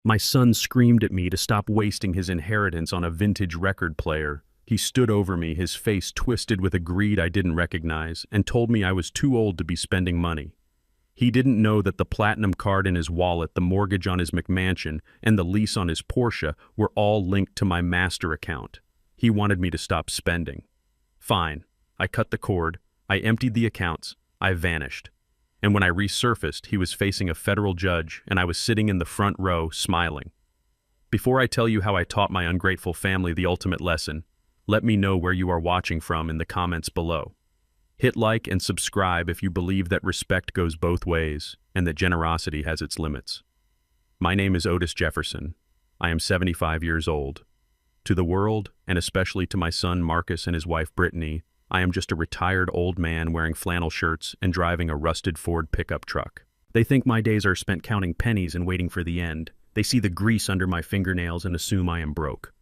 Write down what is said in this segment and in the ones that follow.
My son screamed at me to stop wasting his inheritance on a vintage record player. He stood over me, his face twisted with a greed I didn't recognize, and told me I was too old to be spending money. He didn't know that the platinum card in his wallet, the mortgage on his McMansion, and the lease on his Porsche were all linked to my master account. He wanted me to stop spending. Fine. I cut the cord. I emptied the accounts. I vanished. And when I resurfaced, he was facing a federal judge, and I was sitting in the front row, smiling. Before I tell you how I taught my ungrateful family the ultimate lesson, let me know where you are watching from in the comments below. Hit like and subscribe if you believe that respect goes both ways and that generosity has its limits. My name is Otis Jefferson. I am 75 years old. To the world, and especially to my son Marcus and his wife Brittany, I am just a retired old man wearing flannel shirts and driving a rusted Ford pickup truck. They think my days are spent counting pennies and waiting for the end. They see the grease under my fingernails and assume I am broke.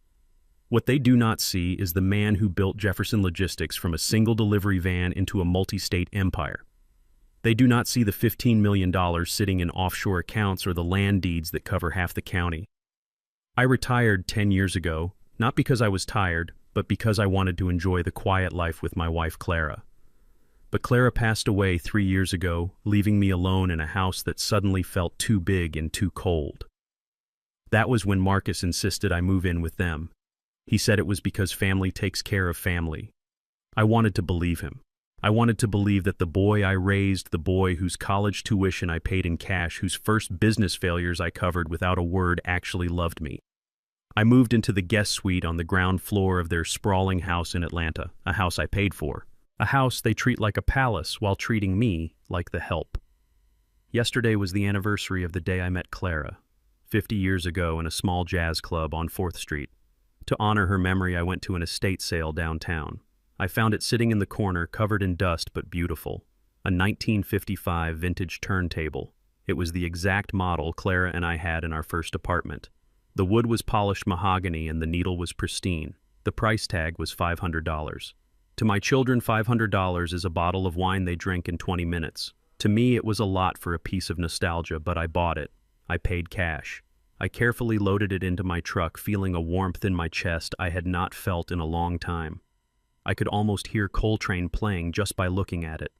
What they do not see is the man who built Jefferson Logistics from a single delivery van into a multi-state empire. They do not see the $15 million sitting in offshore accounts or the land deeds that cover half the county. I retired 10 years ago, not because I was tired, but because I wanted to enjoy the quiet life with my wife Clara. But Clara passed away 3 years ago, leaving me alone in a house that suddenly felt too big and too cold. That was when Marcus insisted I move in with them. He said it was because family takes care of family. I wanted to believe him. I wanted to believe that the boy I raised, the boy whose college tuition I paid in cash, whose first business failures I covered without a word, actually loved me. I moved into the guest suite on the ground floor of their sprawling house in Atlanta, a house I paid for, a house they treat like a palace while treating me like the help. Yesterday was the anniversary of the day I met Clara, 50 years ago in a small jazz club on 4th Street. To honor her memory, I went to an estate sale downtown. I found it sitting in the corner, covered in dust but beautiful. A 1955 vintage turntable. It was the exact model Clara and I had in our first apartment. The wood was polished mahogany and the needle was pristine. The price tag was $500. To my children, $500 is a bottle of wine they drink in 20 minutes. To me, it was a lot for a piece of nostalgia, but I bought it. I paid cash. I carefully loaded it into my truck, feeling a warmth in my chest I had not felt in a long time. I could almost hear Coltrane playing just by looking at it.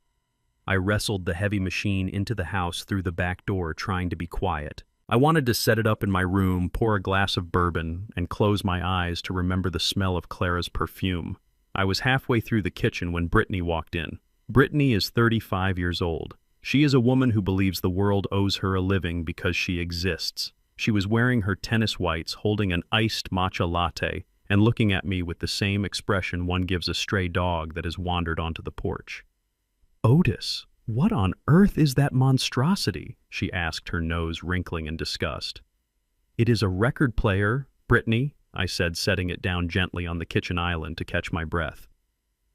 I wrestled the heavy machine into the house through the back door, trying to be quiet. I wanted to set it up in my room, pour a glass of bourbon, and close my eyes to remember the smell of Clara's perfume. I was halfway through the kitchen when Brittany walked in. Brittany is 35 years old. She is a woman who believes the world owes her a living because she exists. She was wearing her tennis whites, holding an iced matcha latte, and looking at me with the same expression one gives a stray dog that has wandered onto the porch. "Otis, what on earth is that monstrosity?" she asked, her nose wrinkling in disgust. "It is a record player, Brittany," I said, setting it down gently on the kitchen island to catch my breath.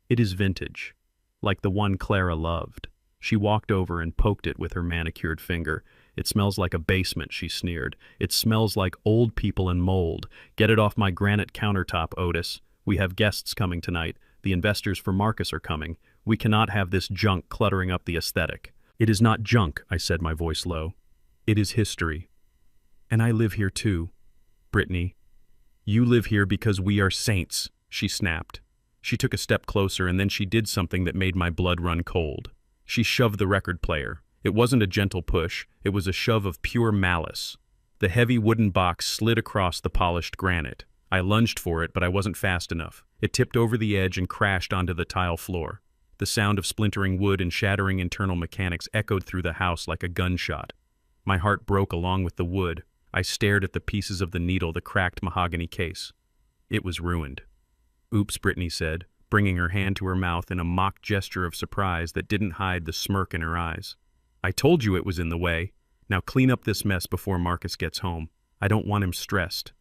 "It is vintage, like the one Clara loved." She walked over and poked it with her manicured finger. "It smells like a basement," she sneered. "It smells like old people and mold. Get it off my granite countertop, Otis. We have guests coming tonight. The investors for Marcus are coming. We cannot have this junk cluttering up the aesthetic." "It is not junk," I said, my voice low. "It is history. And I live here too. Brittany, you live here because we are saints," she snapped. She took a step closer, and then she did something that made my blood run cold. She shoved the record player. It wasn't a gentle push, it was a shove of pure malice. The heavy wooden box slid across the polished granite. I lunged for it, but I wasn't fast enough. It tipped over the edge and crashed onto the tile floor. The sound of splintering wood and shattering internal mechanics echoed through the house like a gunshot. My heart broke along with the wood. I stared at the pieces of the needle, the cracked mahogany case. It was ruined. "Oops," Brittany said, bringing her hand to her mouth in a mock gesture of surprise that didn't hide the smirk in her eyes. "I told you it was in the way. Now clean up this mess before Marcus gets home. I don't want him stressed."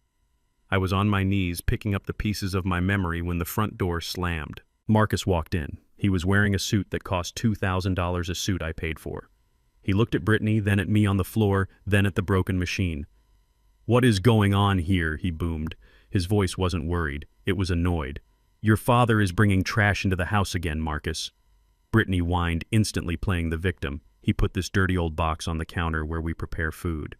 I was on my knees picking up the pieces of my memory when the front door slammed. Marcus walked in. He was wearing a suit that cost $2,000 a suit I paid for. He looked at Brittany, then at me on the floor, then at the broken machine. "What is going on here?" he boomed. His voice wasn't worried. It was annoyed. "Your father is bringing trash into the house again, Marcus." Brittany whined, instantly playing the victim. "He put this dirty old box on the counter where we prepare food."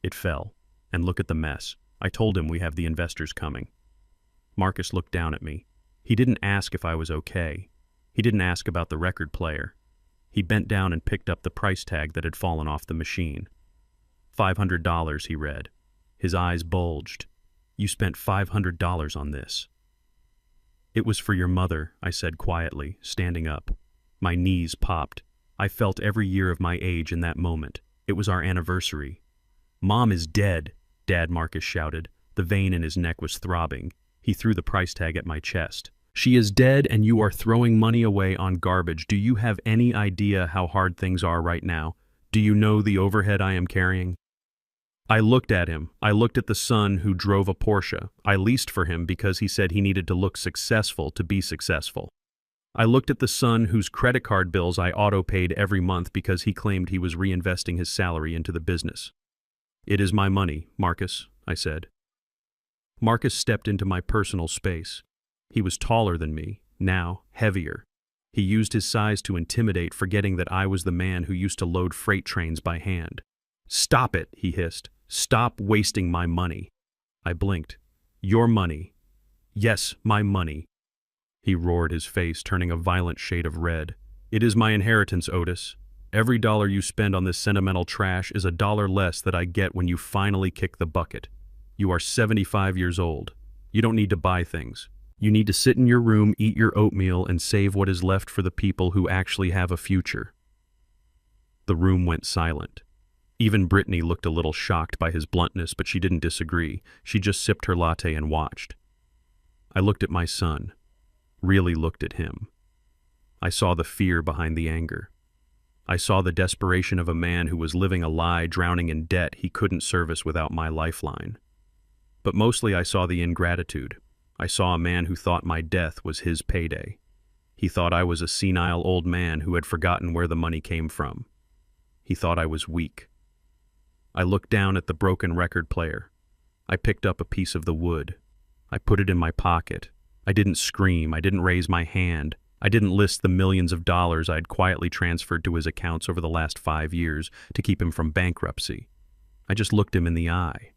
It fell, And look at the mess. I told him we have the investors coming. Marcus looked down at me. He didn't ask if I was okay. He didn't ask about the record player. He bent down and picked up the price tag that had fallen off the machine. $500, he read. His eyes bulged. You spent $500 on this. It was for your mother, I said quietly, standing up. My knees popped. I felt every year of my age in that moment. It was our anniversary. Mom is dead, Dad, Marcus shouted. The vein in his neck was throbbing. He threw the price tag at my chest. She is dead and you are throwing money away on garbage. Do you have any idea how hard things are right now? Do you know the overhead I am carrying? I looked at him. I looked at the son who drove a Porsche. I leased for him because he said he needed to look successful to be successful. I looked at the son whose credit card bills I auto-paid every month because he claimed he was reinvesting his salary into the business. It is my money, Marcus, I said. Marcus stepped into my personal space. He was taller than me, now heavier. He used his size to intimidate, forgetting that I was the man who used to load freight trains by hand. Stop it, he hissed. Stop wasting my money. I blinked. Your money. Yes, my money. He roared, his face turning a violent shade of red. It is my inheritance, Otis. Every dollar you spend on this sentimental trash is $1 less that I get when you finally kick the bucket. You are 75 years old. You don't need to buy things. You need to sit in your room, eat your oatmeal, and save what is left for the people who actually have a future. The room went silent. Even Brittany looked a little shocked by his bluntness, but she didn't disagree. She just sipped her latte and watched. I looked at my son. Really looked at him. I saw the fear behind the anger. I saw the desperation of a man who was living a lie, drowning in debt he couldn't service without my lifeline. But mostly I saw the ingratitude. I saw a man who thought my death was his payday. He thought I was a senile old man who had forgotten where the money came from. He thought I was weak. I looked down at the broken record player. I picked up a piece of the wood. I put it in my pocket. I didn't scream. I didn't raise my hand. I didn't list the millions of dollars I had quietly transferred to his accounts over the last 5 years to keep him from bankruptcy. I just looked him in the eye.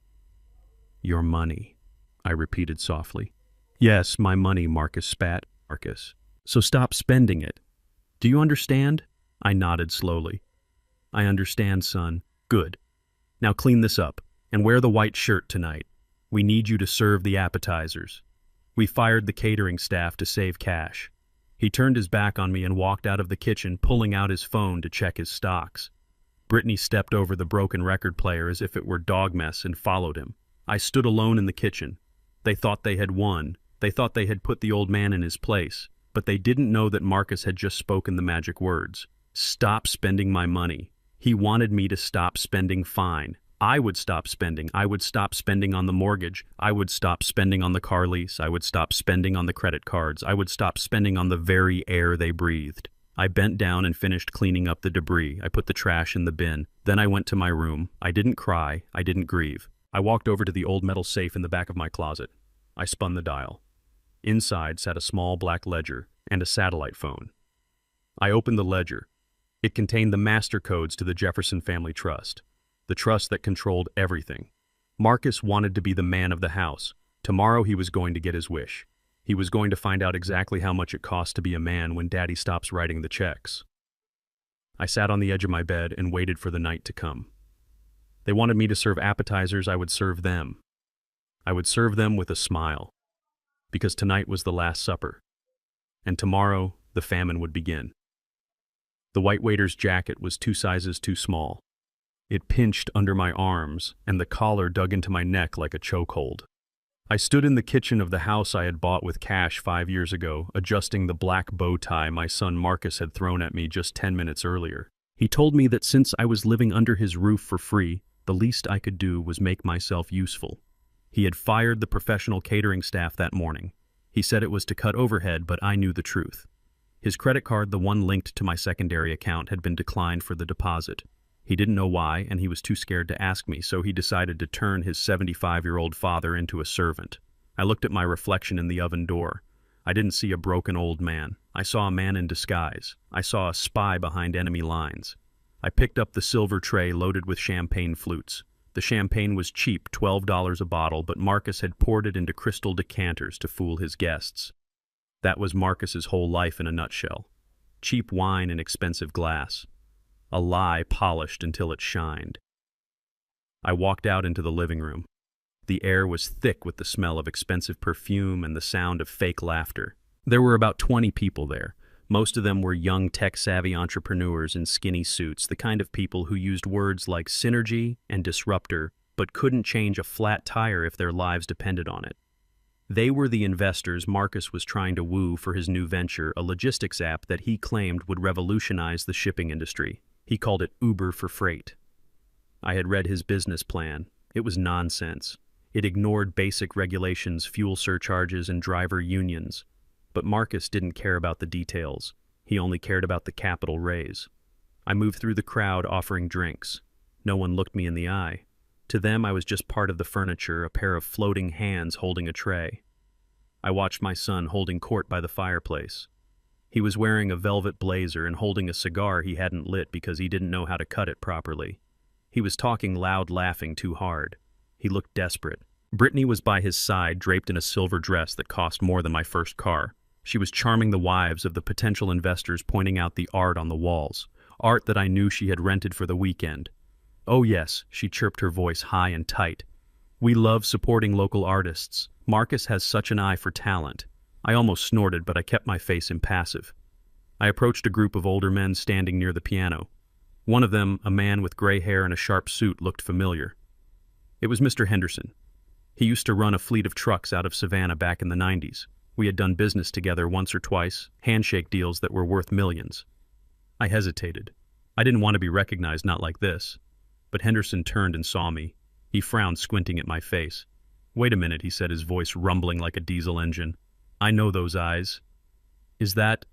Your money, I repeated softly. Yes, my money, Marcus spat. Marcus. So stop spending it. Do you understand? I nodded slowly. I understand, son. Good. Now clean this up and wear the white shirt tonight. We need you to serve the appetizers. We fired the catering staff to save cash. He turned his back on me and walked out of the kitchen, pulling out his phone to check his stocks. Brittany stepped over the broken record player as if it were dog mess and followed him. I stood alone in the kitchen. They thought they had won. They thought they had put the old man in his place. But they didn't know that Marcus had just spoken the magic words. Stop spending my money. He wanted me to stop spending. Fine. I would stop spending. I would stop spending on the mortgage. I would stop spending on the car lease. I would stop spending on the credit cards. I would stop spending on the very air they breathed. I bent down and finished cleaning up the debris. I put the trash in the bin. Then I went to my room. I didn't cry. I didn't grieve. I walked over to the old metal safe in the back of my closet. I spun the dial. Inside sat a small black ledger and a satellite phone. I opened the ledger. It contained the master codes to the Jefferson Family Trust. The trust that controlled everything. Marcus wanted to be the man of the house. Tomorrow he was going to get his wish. He was going to find out exactly how much it costs to be a man when Daddy stops writing the checks. I sat on the edge of my bed and waited for the night to come. They wanted me to serve appetizers. I would serve them. I would serve them with a smile. Because tonight was the Last Supper. And tomorrow, the famine would begin. The white waiter's jacket was 2 sizes too small. It pinched under my arms, and the collar dug into my neck like a chokehold. I stood in the kitchen of the house I had bought with cash 5 years ago, adjusting the black bow tie my son Marcus had thrown at me just 10 minutes earlier. He told me that since I was living under his roof for free, the least I could do was make myself useful. He had fired the professional catering staff that morning. He said it was to cut overhead, but I knew the truth. His credit card, the one linked to my secondary account, had been declined for the deposit. He didn't know why, and he was too scared to ask me, so he decided to turn his 75-year-old father into a servant. I looked at my reflection in the oven door. I didn't see a broken old man. I saw a man in disguise. I saw a spy behind enemy lines. I picked up the silver tray loaded with champagne flutes. The champagne was cheap, $12 a bottle, but Marcus had poured it into crystal decanters to fool his guests. That was Marcus's whole life in a nutshell. Cheap wine in expensive glass. A lie polished until it shined. I walked out into the living room. The air was thick with the smell of expensive perfume and the sound of fake laughter. There were about 20 people there. Most of them were young tech-savvy entrepreneurs in skinny suits, the kind of people who used words like synergy and disruptor, but couldn't change a flat tire if their lives depended on it. They were the investors Marcus was trying to woo for his new venture, a logistics app that he claimed would revolutionize the shipping industry. He called it Uber for freight. I had read his business plan. It was nonsense. It ignored basic regulations, fuel surcharges, and driver unions. But Marcus didn't care about the details. He only cared about the capital raise. I moved through the crowd offering drinks. No one looked me in the eye. To them, I was just part of the furniture, a pair of floating hands holding a tray. I watched my son holding court by the fireplace. He was wearing a velvet blazer and holding a cigar he hadn't lit because he didn't know how to cut it properly. He was talking loud, laughing too hard. He looked desperate. Brittany was by his side, draped in a silver dress that cost more than my first car. She was charming the wives of the potential investors, pointing out the art on the walls, art that I knew she had rented for the weekend. "Oh yes," she chirped, her voice high and tight. "We love supporting local artists. Marcus has such an eye for talent." I almost snorted, but I kept my face impassive. I approached a group of older men standing near the piano. One of them, a man with gray hair and a sharp suit, looked familiar. It was Mr. Henderson. He used to run a fleet of trucks out of Savannah back in the 90s. We had done business together once or twice, handshake deals that were worth millions. I hesitated. I didn't want to be recognized, not like this. But Henderson turned and saw me. He frowned, squinting at my face. "Wait a minute," he said, his voice rumbling like a diesel engine. "I know those eyes. Is that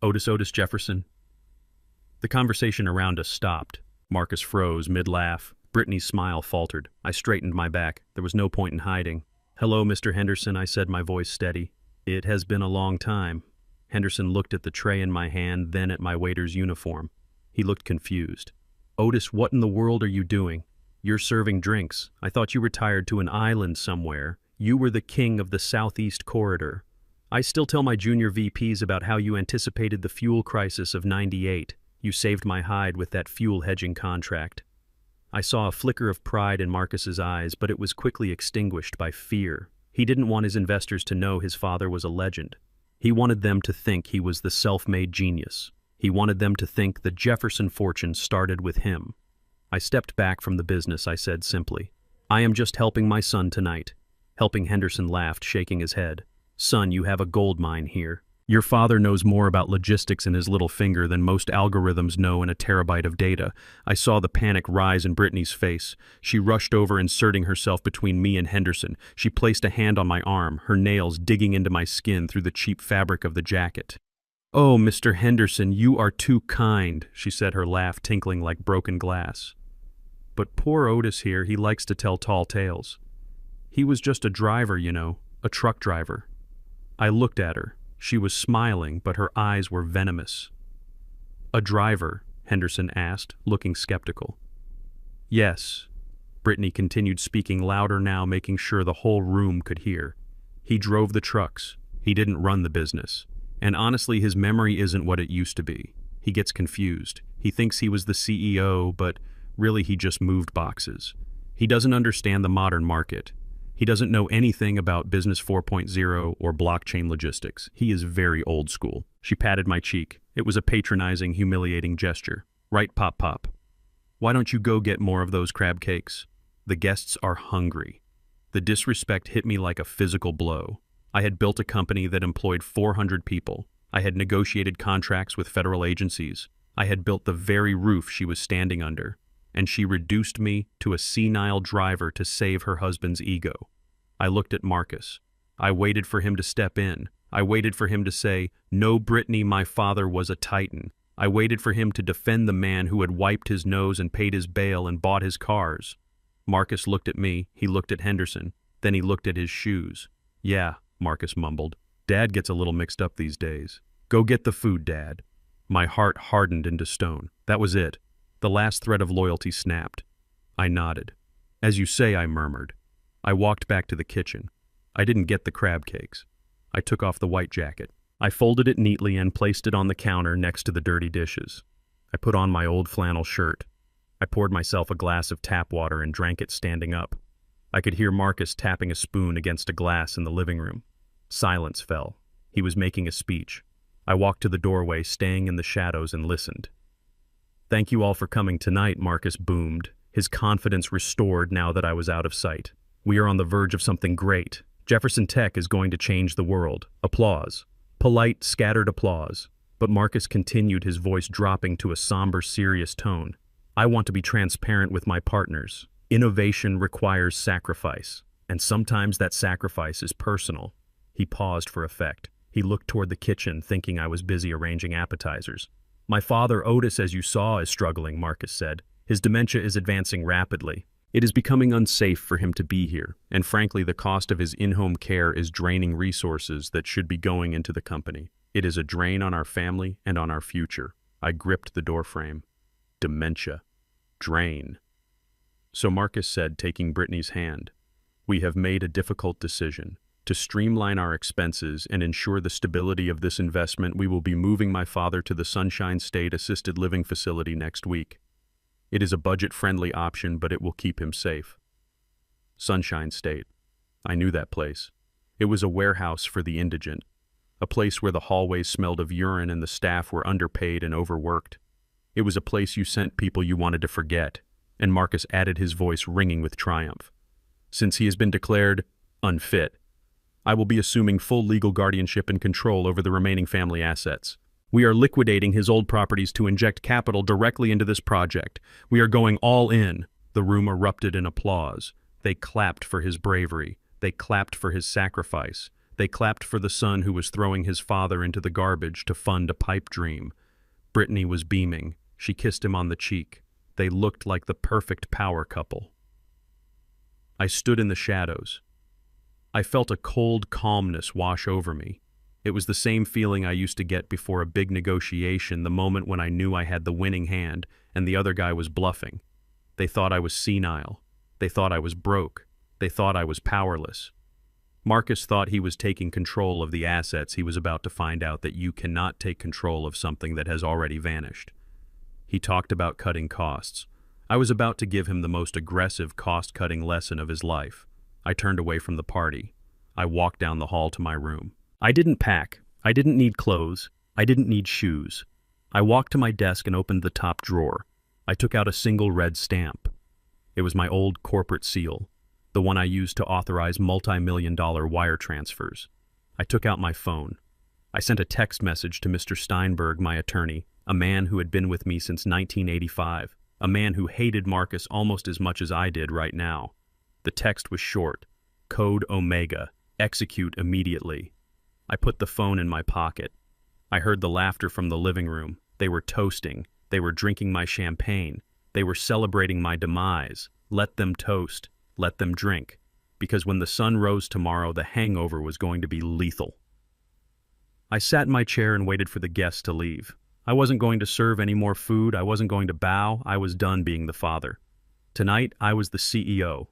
Otis Jefferson?" The conversation around us stopped. Marcus froze mid-laugh. Brittany's smile faltered. I straightened my back. There was no point in hiding. "Hello, Mr. Henderson," I said, my voice steady. "It has been a long time." Henderson looked at the tray in my hand, then at my waiter's uniform. He looked confused. "Otis, what in the world are you doing? You're serving drinks. I thought you retired to an island somewhere. You were the king of the Southeast Corridor. I still tell my junior VPs about how you anticipated the fuel crisis of '98. You saved my hide with that fuel hedging contract." I saw a flicker of pride in Marcus's eyes, but it was quickly extinguished by fear. He didn't want his investors to know his father was a legend. He wanted them to think he was the self-made genius. He wanted them to think the Jefferson fortune started with him. I stepped back from the business. I said simply, "I am just helping my son tonight." Helping Henderson laughed, shaking his head. "Son, you have a gold mine here. Your father knows more about logistics in his little finger than most algorithms know in a terabyte of data." I saw the panic rise in Brittany's face. She rushed over, inserting herself between me and Henderson. She placed a hand on my arm, her nails digging into my skin through the cheap fabric of the jacket. "Oh, Mr. Henderson, you are too kind," she said, her laugh tinkling like broken glass. "But poor Otis here, he likes to tell tall tales. He was just a driver, you know, a truck driver." I looked at her. She was smiling, but her eyes were venomous. "A driver?" Henderson asked, looking skeptical. "Yes." Brittany continued, speaking louder now, making sure the whole room could hear. "He drove the trucks. He didn't run the business. And honestly, his memory isn't what it used to be. He gets confused. He thinks he was the CEO, but really he just moved boxes. He doesn't understand the modern market. He doesn't know anything about Business 4.0 or blockchain logistics. He is very old school." She patted my cheek. It was a patronizing, humiliating gesture. "Right, Pop Pop. Why don't you go get more of those crab cakes? The guests are hungry." The disrespect hit me like a physical blow. I had built a company that employed 400 people. I had negotiated contracts with federal agencies. I had built the very roof she was standing under. And she reduced me to a senile driver to save her husband's ego. I looked at Marcus. I waited for him to step in. I waited for him to say, "No, Brittany, my father was a titan." I waited for him to defend the man who had wiped his nose and paid his bail and bought his cars. Marcus looked at me. He looked at Henderson. Then he looked at his shoes. "Yeah," Marcus mumbled. "Dad gets a little mixed up these days. Go get the food, Dad." My heart hardened into stone. That was it. The last thread of loyalty snapped. I nodded. As you say, I murmured. I walked back to the kitchen. I didn't get the crab cakes. I took off the white jacket. I folded it neatly and placed it on the counter next to the dirty dishes. I put on my old flannel shirt. I poured myself a glass of tap water and drank it standing up. I could hear Marcus tapping a spoon against a glass in the living room. Silence fell. He was making a speech. I walked to the doorway, staying in the shadows, and listened. "Thank you all for coming tonight," Marcus boomed, his confidence restored now that I was out of sight. "We are on the verge of something great. Jefferson Tech is going to change the world." Applause. Polite, scattered applause. But Marcus continued, his voice dropping to a somber, serious tone. "I want to be transparent with my partners. Innovation requires sacrifice, and sometimes that sacrifice is personal." He paused for effect. He looked toward the kitchen, thinking I was busy arranging appetizers. "My father, Otis, as you saw, is struggling," Marcus said. "His dementia is advancing rapidly. It is becoming unsafe for him to be here, and frankly, the cost of his in-home care is draining resources that should be going into the company. It is a drain on our family and on our future." I gripped the doorframe. Dementia. Drain. So Marcus said, taking Brittany's hand, "We have made a difficult decision. To streamline our expenses and ensure the stability of this investment, we will be moving my father to the Sunshine State Assisted Living Facility next week. It is a budget-friendly option, but it will keep him safe." Sunshine State. I knew that place. It was a warehouse for the indigent, a place where the hallways smelled of urine and the staff were underpaid and overworked. It was a place you sent people you wanted to forget, and Marcus added, his voice ringing with triumph. "Since he has been declared unfit, I will be assuming full legal guardianship and control over the remaining family assets. We are liquidating his old properties to inject capital directly into this project. We are going all in." The room erupted in applause. They clapped for his bravery. They clapped for his sacrifice. They clapped for the son who was throwing his father into the garbage to fund a pipe dream. Brittany was beaming. She kissed him on the cheek. They looked like the perfect power couple. I stood in the shadows. I felt a cold calmness wash over me. It was the same feeling I used to get before a big negotiation, the moment when I knew I had the winning hand and the other guy was bluffing. They thought I was senile. They thought I was broke. They thought I was powerless. Marcus thought he was taking control of the assets. He was about to find out that you cannot take control of something that has already vanished. He talked about cutting costs. I was about to give him the most aggressive cost-cutting lesson of his life. I turned away from the party. I walked down the hall to my room. I didn't pack. I didn't need clothes. I didn't need shoes. I walked to my desk and opened the top drawer. I took out a single red stamp. It was my old corporate seal, the one I used to authorize multi-million-dollar wire transfers. I took out my phone. I sent a text message to Mr. Steinberg, my attorney, a man who had been with me since 1985, a man who hated Marcus almost as much as I did right now. The text was short. Code Omega. Execute immediately. I put the phone in my pocket. I heard the laughter from the living room. They were toasting. They were drinking my champagne. They were celebrating my demise. Let them toast. Let them drink. Because when the sun rose tomorrow, the hangover was going to be lethal. I sat in my chair and waited for the guests to leave. I wasn't going to serve any more food. I wasn't going to bow. I was done being the father. Tonight, I was the CEO,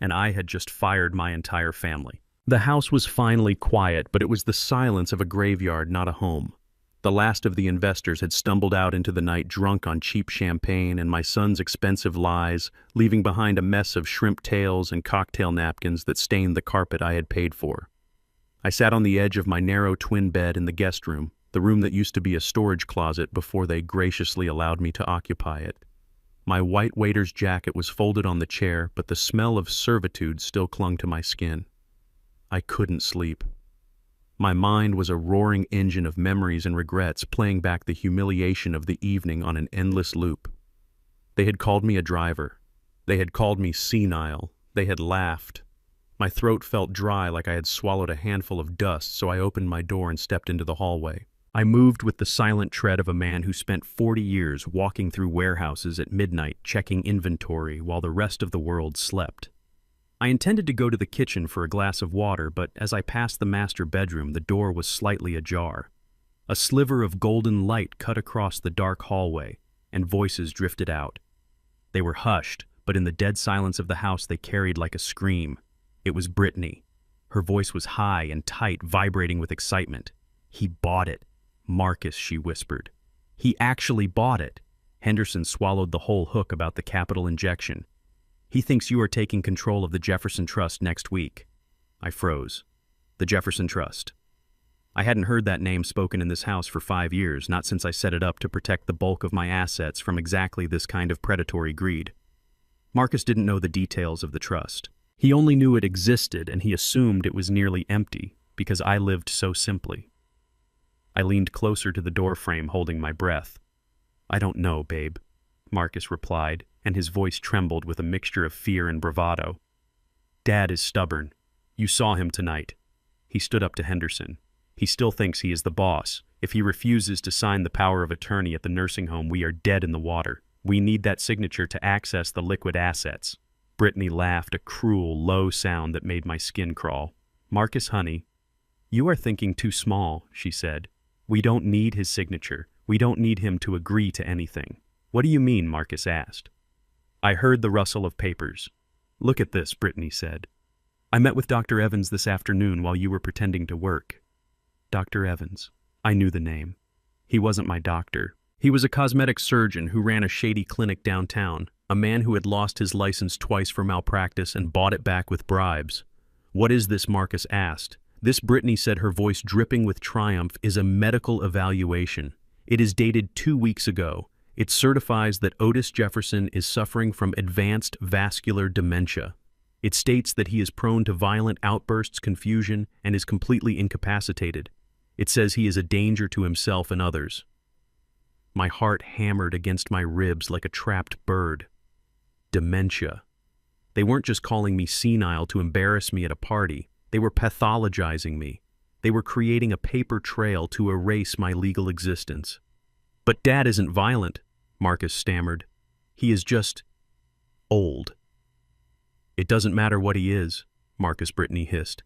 and I had just fired my entire family. The house was finally quiet, but it was the silence of a graveyard, not a home. The last of the investors had stumbled out into the night drunk on cheap champagne and my son's expensive lies, leaving behind a mess of shrimp tails and cocktail napkins that stained the carpet I had paid for. I sat on the edge of my narrow twin bed in the guest room, the room that used to be a storage closet before they graciously allowed me to occupy it. My white waiter's jacket was folded on the chair, but the smell of servitude still clung to my skin. I couldn't sleep. My mind was a roaring engine of memories and regrets, playing back the humiliation of the evening on an endless loop. They had called me a driver. They had called me senile. They had laughed. My throat felt dry, like I had swallowed a handful of dust, so I opened my door and stepped into the hallway. I moved with the silent tread of a man who spent 40 years walking through warehouses at midnight, checking inventory while the rest of the world slept. I intended to go to the kitchen for a glass of water, but as I passed the master bedroom, the door was slightly ajar. A sliver of golden light cut across the dark hallway, and voices drifted out. They were hushed, but in the dead silence of the house they carried like a scream. It was Brittany. Her voice was high and tight, vibrating with excitement. "He bought it. Marcus," she whispered. "He actually bought it." Henderson swallowed the whole hook about the capital injection. "He thinks you are taking control of the Jefferson Trust next week." I froze. The Jefferson Trust. I hadn't heard that name spoken in this house for 5 years, not since I set it up to protect the bulk of my assets from exactly this kind of predatory greed. Marcus didn't know the details of the trust. He only knew it existed, and he assumed it was nearly empty, because I lived so simply. I leaned closer to the doorframe, holding my breath. "I don't know, babe," Marcus replied, and his voice trembled with a mixture of fear and bravado. "Dad is stubborn. You saw him tonight." He stood up to Henderson. "He still thinks he is the boss. If he refuses to sign the power of attorney at the nursing home, we are dead in the water. We need that signature to access the liquid assets." Brittany laughed, a cruel, low sound that made my skin crawl. "Marcus, honey, you are thinking too small," she said. "We don't need his signature. We don't need him to agree to anything." "What do you mean?" Marcus asked. I heard the rustle of papers. "Look at this," Brittany said. "I met with Dr. Evans this afternoon while you were pretending to work." Dr. Evans. I knew the name. He wasn't my doctor. He was a cosmetic surgeon who ran a shady clinic downtown, a man who had lost his license twice for malpractice and bought it back with bribes. "What is this?" Marcus asked. "This," Brittany said, her voice dripping with triumph, "is a medical evaluation. It is dated 2 weeks ago. It certifies that Otis Jefferson is suffering from advanced vascular dementia. It states that he is prone to violent outbursts, confusion, and is completely incapacitated. It says he is a danger to himself and others." My heart hammered against my ribs like a trapped bird. Dementia. They weren't just calling me senile to embarrass me at a party. They were pathologizing me. They were creating a paper trail to erase my legal existence. "But Dad isn't violent," Marcus stammered. "He is just old." "It doesn't matter what he is," Brittany hissed.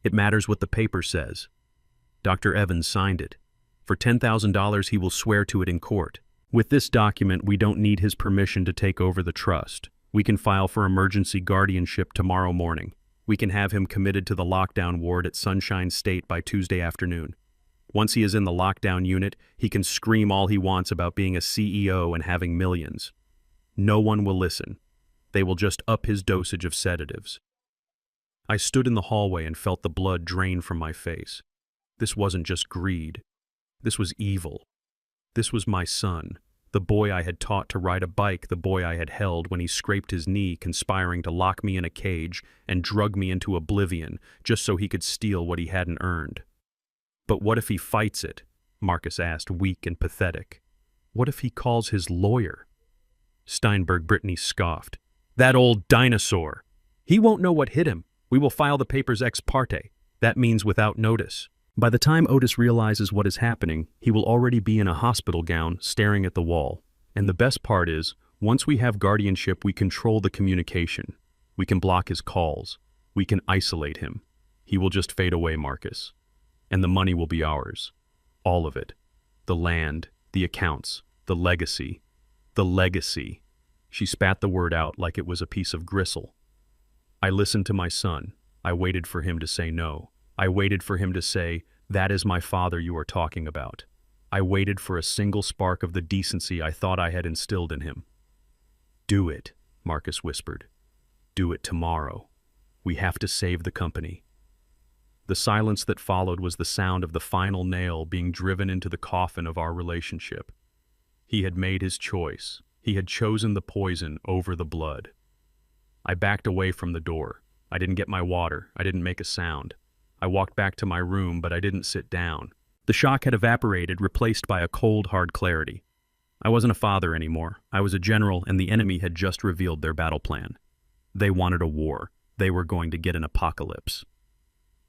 "It matters what the paper says. Dr. Evans signed it. For $10,000 he will swear to it in court. With this document, we don't need his permission to take over the trust. We can file for emergency guardianship tomorrow morning. We can have him committed to the lockdown ward at Sunshine State by Tuesday afternoon. Once he is in the lockdown unit, he can scream all he wants about being a CEO and having millions. No one will listen. They will just up his dosage of sedatives." I stood in the hallway and felt the blood drain from my face. This wasn't just greed. This was evil. This was my son, the boy I had taught to ride a bike, the boy I had held when he scraped his knee, conspiring to lock me in a cage and drug me into oblivion just so he could steal what he hadn't earned. "But what if he fights it?" Marcus asked, weak and pathetic. "What if he calls his lawyer?" Steinberg. Brittany scoffed. "That old dinosaur! He won't know what hit him. We will file the papers ex parte. That means without notice. By the time Otis realizes what is happening, he will already be in a hospital gown, staring at the wall. And the best part is, once we have guardianship, we control the communication. We can block his calls. We can isolate him. He will just fade away, Marcus. And the money will be ours. All of it. The land, the accounts, the legacy. The legacy." She spat the word out like it was a piece of gristle. I listened to my son. I waited for him to say no. I waited for him to say, "That is my father you are talking about." I waited for a single spark of the decency I thought I had instilled in him. "Do it," Marcus whispered. "Do it tomorrow. We have to save the company." The silence that followed was the sound of the final nail being driven into the coffin of our relationship. He had made his choice. He had chosen the poison over the blood. I backed away from the door. I didn't get my water. I didn't make a sound. I walked back to my room, but I didn't sit down. The shock had evaporated, replaced by a cold, hard clarity. I wasn't a father anymore. I was a general, and the enemy had just revealed their battle plan. They wanted a war. They were going to get an apocalypse.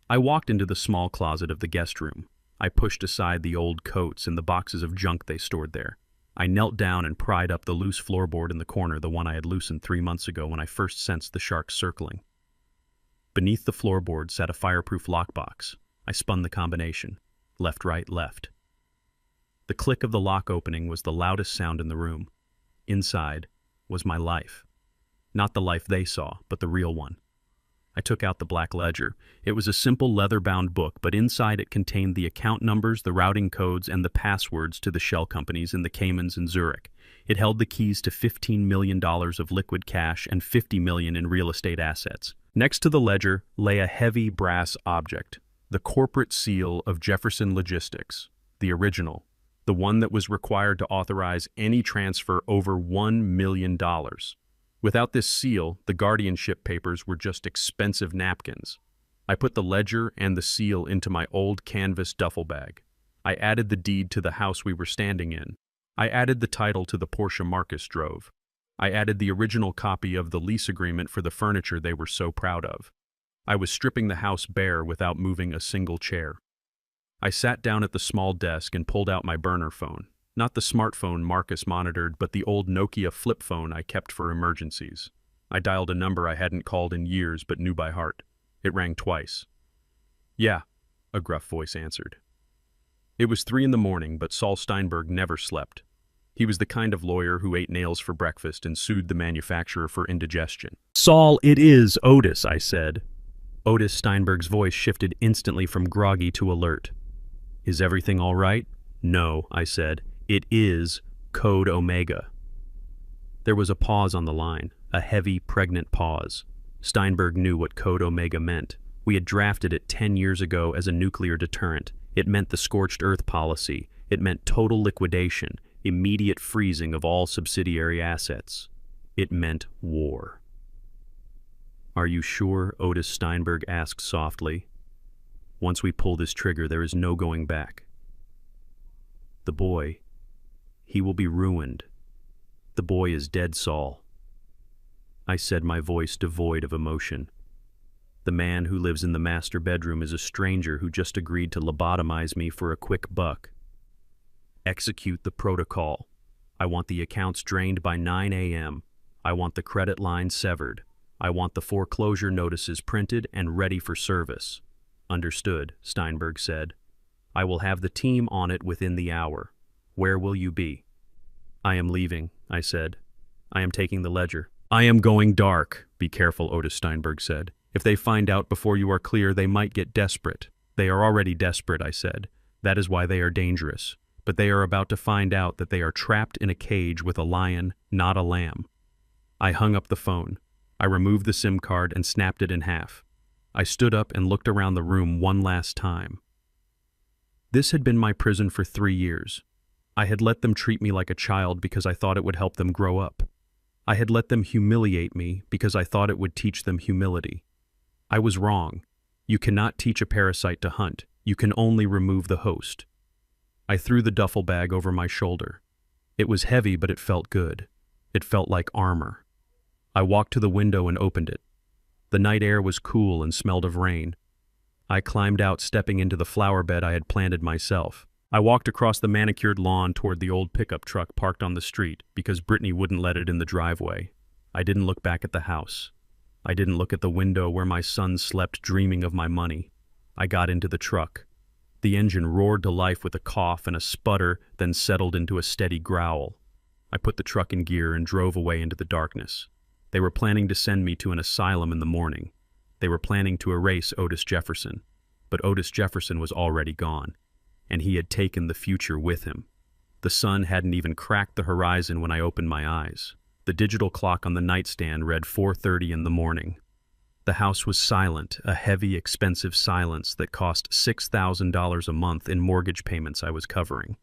I walked into the small closet of the guest room. I pushed aside the old coats and the boxes of junk they stored there. I knelt down and pried up the loose floorboard in the corner, the one I had loosened 3 months ago when I first sensed the shark circling. Beneath the floorboard sat a fireproof lockbox. I spun the combination. Left, right, left. The click of the lock opening was the loudest sound in the room. Inside was my life. Not the life they saw, but the real one. I took out the black ledger. It was a simple leather-bound book, but inside it contained the account numbers, the routing codes, and the passwords to the shell companies in the Caymans and Zurich. It held the keys to $15 million of liquid cash and $50 million in real estate assets. Next to the ledger lay a heavy brass object, the corporate seal of Jefferson Logistics, the original, the one that was required to authorize any transfer over $1 million. Without this seal, the guardianship papers were just expensive napkins. I put the ledger and the seal into my old canvas duffel bag. I added the deed to the house we were standing in. I added the title to the Porsche Marcus drove. I added the original copy of the lease agreement for the furniture they were so proud of. I was stripping the house bare without moving a single chair. I sat down at the small desk and pulled out my burner phone. Not the smartphone Marcus monitored, but the old Nokia flip phone I kept for emergencies. I dialed a number I hadn't called in years but knew by heart. It rang twice. "Yeah," a gruff voice answered. It was 3 in the morning, but Saul Steinberg never slept. He was the kind of lawyer who ate nails for breakfast and sued the manufacturer for indigestion. "Saul, it is Otis," I said. Otis Steinberg's voice shifted instantly from groggy to alert. "Is everything all right?" "No," I said. "It is Code Omega." There was a pause on the line, a heavy, pregnant pause. Steinberg knew what Code Omega meant. We had drafted it 10 years ago as a nuclear deterrent. It meant the scorched earth policy. It meant total liquidation, immediate freezing of all subsidiary assets. It meant war. "Are you sure?" Otis Steinberg asked softly. "Once we pull this trigger, there is no going back. The boy, he will be ruined. The boy is dead, Saul." I said, my voice devoid of emotion. "The man who lives in the master bedroom is a stranger who just agreed to lobotomize me for a quick buck. Execute the protocol. I want the accounts drained by 9 a.m. I want the credit line severed. I want the foreclosure notices printed and ready for service." "Understood," Steinberg said. "I will have the team on it within the hour. Where will you be?" "I am leaving," I said. "I am taking the ledger." "I am going dark." "Be careful," Otis Steinberg said. "If they find out before you are clear, they might get desperate." "They are already desperate," I said. "That is why they are dangerous. But they are about to find out that they are trapped in a cage with a lion, not a lamb." I hung up the phone. I removed the SIM card and snapped it in half. I stood up and looked around the room one last time. This had been my prison for 3 years. I had let them treat me like a child because I thought it would help them grow up. I had let them humiliate me because I thought it would teach them humility. I was wrong. You cannot teach a parasite to hunt. You can only remove the host. I threw the duffel bag over my shoulder. It was heavy, but it felt good. It felt like armor. I walked to the window and opened it. The night air was cool and smelled of rain. I climbed out, stepping into the flower bed I had planted myself. I walked across the manicured lawn toward the old pickup truck parked on the street because Brittany wouldn't let it in the driveway. I didn't look back at the house. I didn't look at the window where my son slept dreaming of my money. I got into the truck. The engine roared to life with a cough and a sputter, then settled into a steady growl. I put the truck in gear and drove away into the darkness. They were planning to send me to an asylum in the morning. They were planning to erase Otis Jefferson. But Otis Jefferson was already gone, and he had taken the future with him. The sun hadn't even cracked the horizon when I opened my eyes. The digital clock on the nightstand read 4:30 in the morning. The house was silent, a heavy, expensive silence that cost $6,000 a month in mortgage payments I was covering.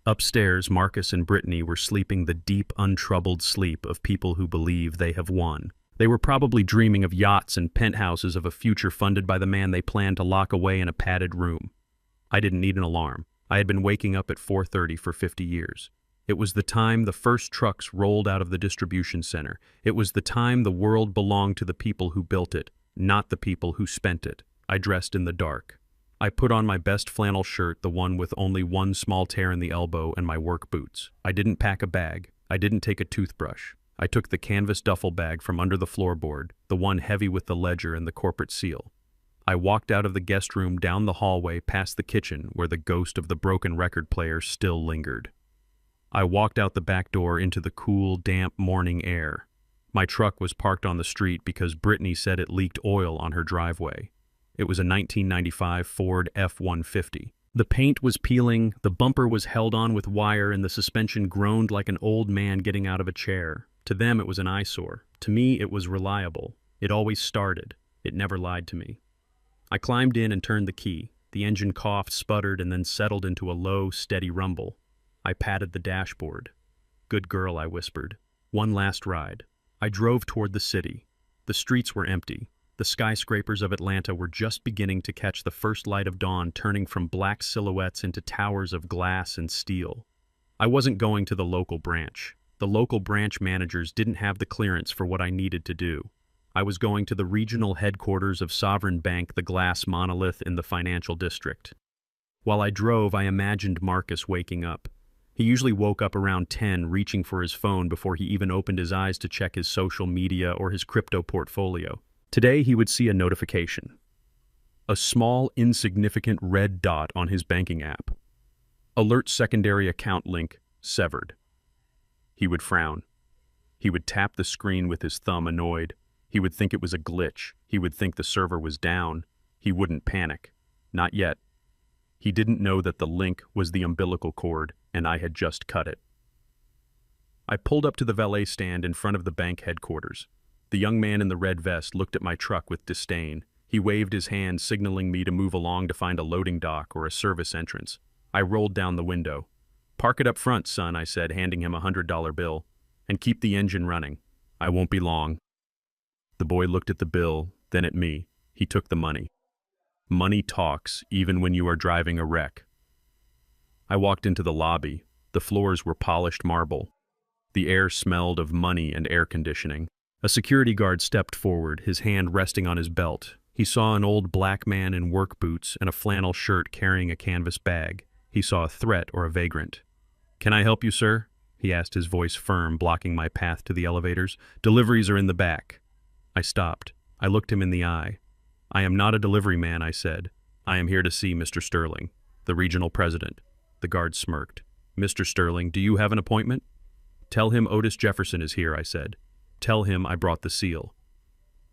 Upstairs, Marcus and Brittany were sleeping the deep, untroubled sleep of people who believe they have won. They were probably dreaming of yachts and penthouses of a future funded by the man they planned to lock away in a padded room. I didn't need an alarm. I had been waking up at 4:30 for 50 years. It was the time the first trucks rolled out of the distribution center. It was the time the world belonged to the people who built it, not the people who spent it. I dressed in the dark. I put on my best flannel shirt, the one with only one small tear in the elbow, and my work boots. I didn't pack a bag. I didn't take a toothbrush. I took the canvas duffel bag from under the floorboard, the one heavy with the ledger and the corporate seal. I walked out of the guest room, down the hallway, past the kitchen, where the ghost of the broken record player still lingered. I walked out the back door into the cool, damp morning air. My truck was parked on the street because Brittany said it leaked oil on her driveway. It was a 1995 Ford F-150. The paint was peeling, the bumper was held on with wire, and the suspension groaned like an old man getting out of a chair. To them, it was an eyesore. To me, it was reliable. It always started. It never lied to me. I climbed in and turned the key. The engine coughed, sputtered, and then settled into a low, steady rumble. I patted the dashboard. "Good girl," I whispered. "One last ride." I drove toward the city. The streets were empty. The skyscrapers of Atlanta were just beginning to catch the first light of dawn, turning from black silhouettes into towers of glass and steel. I wasn't going to the local branch. The local branch managers didn't have the clearance for what I needed to do. I was going to the regional headquarters of Sovereign Bank, the glass monolith in the financial district. While I drove, I imagined Marcus waking up. He usually woke up around 10, reaching for his phone before he even opened his eyes to check his social media or his crypto portfolio. Today, he would see a notification. A small, insignificant red dot on his banking app. Alert secondary account link severed. He would frown. He would tap the screen with his thumb, annoyed. He would think it was a glitch. He would think the server was down. He wouldn't panic. Not yet. He didn't know that the link was the umbilical cord, and I had just cut it. I pulled up to the valet stand in front of the bank headquarters. The young man in the red vest looked at my truck with disdain. He waved his hand, signaling me to move along to find a loading dock or a service entrance. I rolled down the window. "Park it up front, son," I said, handing him a $100 bill. "And keep the engine running. I won't be long." The boy looked at the bill, then at me. He took the money. Money talks, even when you are driving a wreck. I walked into the lobby. The floors were polished marble. The air smelled of money and air conditioning. A security guard stepped forward, his hand resting on his belt. He saw an old black man in work boots and a flannel shirt carrying a canvas bag. He saw a threat or a vagrant. "Can I help you, sir?" he asked, his voice firm, blocking my path to the elevators. "Deliveries are in the back." I stopped. I looked him in the eye. "I am not a delivery man," I said. "I am here to see Mr. Sterling, the regional president." The guard smirked. "Mr. Sterling, do you have an appointment?" "Tell him Otis Jefferson is here," I said. "Tell him I brought the seal."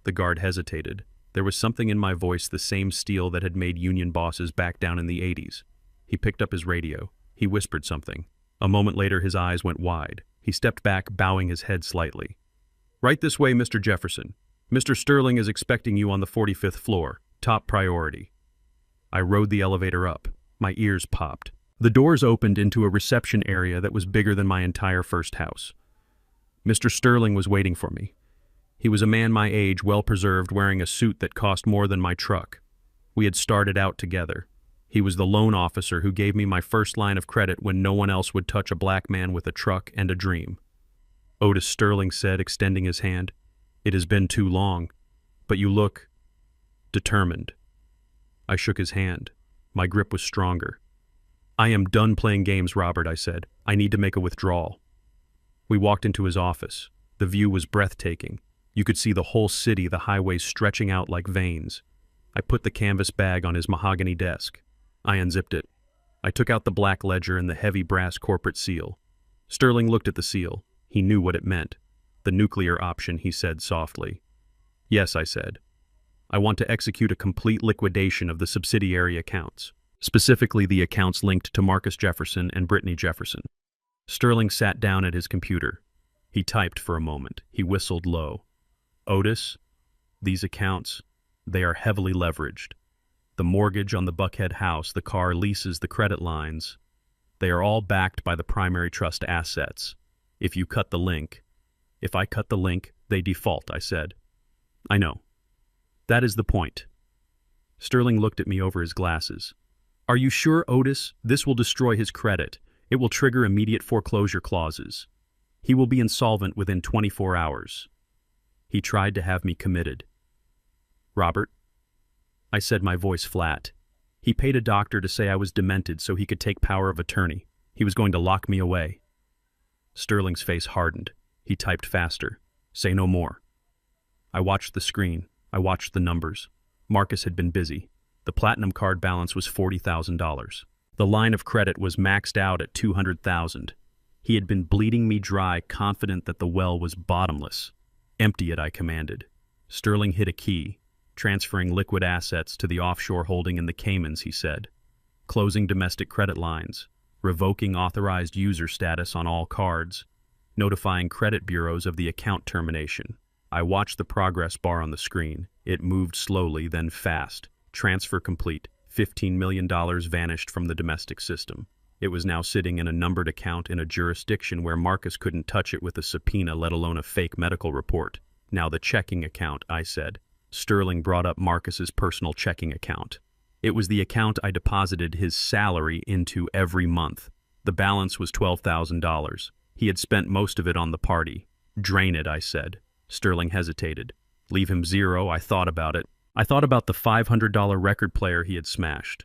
The guard hesitated. There was something in my voice, the same steel that had made union bosses back down in the 80s. He picked up his radio. He whispered something. A moment later, his eyes went wide. He stepped back, bowing his head slightly. "Right this way, Mr. Jefferson. Mr. Sterling is expecting you on the 45th floor. Top priority." I rode the elevator up. My ears popped. The doors opened into a reception area that was bigger than my entire first house. Mr. Sterling was waiting for me. He was a man my age, well-preserved, wearing a suit that cost more than my truck. We had started out together. He was the loan officer who gave me my first line of credit when no one else would touch a black man with a truck and a dream. Otis Sterling said, extending his hand. "It has been too long, but you look determined." I shook his hand. My grip was stronger. "I am done playing games, Robert," I said. "I need to make a withdrawal." We walked into his office. The view was breathtaking. You could see the whole city, the highways stretching out like veins. I put the canvas bag on his mahogany desk. I unzipped it. I took out the black ledger and the heavy brass corporate seal. Sterling looked at the seal. He knew what it meant. "The nuclear option," he said softly. "Yes," I said. "I want to execute a complete liquidation of the subsidiary accounts, specifically the accounts linked to Marcus Jefferson and Brittany Jefferson." Sterling sat down at his computer. He typed for a moment. He whistled low. "Otis, these accounts, they are heavily leveraged. The mortgage on the Buckhead house, the car leases, the credit lines, they are all backed by the primary trust assets. If you cut the link, if I cut the link, they default," I said. "I know. That is the point." Sterling looked at me over his glasses. "Are you sure, Otis? This will destroy his credit. It will trigger immediate foreclosure clauses. He will be insolvent within 24 hours. He tried to have me committed." "Robert," I said, my voice flat. "He paid a doctor to say I was demented so he could take power of attorney. He was going to lock me away." Sterling's face hardened. He typed faster. "Say no more." I watched the screen. I watched the numbers. Marcus had been busy. The platinum card balance was $40,000. The line of credit was maxed out at $200,000. He had been bleeding me dry, confident that the well was bottomless. Empty it, I commanded. Sterling hit a key, transferring liquid assets to the offshore holding in the Caymans, he said. Closing domestic credit lines, revoking authorized user status on all cards, notifying credit bureaus of the account termination. I watched the progress bar on the screen. It moved slowly, then fast. Transfer complete. $15 million vanished from the domestic system. It was now sitting in a numbered account in a jurisdiction where Marcus couldn't touch it with a subpoena, let alone a fake medical report. Now the checking account, I said. Sterling brought up Marcus's personal checking account. It was the account I deposited his salary into every month. The balance was $12,000. He had spent most of it on the party. Drain it, I said. Sterling hesitated. Leave him zero, I thought about it. I thought about the $500 record player he had smashed.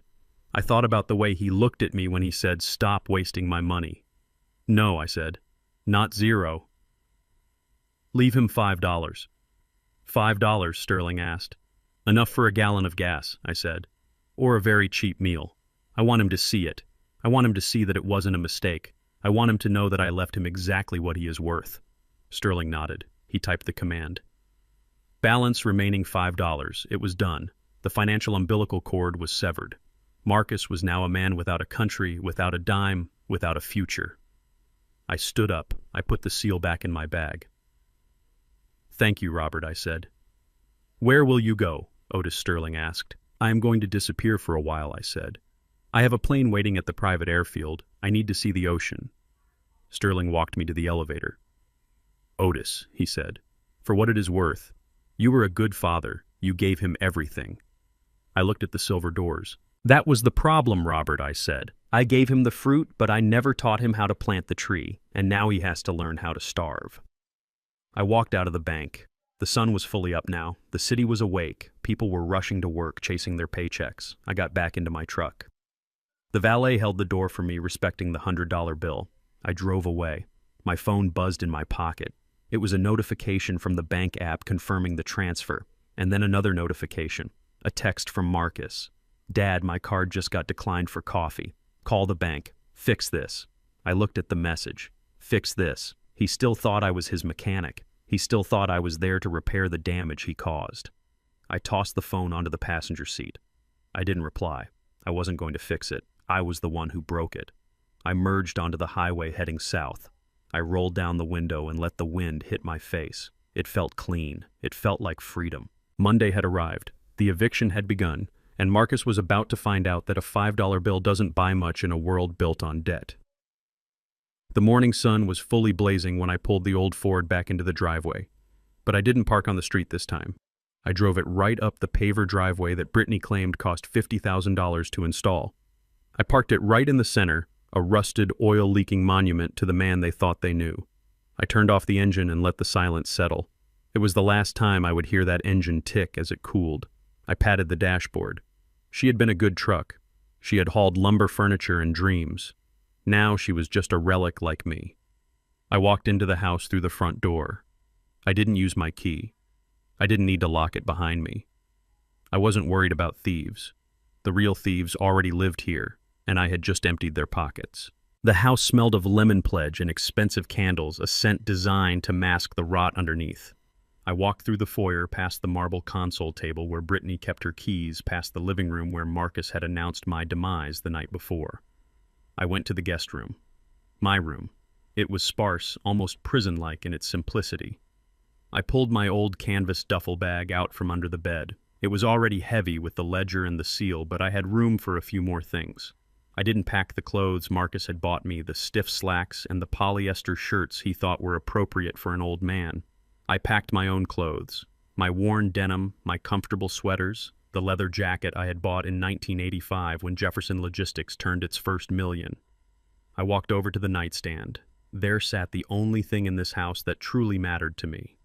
I thought about the way he looked at me when he said, "Stop wasting my money." No, I said. Not zero. Leave him $5. $5, Sterling asked. Enough for a gallon of gas, I said. Or a very cheap meal. I want him to see it. I want him to see that it wasn't a mistake. I want him to know that I left him exactly what he is worth. Sterling nodded. He typed the command. Balance remaining $5. It was done. The financial umbilical cord was severed. Marcus was now a man without a country, without a dime, without a future. I stood up. I put the seal back in my bag. Thank you, Robert, I said. Where will you go? Otis Sterling asked. I am going to disappear for a while, I said. I have a plane waiting at the private airfield. I need to see the ocean. Sterling walked me to the elevator. Otis, he said, for what it is worth, you were a good father. You gave him everything. I looked at the silver doors. That was the problem, Robert, I said. I gave him the fruit, but I never taught him how to plant the tree, and now he has to learn how to starve. I walked out of the bank. The sun was fully up now. The city was awake. People were rushing to work, chasing their paychecks. I got back into my truck. The valet held the door for me, respecting the $100 bill. I drove away. My phone buzzed in my pocket. It was a notification from the bank app confirming the transfer, and then another notification, a text from Marcus. Dad, my card just got declined for coffee. Call the bank. Fix this. I looked at the message. Fix this. He still thought I was his mechanic. He still thought I was there to repair the damage he caused. I tossed the phone onto the passenger seat. I didn't reply. I wasn't going to fix it. I was the one who broke it. I merged onto the highway heading south. I rolled down the window and let the wind hit my face. It felt clean. It felt like freedom. Monday had arrived. The eviction had begun, and Marcus was about to find out that a $5 bill doesn't buy much in a world built on debt. The morning sun was fully blazing when I pulled the old Ford back into the driveway. But I didn't park on the street this time. I drove it right up the paver driveway that Brittany claimed cost $50,000 to install. I parked it right in the center, a rusted, oil-leaking monument to the man they thought they knew. I turned off the engine and let the silence settle. It was the last time I would hear that engine tick as it cooled. I patted the dashboard. She had been a good truck. She had hauled lumber, furniture, and dreams. Now she was just a relic like me. I walked into the house through the front door. I didn't use my key. I didn't need to lock it behind me. I wasn't worried about thieves. The real thieves already lived here, and I had just emptied their pockets. The house smelled of lemon pledge and expensive candles, a scent designed to mask the rot underneath. I walked through the foyer, past the marble console table where Brittany kept her keys, past the living room where Marcus had announced my demise the night before. I went to the guest room. My room. It was sparse, almost prison-like in its simplicity. I pulled my old canvas duffel bag out from under the bed. It was already heavy with the ledger and the seal, but I had room for a few more things. I didn't pack the clothes Marcus had bought me, the stiff slacks and the polyester shirts he thought were appropriate for an old man. I packed my own clothes, my worn denim, my comfortable sweaters, the leather jacket I had bought in 1985 when Jefferson Logistics turned its first million. I walked over to the nightstand. There sat the only thing in this house that truly mattered to me.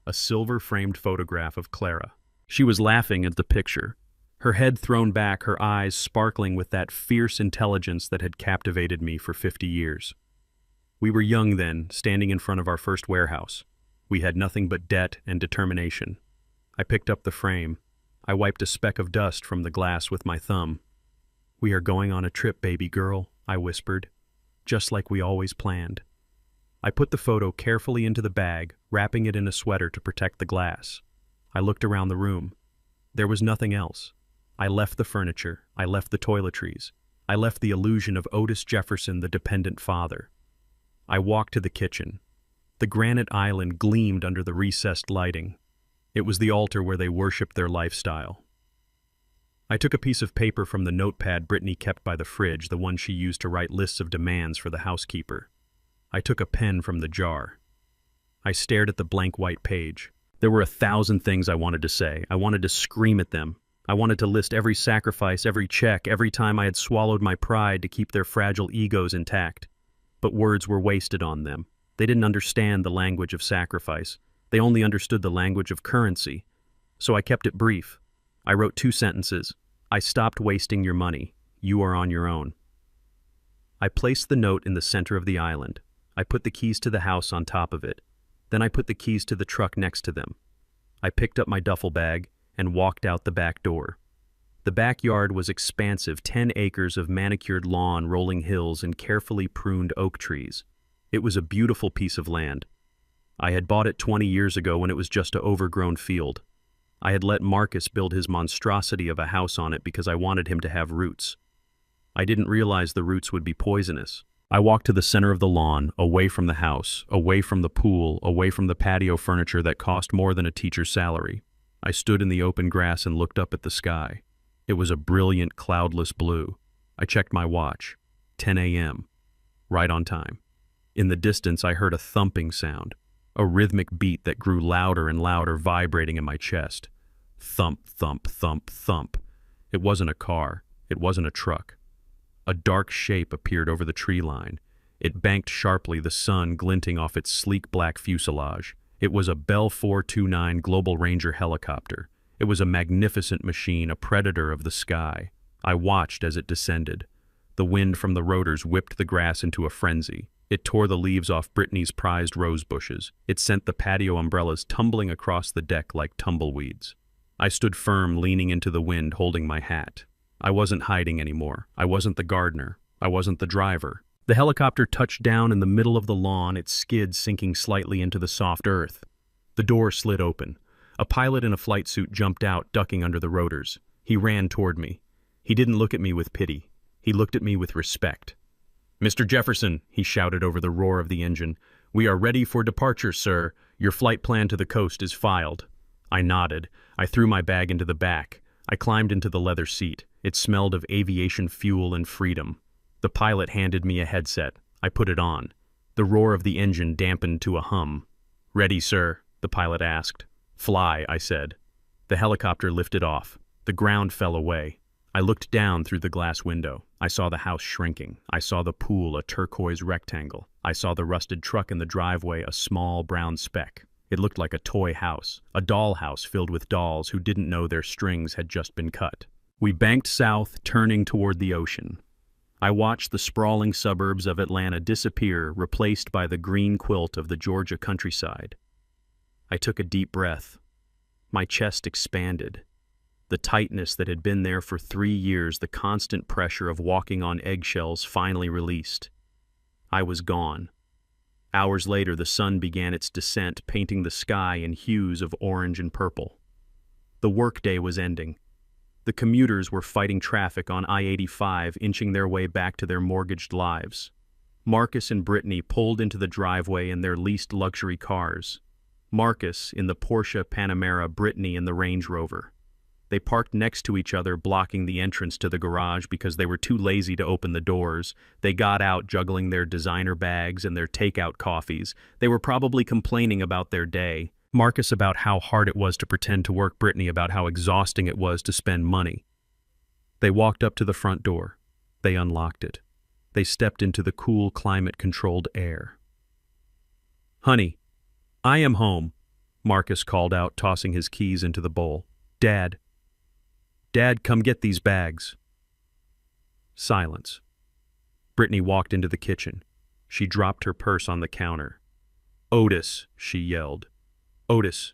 A silver-framed photograph of Clara. She was laughing at the picture, her head thrown back, her eyes sparkling with that fierce intelligence that had captivated me for 50 years. We were young then, standing in front of our first warehouse. We had nothing but debt and determination. I picked up the frame. I wiped a speck of dust from the glass with my thumb. "We are going on a trip, baby girl," I whispered, "just like we always planned." I put the photo carefully into the bag, wrapping it in a sweater to protect the glass. I looked around the room. There was nothing else. I left the furniture. I left the toiletries. I left the illusion of Otis Jefferson, the dependent father. I walked to the kitchen. The granite island gleamed under the recessed lighting. It was the altar where they worshipped their lifestyle. I took a piece of paper from the notepad Brittany kept by the fridge, the one she used to write lists of demands for the housekeeper. I took a pen from the jar. I stared at the blank white page. There were 1,000 things I wanted to say. I wanted to scream at them. I wanted to list every sacrifice, every check, every time I had swallowed my pride to keep their fragile egos intact. But words were wasted on them. They didn't understand the language of sacrifice. They only understood the language of currency. So I kept it brief. I wrote 2 sentences. I stopped wasting your money. You are on your own. I placed the note in the center of the island. I put the keys to the house on top of it. Then I put the keys to the truck next to them. I picked up my duffel bag and walked out the back door. The backyard was expansive, 10 acres of manicured lawn, rolling hills, and carefully pruned oak trees. It was a beautiful piece of land. I had bought it 20 years ago when it was just an overgrown field. I had let Marcus build his monstrosity of a house on it because I wanted him to have roots. I didn't realize the roots would be poisonous. I walked to the center of the lawn, away from the house, away from the pool, away from the patio furniture that cost more than a teacher's salary. I stood in the open grass and looked up at the sky. It was a brilliant, cloudless blue. I checked my watch. 10 a.m. Right on time. In the distance, I heard a thumping sound, a rhythmic beat that grew louder and louder, vibrating in my chest. Thump, thump, thump, thump. It wasn't a car. It wasn't a truck. A dark shape appeared over the tree line. It banked sharply, the sun glinting off its sleek black fuselage. It was a Bell 429 Global Ranger helicopter. It was a magnificent machine, a predator of the sky. I watched as it descended. The wind from the rotors whipped the grass into a frenzy. It tore the leaves off Brittany's prized rose bushes. It sent the patio umbrellas tumbling across the deck like tumbleweeds. I stood firm, leaning into the wind, holding my hat. I wasn't hiding anymore. I wasn't the gardener. I wasn't the driver. The helicopter touched down in the middle of the lawn, its skids sinking slightly into the soft earth. The door slid open. A pilot in a flight suit jumped out, ducking under the rotors. He ran toward me. He didn't look at me with pity. He looked at me with respect. "Mr. Jefferson," he shouted over the roar of the engine, "we are ready for departure, sir. Your flight plan to the coast is filed." I nodded. I threw my bag into the back. I climbed into the leather seat. It smelled of aviation fuel and freedom. The pilot handed me a headset. I put it on. The roar of the engine dampened to a hum. "Ready, sir?" the pilot asked. "Fly," I said. The helicopter lifted off. The ground fell away. I looked down through the glass window. I saw the house shrinking. I saw the pool, a turquoise rectangle. I saw the rusted truck in the driveway, a small brown speck. It looked like a toy house, a doll house filled with dolls who didn't know their strings had just been cut. We banked south, turning toward the ocean. I watched the sprawling suburbs of Atlanta disappear, replaced by the green quilt of the Georgia countryside. I took a deep breath. My chest expanded. The tightness that had been there for 3 years, the constant pressure of walking on eggshells, finally released. I was gone. Hours later, the sun began its descent, painting the sky in hues of orange and purple. The workday was ending. The commuters were fighting traffic on I-85, inching their way back to their mortgaged lives. Marcus and Brittany pulled into the driveway in their leased luxury cars. Marcus in the Porsche Panamera, Brittany in the Range Rover. They parked next to each other, blocking the entrance to the garage because they were too lazy to open the doors. They got out, juggling their designer bags and their takeout coffees. They were probably complaining about their day. Marcus about how hard it was to pretend to work, Brittany about how exhausting it was to spend money. They walked up to the front door. They unlocked it. They stepped into the cool, climate-controlled air. "Honey, I am home," Marcus called out, tossing his keys into the bowl. Dad, come get these bags." Silence. Brittany walked into the kitchen. She dropped her purse on the counter. "Otis," she yelled. "Otis,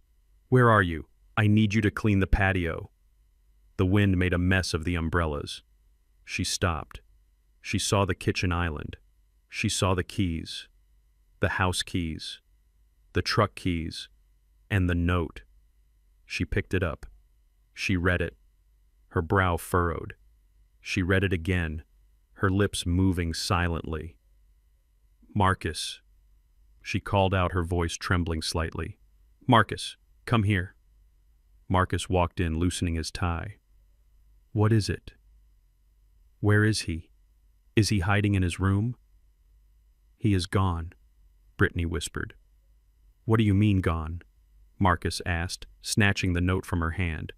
where are you? I need you to clean the patio." The wind made a mess of the umbrellas. She stopped. She saw the kitchen island. She saw the keys. The house keys, the truck keys, and the note. She picked it up. She read it. Her brow furrowed. She read it again, her lips moving silently. "Marcus." She called out, her voice trembling slightly. "Marcus, come here." Marcus walked in, loosening his tie. "What is it? Where is he? Is he hiding in his room?" "He is gone," Brittany whispered. "What do you mean gone?" Marcus asked, snatching the note from her hand.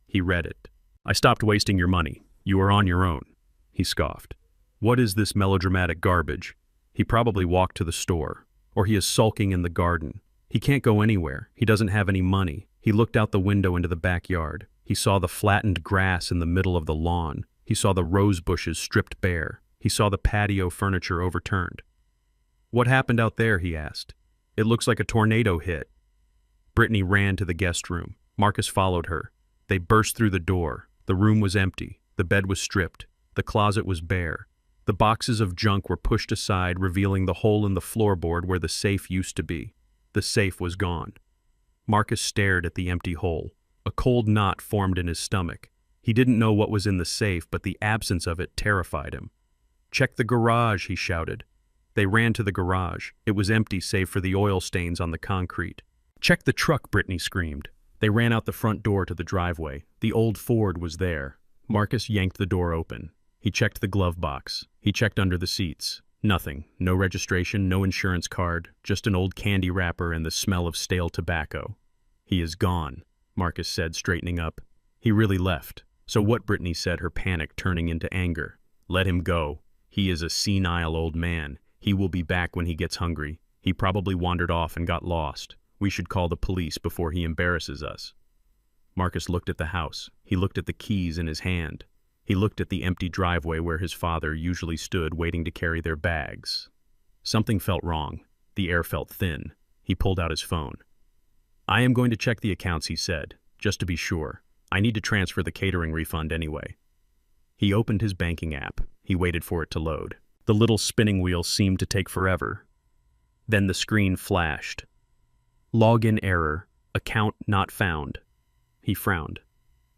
He read it. "I stopped wasting your money. You are on your own," he scoffed. "What is this melodramatic garbage? He probably walked to the store, or he is sulking in the garden. He can't go anywhere. He doesn't have any money." He looked out the window into the backyard. He saw the flattened grass in the middle of the lawn. He saw the rose bushes stripped bare. He saw the patio furniture overturned. "What happened out there?" he asked. "It looks like a tornado hit." Brittany ran to the guest room. Marcus followed her. They burst through the door. The room was empty. The bed was stripped. The closet was bare. The boxes of junk were pushed aside, revealing the hole in the floorboard where the safe used to be. The safe was gone. Marcus stared at the empty hole. A cold knot formed in his stomach. He didn't know what was in the safe, but the absence of it terrified him. "Check the garage," he shouted. They ran to the garage. It was empty save for the oil stains on the concrete. "Check the truck," Brittany screamed. They ran out the front door to the driveway. The old Ford was there. Marcus yanked the door open. He checked the glove box. He checked under the seats. Nothing. No registration, no insurance card, just an old candy wrapper and the smell of stale tobacco. "He is gone," Marcus said, straightening up. "He really left." "So what?" Brittany said, her panic turning into anger. "Let him go. He is a senile old man. He will be back when he gets hungry. He probably wandered off and got lost. We should call the police before he embarrasses us." Marcus looked at the house. He looked at the keys in his hand. He looked at the empty driveway where his father usually stood waiting to carry their bags. Something felt wrong. The air felt thin. He pulled out his phone. "I am going to check the accounts," he said, "just to be sure. I need to transfer the catering refund anyway." He opened his banking app. He waited for it to load. The little spinning wheel seemed to take forever. Then the screen flashed. "Login error. Account not found." He frowned.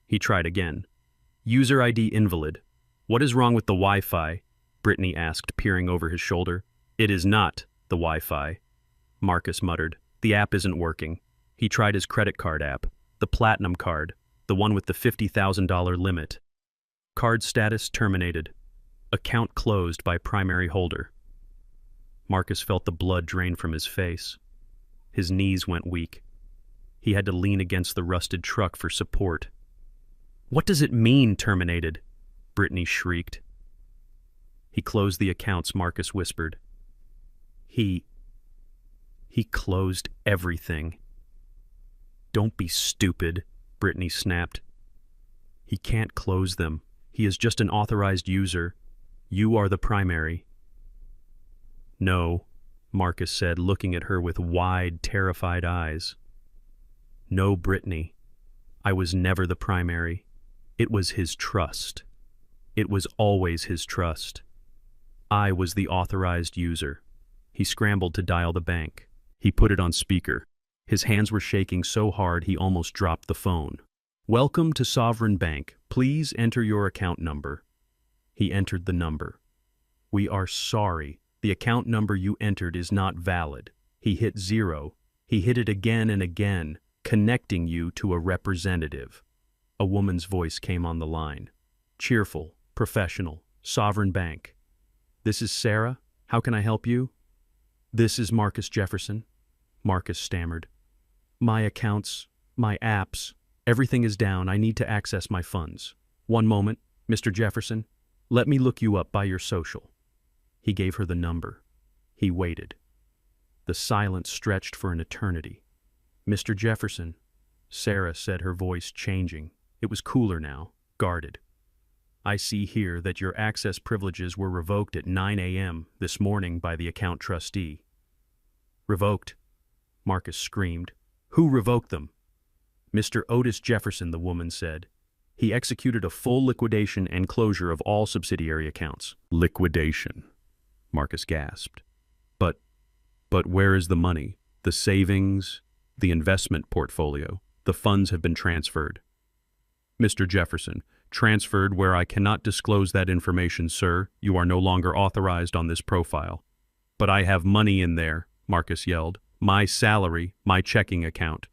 He tried again. "User ID invalid." "What is wrong with the Wi-Fi?" Brittany asked, peering over his shoulder. "It is not the Wi-Fi," Marcus muttered. "The app isn't working." He tried his credit card app, the Platinum card, the one with the $50,000 limit. Card status terminated. Account closed by primary holder. Marcus felt the blood drain from his face. His knees went weak. He had to lean against the rusted truck for support. "What does it mean, terminated?" Brittany shrieked. "He closed the accounts," Marcus whispered. He closed everything." "Don't be stupid," Brittany snapped. "He can't close them. He is just an authorized user. You are the primary." "No," Marcus said, looking at her with wide, terrified eyes. "No, Brittany. I was never the primary. It was his trust. It was always his trust. I was the authorized user." He scrambled to dial the bank. He put it on speaker. His hands were shaking so hard he almost dropped the phone. "Welcome to Sovereign Bank. Please enter your account number." He entered the number. "We are sorry. The account number you entered is not valid." He hit 0. He hit it again and again, connecting you to a representative. A woman's voice came on the line. Cheerful, professional, Sovereign Bank. "This is Sarah. How can I help you?" "This is Marcus Jefferson," Marcus stammered. "My accounts, my apps, everything is down. I need to access my funds." "One moment, Mr. Jefferson. Let me look you up by your social." He gave her the number. He waited. The silence stretched for an eternity. "Mr. Jefferson," Sarah said, her voice changing. It was cooler now, guarded. "I see here that your access privileges were revoked at 9 a.m. this morning by the account trustee." "Revoked?" Marcus screamed. "Who revoked them?" "Mr. Otis Jefferson," the woman said. "He executed a full liquidation and closure of all subsidiary accounts." "Liquidation," Marcus gasped. But where is the money? The savings? The investment portfolio? The funds have been transferred. Mr. Jefferson, transferred where I cannot disclose that information, sir. You are no longer authorized on this profile. But I have money in there, Marcus yelled. My salary, my checking account.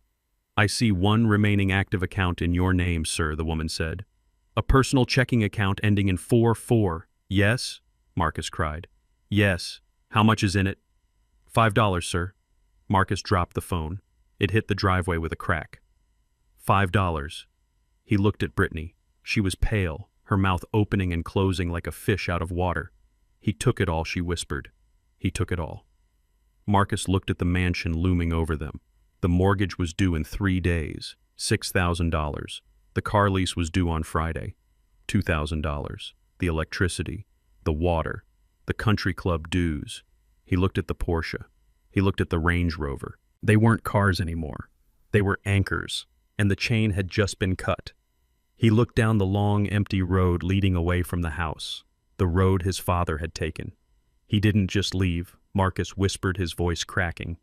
I see one remaining active account in your name, sir, the woman said. A personal checking account ending in 44. Yes? Marcus cried. Yes. How much is in it? $5, sir. Marcus dropped the phone. It hit the driveway with a crack. $5. He looked at Brittany. She was pale, her mouth opening and closing like a fish out of water. He took it all, she whispered. He took it all. Marcus looked at the mansion looming over them. The mortgage was due in 3 days, $6,000. The car lease was due on Friday, $2,000. The electricity, the water, the country club dues. He looked at the Porsche. He looked at the Range Rover. They weren't cars anymore. They were anchors, and the chain had just been cut. He looked down the long, empty road leading away from the house, the road his father had taken. He didn't just leave, Marcus whispered, his voice cracking.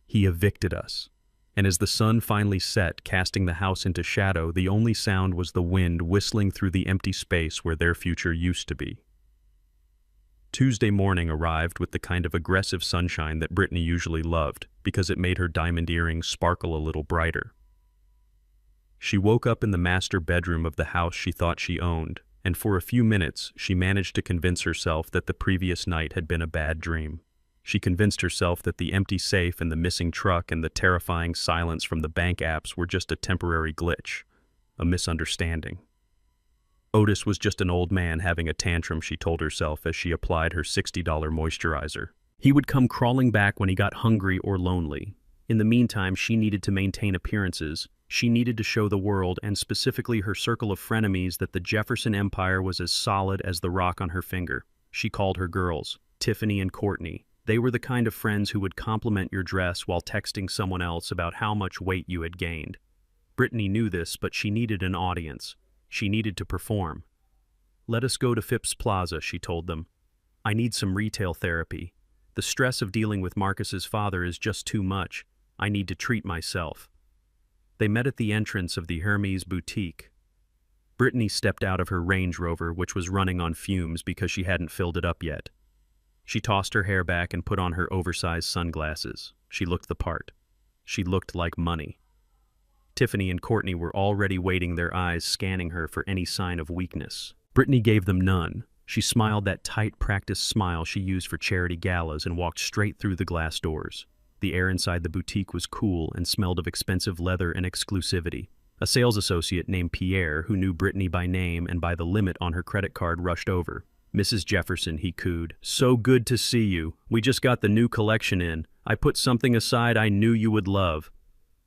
He evicted us. And as the sun finally set, casting the house into shadow, the only sound was the wind whistling through the empty space where their future used to be. Tuesday morning arrived with the kind of aggressive sunshine that Brittany usually loved, because it made her diamond earrings sparkle a little brighter. She woke up in the master bedroom of the house she thought she owned, and for a few minutes she managed to convince herself that the previous night had been a bad dream. She convinced herself that the empty safe and the missing truck and the terrifying silence from the bank apps were just a temporary glitch, a misunderstanding. Otis was just an old man having a tantrum, she told herself as she applied her $60 moisturizer. He would come crawling back when he got hungry or lonely. In the meantime, she needed to maintain appearances. She needed to show the world, and specifically her circle of frenemies, that the Jefferson Empire was as solid as the rock on her finger. She called her girls, Tiffany and Courtney. They were the kind of friends who would compliment your dress while texting someone else about how much weight you had gained. Brittany knew this, but she needed an audience. She needed to perform. Let us go to Phipps Plaza, she told them. I need some retail therapy. The stress of dealing with Marcus's father is just too much. I need to treat myself. They met at the entrance of the Hermes boutique. Brittany stepped out of her Range Rover, which was running on fumes because she hadn't filled it up yet. She tossed her hair back and put on her oversized sunglasses. She looked the part. She looked like money. Tiffany and Courtney were already waiting, their eyes scanning her for any sign of weakness. Brittany gave them none. She smiled that tight, practiced smile she used for charity galas and walked straight through the glass doors. The air inside the boutique was cool and smelled of expensive leather and exclusivity. A sales associate named Pierre, who knew Brittany by name and by the limit on her credit card, rushed over. Mrs. Jefferson, he cooed. So good to see you. We just got the new collection in. I put something aside I knew you would love.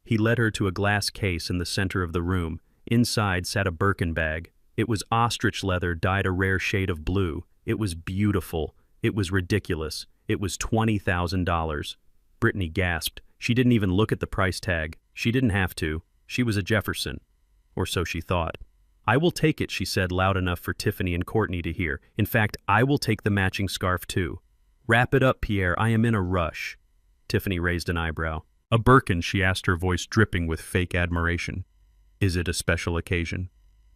He led her to a glass case in the center of the room. Inside sat a Birkin bag. It was ostrich leather dyed a rare shade of blue. It was beautiful. It was ridiculous. It was $20,000. Brittany gasped. She didn't even look at the price tag. She didn't have to. She was a Jefferson. Or so she thought. I will take it, she said loud enough for Tiffany and Courtney to hear. In fact, I will take the matching scarf too. Wrap it up, Pierre. I am in a rush. Tiffany raised an eyebrow. A Birkin, she asked, her voice dripping with fake admiration. Is it a special occasion?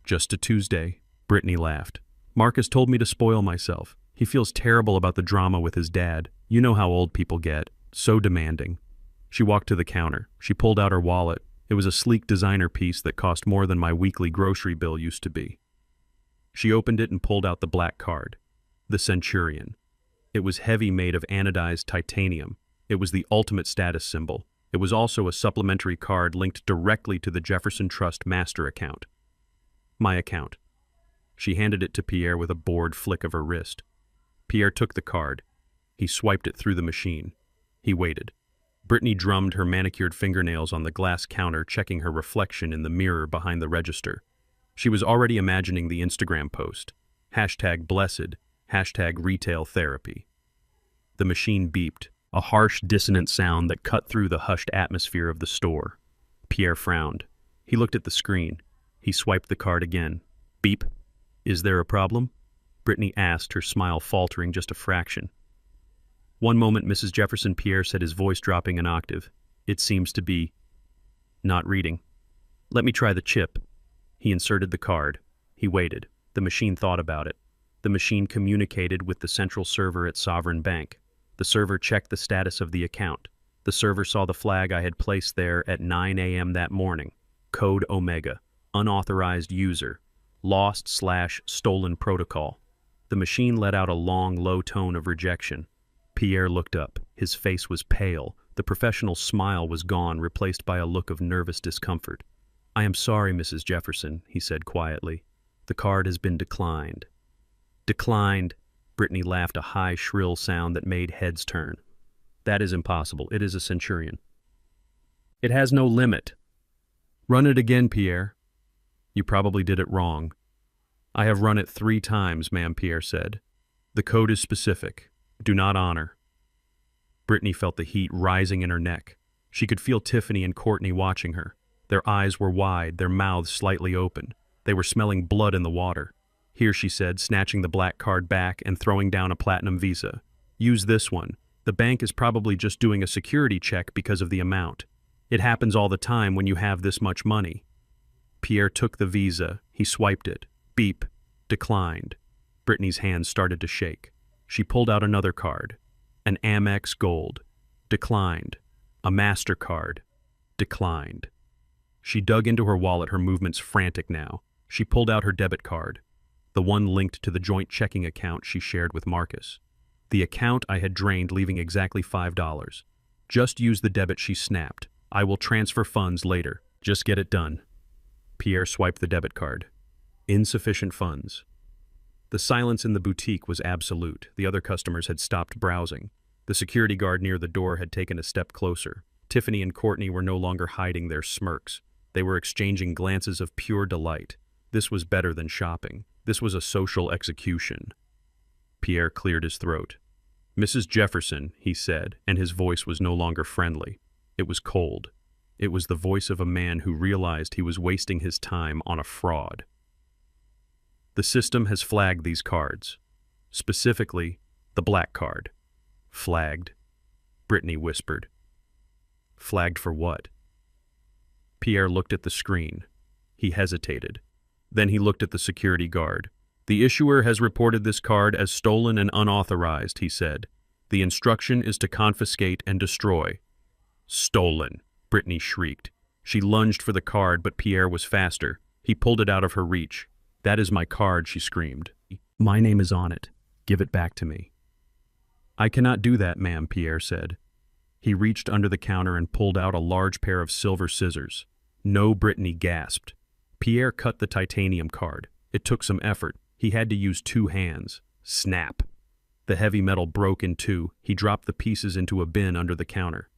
Just a Tuesday. Brittany laughed. Marcus told me to spoil myself. He feels terrible about the drama with his dad. You know how old people get. So demanding. She walked to the counter. She pulled out her wallet. It was a sleek designer piece that cost more than my weekly grocery bill used to be. She opened it and pulled out the black card. The Centurion. It was heavy, made of anodized titanium. It was the ultimate status symbol. It was also a supplementary card linked directly to the Jefferson Trust master account. My account. She handed it to Pierre with a bored flick of her wrist. Pierre took the card. He swiped it through the machine. He waited. Brittany drummed her manicured fingernails on the glass counter, checking her reflection in the mirror behind the register. She was already imagining the Instagram post. #blessed, #retail therapy. The machine beeped, a harsh, dissonant sound that cut through the hushed atmosphere of the store. Pierre frowned. He looked at the screen. He swiped the card again. Beep. Is there a problem? Brittany asked, her smile faltering just a fraction. One moment, Mrs. Jefferson, Pierre said, his voice dropping an octave. It seems to be not reading. Let me try the chip. He inserted the card. He waited. The machine thought about it. The machine communicated with the central server at Sovereign Bank. The server checked the status of the account. The server saw the flag I had placed there at 9 a.m. that morning. Code Omega. Unauthorized user. Lost/stolen protocol. The machine let out a long, low tone of rejection. Pierre looked up. His face was pale. The professional smile was gone, replaced by a look of nervous discomfort. I am sorry, Mrs. Jefferson, he said quietly. The card has been declined. Declined. Brittany laughed, a high, shrill sound that made heads turn. That is impossible. It is a centurion. It has no limit. Run it again, Pierre. You probably did it wrong. I have run it 3 times, ma'am, Pierre said. The code is specific. Do not honor. Brittany felt the heat rising in her neck. She could feel Tiffany and Courtney watching her. Their eyes were wide, their mouths slightly open. They were smelling blood in the water. Here, she said, snatching the black card back and throwing down a platinum visa. Use this one. The bank is probably just doing a security check because of the amount. It happens all the time when you have this much money. Pierre took the visa. He swiped it. Beep. Declined. Brittany's hands started to shake. She pulled out another card. An Amex Gold. Declined. A MasterCard. Declined. She dug into her wallet, her movements frantic now. She pulled out her debit card, the one linked to the joint checking account she shared with Marcus. The account I had drained, leaving exactly $5. Just use the debit, she snapped. I will transfer funds later. Just get it done. Pierre swiped the debit card. Insufficient funds. The silence in the boutique was absolute. The other customers had stopped browsing. The security guard near the door had taken a step closer. Tiffany and Courtney were no longer hiding their smirks. They were exchanging glances of pure delight. This was better than shopping. This was a social execution. Pierre cleared his throat. Mrs. Jefferson, he said, and his voice was no longer friendly. It was cold. It was the voice of a man who realized he was wasting his time on a fraud. The system has flagged these cards. Specifically, the black card. Flagged? Brittany whispered. Flagged for what? Pierre looked at the screen. He hesitated. Then he looked at the security guard. The issuer has reported this card as stolen and unauthorized, he said. The instruction is to confiscate and destroy. Stolen, Brittany shrieked. She lunged for the card, but Pierre was faster. He pulled it out of her reach. That is my card, she screamed. My name is on it. Give it back to me. I cannot do that, ma'am, Pierre said. He reached under the counter and pulled out a large pair of silver scissors. No, Brittany gasped. Pierre cut the titanium card. It took some effort. He had to use 2 hands. Snap. The heavy metal broke in 2. He dropped the pieces into a bin under the counter.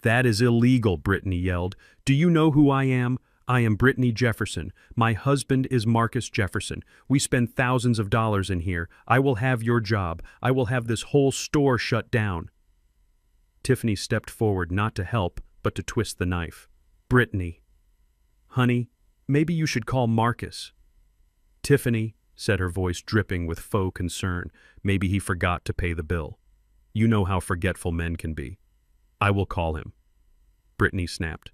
That is illegal, Brittany yelled. Do you know who I am? I am Brittany Jefferson. My husband is Marcus Jefferson. We spend thousands of dollars in here. I will have your job. I will have this whole store shut down. Tiffany stepped forward, not to help, but to twist the knife. Brittany. Honey, maybe you should call Marcus. Tiffany, said her voice dripping with faux concern. Maybe he forgot to pay the bill. You know how forgetful men can be. I will call him. Brittany snapped.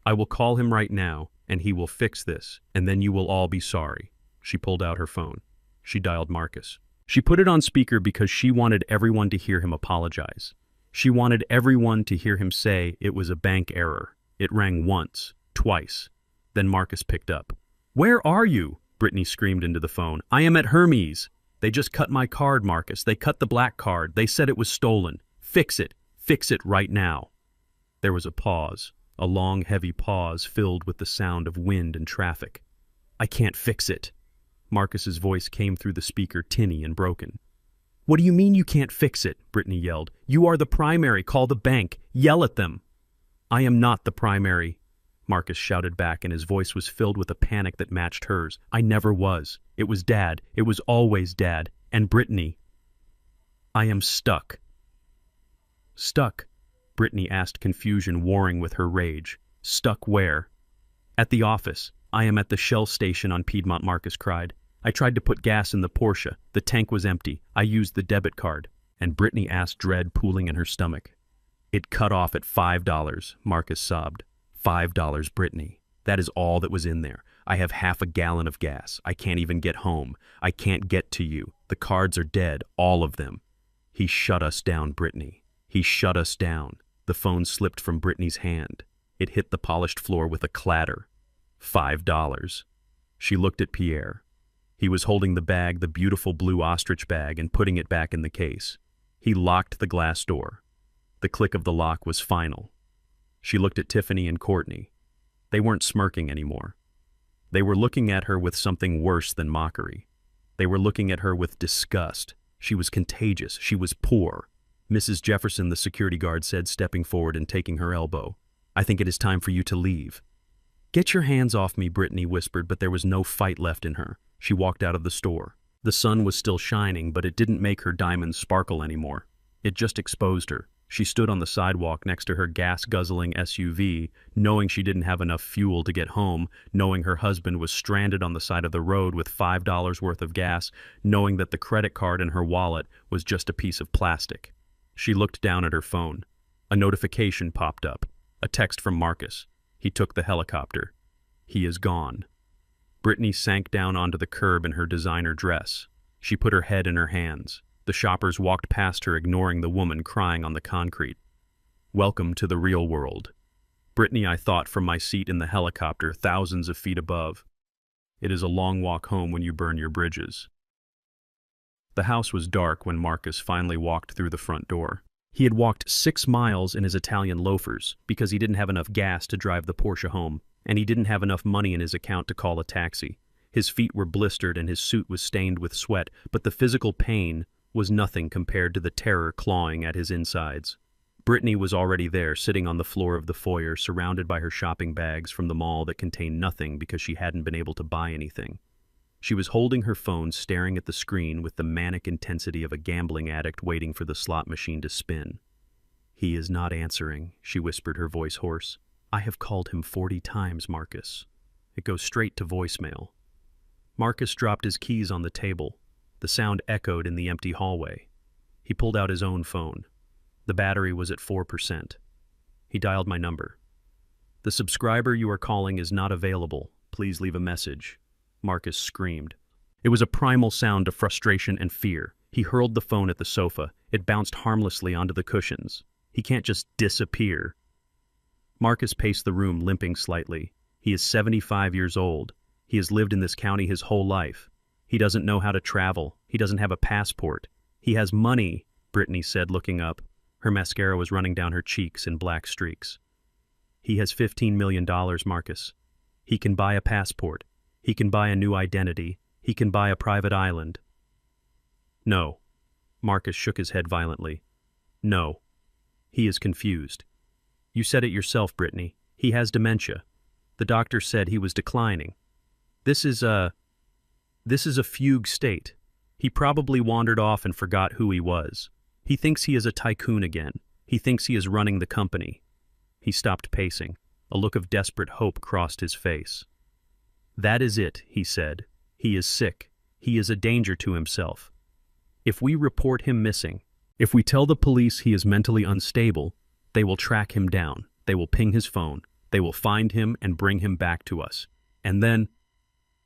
I will call him right now, and he will fix this, and then you will all be sorry. She pulled out her phone. She dialed Marcus. She put it on speaker because she wanted everyone to hear him apologize. She wanted everyone to hear him say it was a bank error. It rang once, twice. Then Marcus picked up. Where are you? Brittany screamed into the phone. I am at Hermes. They just cut my card, Marcus. They cut the black card. They said it was stolen. Fix it. Fix it right now. There was a pause, a long, heavy pause filled with the sound of wind and traffic. I can't fix it. Marcus's voice came through the speaker, tinny and broken. What do you mean you can't fix it? Brittany yelled. You are the primary. Call the bank. Yell at them. I am not the primary, Marcus shouted back, and his voice was filled with a panic that matched hers. I never was. It was Dad. It was always Dad. And Brittany. I am stuck. Stuck? Brittany asked, confusion warring with her rage. Stuck where? At the office. I am at the Shell station on Piedmont, Marcus cried. I tried to put gas in the Porsche. The tank was empty. I used the debit card. And Brittany asked, dread pooling in her stomach. It cut off at $5, Marcus sobbed. $5, Brittany. That is all that was in there. I have half a gallon of gas. I can't even get home. I can't get to you. The cards are dead, all of them. He shut us down, Brittany. He shut us down. The phone slipped from Brittany's hand. It hit the polished floor with a clatter. $5. She looked at Pierre. He was holding the bag, the beautiful blue ostrich bag, and putting it back in the case. He locked the glass door. The click of the lock was final. She looked at Tiffany and Courtney. They weren't smirking anymore. They were looking at her with something worse than mockery. They were looking at her with disgust. She was contagious. She was poor. Mrs. Jefferson, the security guard said, stepping forward and taking her elbow. I think it is time for you to leave. Get your hands off me, Brittany whispered, but there was no fight left in her. She walked out of the store. The sun was still shining, but it didn't make her diamonds sparkle anymore. It just exposed her. She stood on the sidewalk next to her gas-guzzling SUV, knowing she didn't have enough fuel to get home, knowing her husband was stranded on the side of the road with $5 worth of gas, knowing that the credit card in her wallet was just a piece of plastic. She looked down at her phone. A notification popped up. A text from Marcus. He took the helicopter. He is gone. Brittany sank down onto the curb in her designer dress. She put her head in her hands. The shoppers walked past her, ignoring the woman crying on the concrete. Welcome to the real world. Brittany, I thought from my seat in the helicopter, thousands of feet above. It is a long walk home when you burn your bridges. The house was dark when Marcus finally walked through the front door. He had walked 6 miles in his Italian loafers because he didn't have enough gas to drive the Porsche home, and he didn't have enough money in his account to call a taxi. His feet were blistered and his suit was stained with sweat, but the physical pain was nothing compared to the terror clawing at his insides. Brittany was already there, sitting on the floor of the foyer, surrounded by her shopping bags from the mall that contained nothing because she hadn't been able to buy anything. She was holding her phone, staring at the screen with the manic intensity of a gambling addict waiting for the slot machine to spin. He is not answering, she whispered, her voice hoarse. I have called him 40 times, Marcus. It goes straight to voicemail. Marcus dropped his keys on the table. The sound echoed in the empty hallway. He pulled out his own phone. The battery was at 4%. He dialed my number. The subscriber you are calling is not available. Please leave a message. Marcus screamed. It was a primal sound of frustration and fear. He hurled the phone at the sofa. It bounced harmlessly onto the cushions. He can't just disappear. Marcus paced the room, limping slightly. He is 75 years old. He has lived in this county his whole life. He doesn't know how to travel. He doesn't have a passport. He has money, Brittany said, looking up. Her mascara was running down her cheeks in black streaks. He has $15 million, Marcus. He can buy a passport. He can buy a new identity. He can buy a private island. No. Marcus shook his head violently. No. He is confused. You said it yourself, Brittany. He has dementia. The doctor said he was declining. This is a fugue state. He probably wandered off and forgot who he was. He thinks he is a tycoon again. He thinks he is running the company. He stopped pacing. A look of desperate hope crossed his face. That is it, he said. He is sick. He is a danger to himself. If we report him missing, if we tell the police he is mentally unstable, they will track him down. They will ping his phone. They will find him and bring him back to us. And then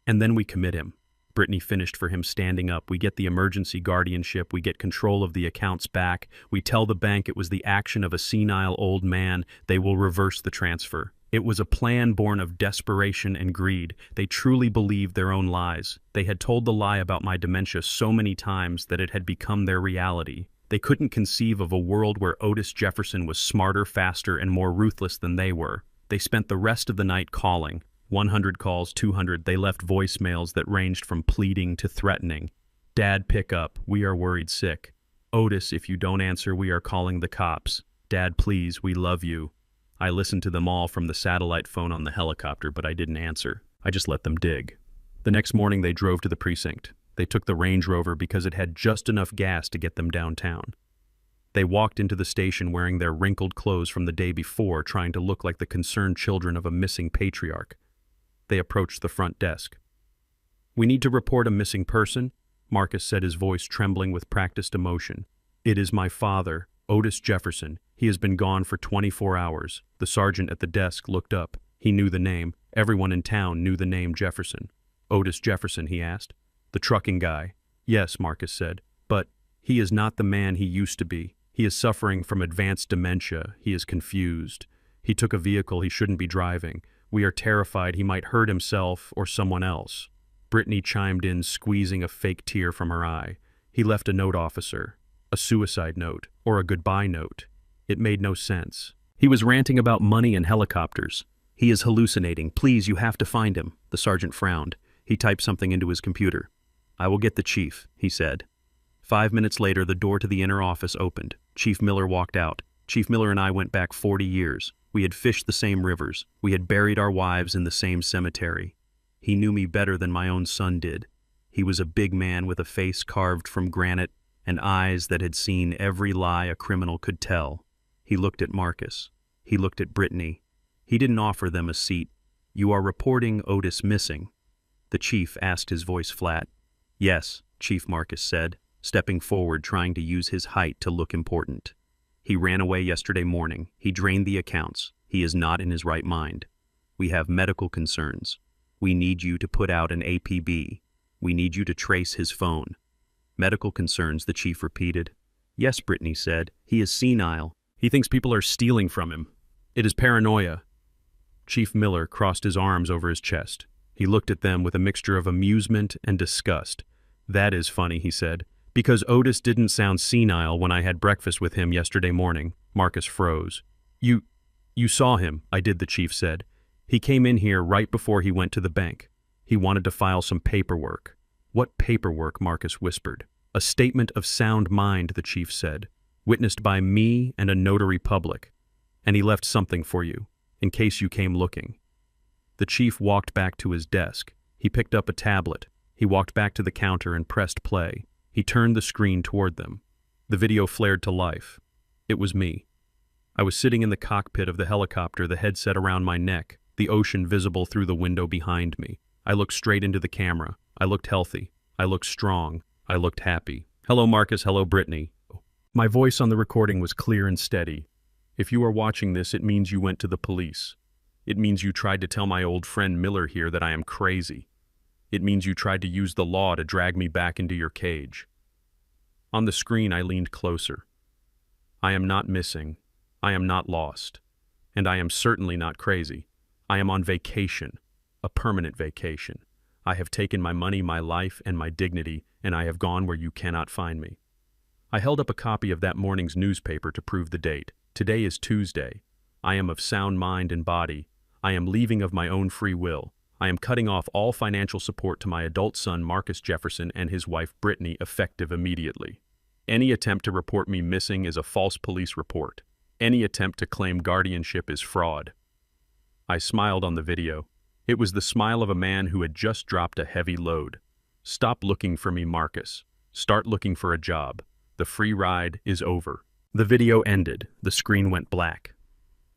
we commit him. Brittany finished for him, standing up. We get the emergency guardianship. We get control of the accounts back. We tell the bank it was the action of a senile old man. They will reverse the transfer. It was a plan born of desperation and greed. They truly believed their own lies. They had told the lie about my dementia so many times that it had become their reality. They couldn't conceive of a world where Otis Jefferson was smarter, faster, and more ruthless than they were. They spent the rest of the night calling. 100 calls, 200, they left voicemails that ranged from pleading to threatening. Dad, pick up. We are worried sick. Otis, if you don't answer, we are calling the cops. Dad, please, we love you. I listened to them all from the satellite phone on the helicopter, but I didn't answer. I just let them dig. The next morning they drove to the precinct. They took the Range Rover because it had just enough gas to get them downtown. They walked into the station wearing their wrinkled clothes from the day before, trying to look like the concerned children of a missing patriarch. They approached the front desk. We need to report a missing person, Marcus said, his voice trembling with practiced emotion. It is my father, Otis Jefferson. He has been gone for 24 hours. The sergeant at the desk looked up. He knew the name. Everyone in town knew the name Jefferson. Otis Jefferson, he asked. The trucking guy. Yes, Marcus said. But he is not the man he used to be. He is suffering from advanced dementia. He is confused. He took a vehicle he shouldn't be driving. We are terrified he might hurt himself or someone else. Brittany chimed in, squeezing a fake tear from her eye. He left a note, officer. A suicide note, or a goodbye note. It made no sense. He was ranting about money and helicopters. He is hallucinating. Please, you have to find him. The sergeant frowned. He typed something into his computer. I will get the chief, he said. 5 minutes later, the door to the inner office opened. Chief Miller walked out. Chief Miller and I went back 40 years. We had fished the same rivers. We had buried our wives in the same cemetery. He knew me better than my own son did. He was a big man with a face carved from granite and eyes that had seen every lie a criminal could tell. He looked at Marcus. He looked at Brittany. He didn't offer them a seat. You are reporting Otis missing? The chief asked, his voice flat. Yes, Chief Marcus said, stepping forward, trying to use his height to look important. He ran away yesterday morning. He drained the accounts. He is not in his right mind. We have medical concerns. We need you to put out an APB. We need you to trace his phone. Medical concerns, the chief repeated. Yes, Brittany said. He is senile. He thinks people are stealing from him. It is paranoia. Chief Miller crossed his arms over his chest. He looked at them with a mixture of amusement and disgust. That is funny, he said, because Otis didn't sound senile when I had breakfast with him yesterday morning. Marcus froze. You saw him, I did, the chief said. He came in here right before he went to the bank. He wanted to file some paperwork. What paperwork? Marcus whispered. A statement of sound mind, the chief said, witnessed by me and a notary public. And he left something for you, in case you came looking. The chief walked back to his desk. He picked up a tablet. He walked back to the counter and pressed play. He turned the screen toward them. The video flared to life. It was me. I was sitting in the cockpit of the helicopter, the headset around my neck, the ocean visible through the window behind me. I looked straight into the camera. I looked healthy. I looked strong. I looked happy. Hello, Marcus. Hello, Brittany. My voice on the recording was clear and steady. If you are watching this, it means you went to the police. It means you tried to tell my old friend Miller here that I am crazy. It means you tried to use the law to drag me back into your cage. On the screen, I leaned closer. I am not missing. I am not lost. And I am certainly not crazy. I am on vacation, a permanent vacation. I have taken my money, my life, and my dignity, and I have gone where you cannot find me. I held up a copy of that morning's newspaper to prove the date. Today is Tuesday. I am of sound mind and body. I am leaving of my own free will. I am cutting off all financial support to my adult son, Marcus Jefferson, and his wife, Brittany, effective immediately. Any attempt to report me missing is a false police report. Any attempt to claim guardianship is fraud. I smiled on the video. It was the smile of a man who had just dropped a heavy load. Stop looking for me, Marcus. Start looking for a job. The free ride is over. The video ended. The screen went black.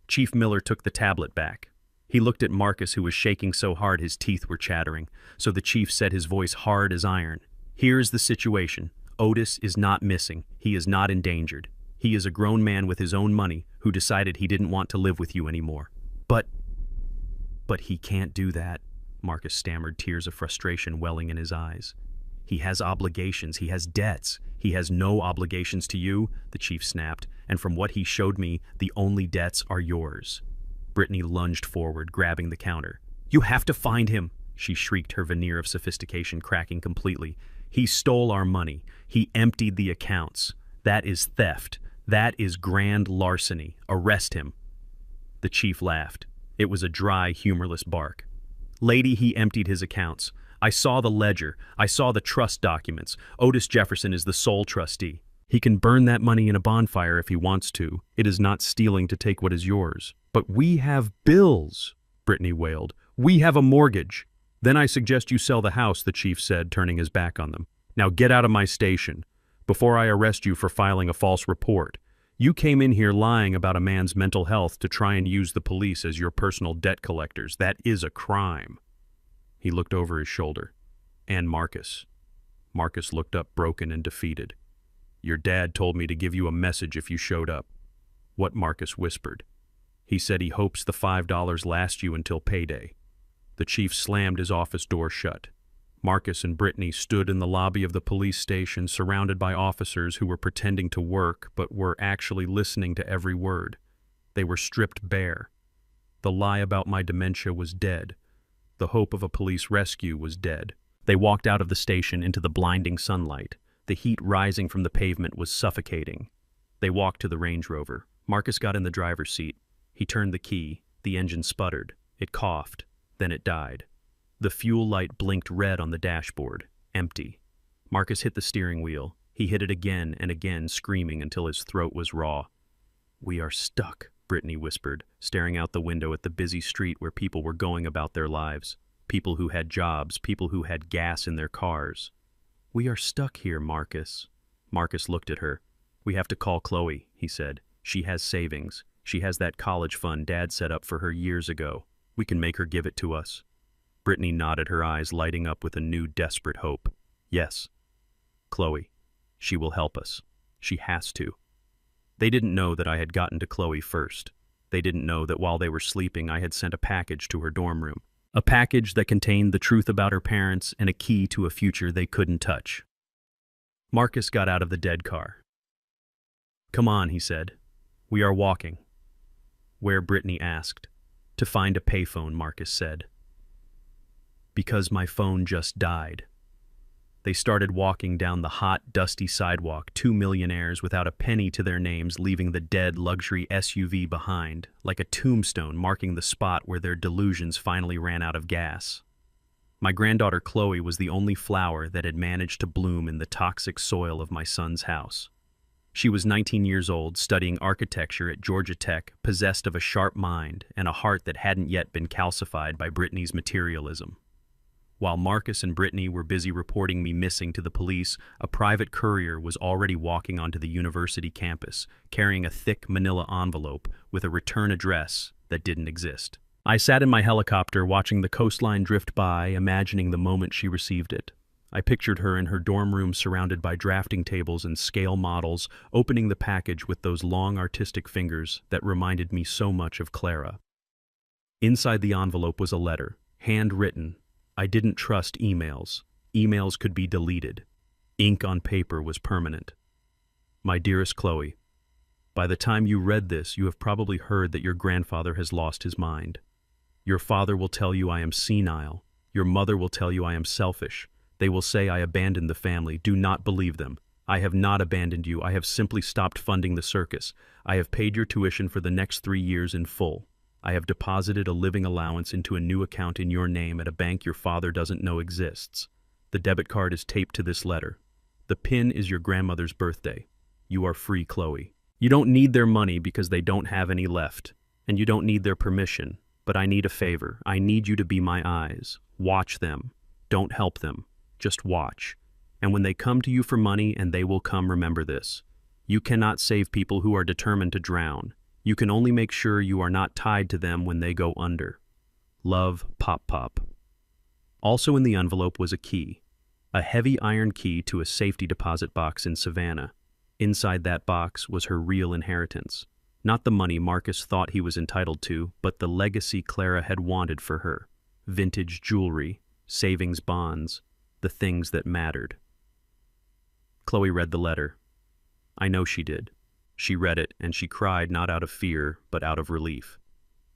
Chief Miller took the tablet back. He looked at Marcus, who was shaking so hard his teeth were chattering, so the chief said, his voice hard as iron. Here's the situation. Otis is not missing. He is not endangered. He is a grown man with his own money who decided he didn't want to live with you anymore. But he can't do that, Marcus stammered, tears of frustration welling in his eyes. He has obligations. He has debts. He has no obligations to you, the chief snapped, and from what he showed me, the only debts are yours. Brittany lunged forward, grabbing the counter. You have to find him, she shrieked, her veneer of sophistication cracking completely. He stole our money. He emptied the accounts. That is theft. That is grand larceny. Arrest him. The chief laughed. It was a dry, humorless bark. Lady, he emptied his accounts. I saw the ledger. I saw the trust documents. Otis Jefferson is the sole trustee. He can burn that money in a bonfire if he wants to. It is not stealing to take what is yours. But we have bills, Brittany wailed. We have a mortgage. Then I suggest you sell the house, the chief said, turning his back on them. Now get out of my station, before I arrest you for filing a false report. You came in here lying about a man's mental health to try and use the police as your personal debt collectors. That is a crime. He looked over his shoulder. And Marcus. Marcus looked up, broken and defeated. Your dad told me to give you a message if you showed up. What? Marcus whispered. He said he hopes the $5 lasts you until payday. The chief slammed his office door shut. Marcus and Brittany stood in the lobby of the police station, surrounded by officers who were pretending to work but were actually listening to every word. They were stripped bare. The lie about my dementia was dead. The hope of a police rescue was dead. They walked out of the station into the blinding sunlight. The heat rising from the pavement was suffocating. They walked to the Range Rover. Marcus got in the driver's seat. He turned the key. The engine sputtered. It coughed. Then it died. The fuel light blinked red on the dashboard. Empty. Marcus hit the steering wheel. He hit it again and again, screaming until his throat was raw. "We are stuck," Brittany whispered, staring out the window at the busy street where people were going about their lives. People who had jobs, people who had gas in their cars. "We are stuck here, Marcus." Marcus looked at her. "We have to call Chloe," he said. "She has savings. She has that college fund Dad set up for her years ago. We can make her give it to us." Brittany nodded, her eyes lighting up with a new desperate hope. "Yes. Chloe. She will help us. She has to." They didn't know that I had gotten to Chloe first. They didn't know that while they were sleeping, I had sent a package to her dorm room. A package that contained the truth about her parents and a key to a future they couldn't touch. Marcus got out of the dead car. "Come on," he said. "We are walking." "Where?" Brittany asked. "To find a payphone," Marcus said. "Because my phone just died." They started walking down the hot, dusty sidewalk, two millionaires without a penny to their names, leaving the dead luxury SUV behind, like a tombstone marking the spot where their delusions finally ran out of gas. My granddaughter Chloe was the only flower that had managed to bloom in the toxic soil of my son's house. She was 19 years old, studying architecture at Georgia Tech, possessed of a sharp mind and a heart that hadn't yet been calcified by Brittany's materialism. While Marcus and Brittany were busy reporting me missing to the police, a private courier was already walking onto the university campus, carrying a thick manila envelope with a return address that didn't exist. I sat in my helicopter watching the coastline drift by, imagining the moment she received it. I pictured her in her dorm room surrounded by drafting tables and scale models, opening the package with those long artistic fingers that reminded me so much of Clara. Inside the envelope was a letter, handwritten. I didn't trust emails. Emails could be deleted. Ink on paper was permanent. "My dearest Chloe, by the time you read this, you have probably heard that your grandfather has lost his mind. Your father will tell you I am senile. Your mother will tell you I am selfish. They will say I abandoned the family. Do not believe them. I have not abandoned you. I have simply stopped funding the circus. I have paid your tuition for the next 3 years in full. I have deposited a living allowance into a new account in your name at a bank your father doesn't know exists. The debit card is taped to this letter. The PIN is your grandmother's birthday. You are free, Chloe. You don't need their money because they don't have any left, and you don't need their permission, but I need a favor. I need you to be my eyes. Watch them. Don't help them. Just watch. And when they come to you for money, and they will come, remember this. You cannot save people who are determined to drown. You can only make sure you are not tied to them when they go under. Love, Pop Pop." Also in the envelope was a key, a heavy iron key to a safety deposit box in Savannah. Inside that box was her real inheritance. Not the money Marcus thought he was entitled to, but the legacy Clara had wanted for her. Vintage jewelry, savings bonds, the things that mattered. Chloe read the letter. I know she did. She read it, and she cried not out of fear, but out of relief.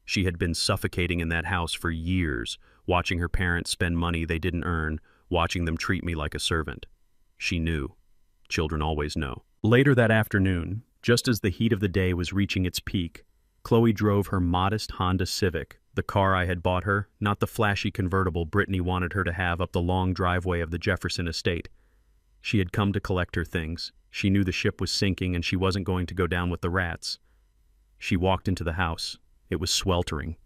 She had been suffocating in that house for years, watching her parents spend money they didn't earn, watching them treat me like a servant. She knew. Children always know. Later that afternoon, just as the heat of the day was reaching its peak, Chloe drove her modest Honda Civic, the car I had bought her, not the flashy convertible Brittany wanted her to have, up the long driveway of the Jefferson estate. She had come to collect her things. She knew the ship was sinking and she wasn't going to go down with the rats. She walked into the house. It was sweltering.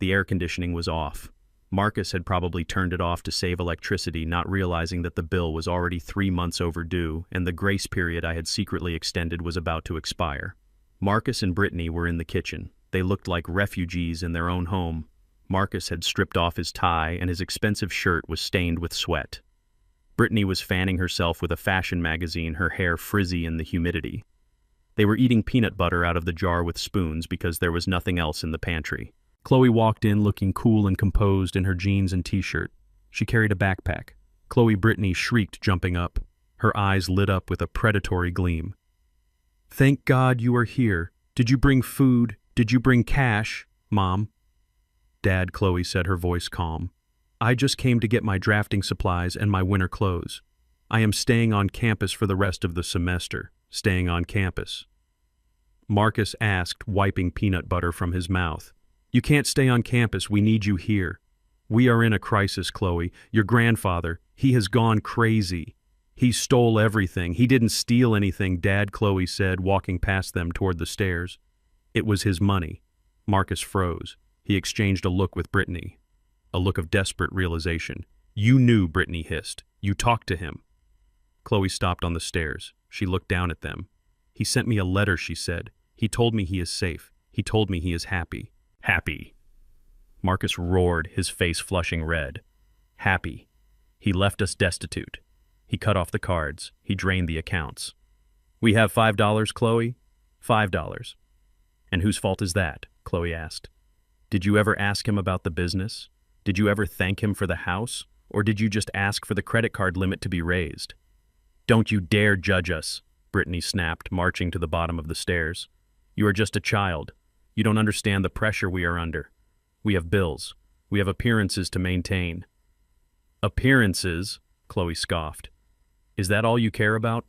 The air conditioning was off. Marcus had probably turned it off to save electricity, not realizing that the bill was already 3 months overdue and the grace period I had secretly extended was about to expire. Marcus and Brittany were in the kitchen. They looked like refugees in their own home. Marcus had stripped off his tie and his expensive shirt was stained with sweat. Brittany was fanning herself with a fashion magazine, her hair frizzy in the humidity. They were eating peanut butter out of the jar with spoons because there was nothing else in the pantry. Chloe walked in looking cool and composed in her jeans and t-shirt. She carried a backpack. Brittany shrieked, jumping up. Her eyes lit up with a predatory gleam. "Thank God you are here. Did you bring food? Did you bring cash, Mom?" "Dad," Chloe said, her voice calm. "I just came to get my drafting supplies and my winter clothes. I am staying on campus for the rest of the semester. Staying on campus." Marcus asked, wiping peanut butter from his mouth. "You can't stay on campus. We need you here." "We are in a crisis, Chloe. Your grandfather, he has gone crazy. He stole everything. He didn't steal anything, Dad," Chloe said, walking past them toward the stairs. "It was his money." Marcus froze. He exchanged a look with Brittany. A look of desperate realization. "You knew," Brittany hissed. "You talked to him." Chloe stopped on the stairs. She looked down at them. "He sent me a letter," she said. "He told me he is safe. He told me he is happy." "Happy?" Marcus roared, his face flushing red. "Happy. He left us destitute. He cut off the cards. He drained the accounts." "We have $5, Chloe?" $5. "And whose fault is that?" Chloe asked. "Did you ever ask him about the business? Did you ever thank him for the house? Or did you just ask for the credit card limit to be raised?" "Don't you dare judge us," Brittany snapped, marching to the bottom of the stairs. "You are just a child. You don't understand the pressure we are under. We have bills. We have appearances to maintain." "Appearances?" Chloe scoffed. "Is that all you care about?"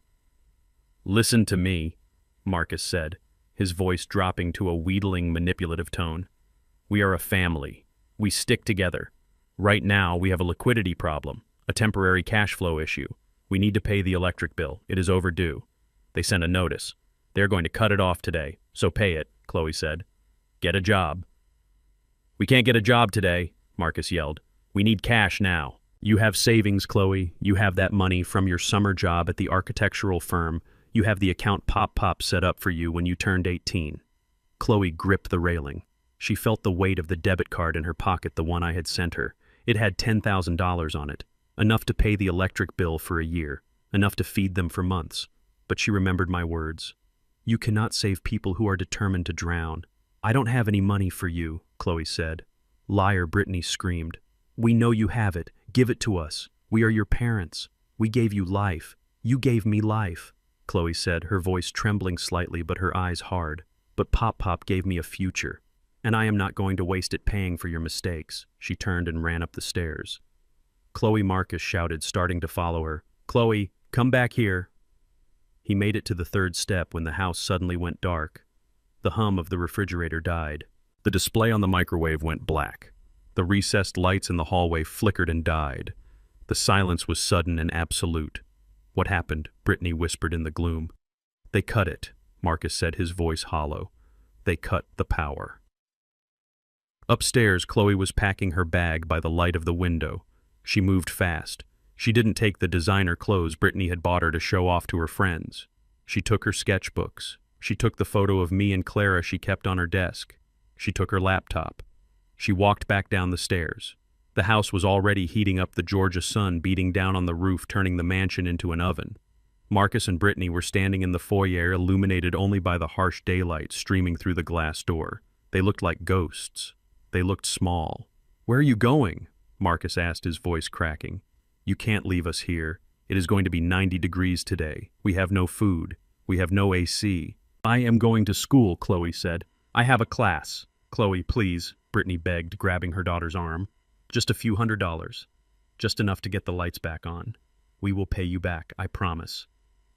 "Listen to me," Marcus said, his voice dropping to a wheedling, manipulative tone. "We are a family. We stick together. Right now, we have a liquidity problem, a temporary cash flow issue. We need to pay the electric bill. It is overdue. They sent a notice. They're going to cut it off today, so pay it," Chloe said. "Get a job." "We can't get a job today," Marcus yelled. "We need cash now." "You have savings, Chloe. You have that money from your summer job at the architectural firm. You have the account Pop set up for you when you turned 18. Chloe gripped the railing. She felt the weight of the debit card in her pocket, the one I had sent her. It had $10,000 on it, enough to pay the electric bill for a year, enough to feed them for months. But she remembered my words. "You cannot save people who are determined to drown." "I don't have any money for you," Chloe said. "Liar," Brittany screamed. "We know you have it. Give it to us. We are your parents. We gave you life. You gave me life," Chloe said, her voice trembling slightly but her eyes hard. "But Pop gave me a future, and I am not going to waste it paying for your mistakes." She turned and ran up the stairs. "Chloe," Marcus shouted, starting to follow her. "Chloe, come back here." He made it to the third step when the house suddenly went dark. The hum of the refrigerator died. The display on the microwave went black. The recessed lights in the hallway flickered and died. The silence was sudden and absolute. "What happened?" Brittany whispered in the gloom. "They cut it," Marcus said, his voice hollow. "They cut the power." Upstairs, Chloe was packing her bag by the light of the window. She moved fast. She didn't take the designer clothes Brittany had bought her to show off to her friends. She took her sketchbooks. She took the photo of me and Clara she kept on her desk. She took her laptop. She walked back down the stairs. The house was already heating up, the Georgia sun beating down on the roof, turning the mansion into an oven. Marcus and Brittany were standing in the foyer, illuminated only by the harsh daylight streaming through the glass door. They looked like ghosts. They looked small. "Where are you going?" Marcus asked, his voice cracking. "You can't leave us here. It is going to be 90 degrees today. We have no food. We have no AC. "I am going to school," Chloe said. "I have a class." "Chloe, please," Brittany begged, grabbing her daughter's arm. "Just a few $100. Just enough to get the lights back on. We will pay you back, I promise.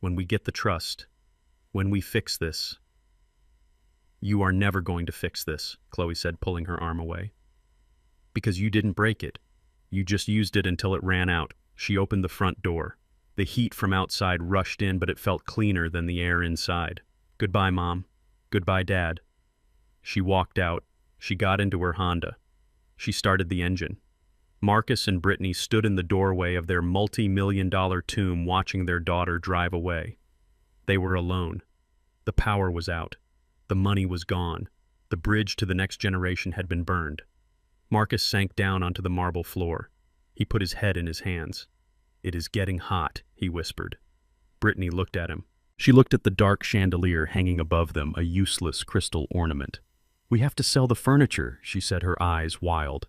When we get the trust. When we fix this." "You are never going to fix this," Chloe said, pulling her arm away. "Because you didn't break it. You just used it until it ran out." She opened the front door. The heat from outside rushed in, but it felt cleaner than the air inside. "Goodbye, Mom. Goodbye, Dad." She walked out. She got into her Honda. She started the engine. Marcus and Brittany stood in the doorway of their multi-million-dollar tomb, watching their daughter drive away. They were alone. The power was out. The money was gone. The bridge to the next generation had been burned. Marcus sank down onto the marble floor. He put his head in his hands. "It is getting hot," he whispered. Brittany looked at him. She looked at the dark chandelier hanging above them, a useless crystal ornament. "We have to sell the furniture," she said, her eyes wild.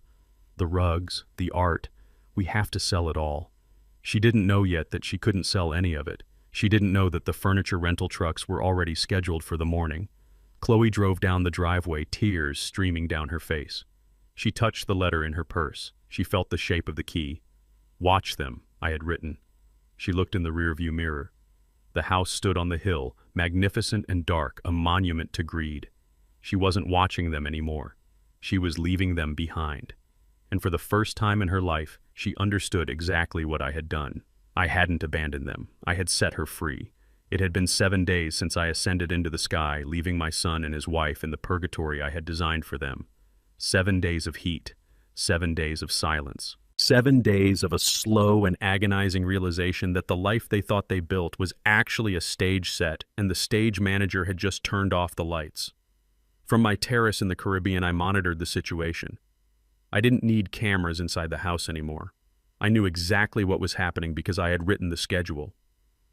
"The rugs, the art, we have to sell it all." She didn't know yet that she couldn't sell any of it. She didn't know that the furniture rental trucks were already scheduled for the morning. Chloe drove down the driveway, tears streaming down her face. She touched the letter in her purse. She felt the shape of the key. "Watch them," I had written. She looked in the rearview mirror. The house stood on the hill, magnificent and dark, a monument to greed. She wasn't watching them anymore. She was leaving them behind. And for the first time in her life, she understood exactly what I had done. I hadn't abandoned them. I had set her free. It had been 7 days since I ascended into the sky, leaving my son and his wife in the purgatory I had designed for them. 7 days of heat. 7 days of silence. 7 days of a slow and agonizing realization that the life they thought they built was actually a stage set, and the stage manager had just turned off the lights. From my terrace in the Caribbean, I monitored the situation. I didn't need cameras inside the house anymore. I knew exactly what was happening because I had written the schedule.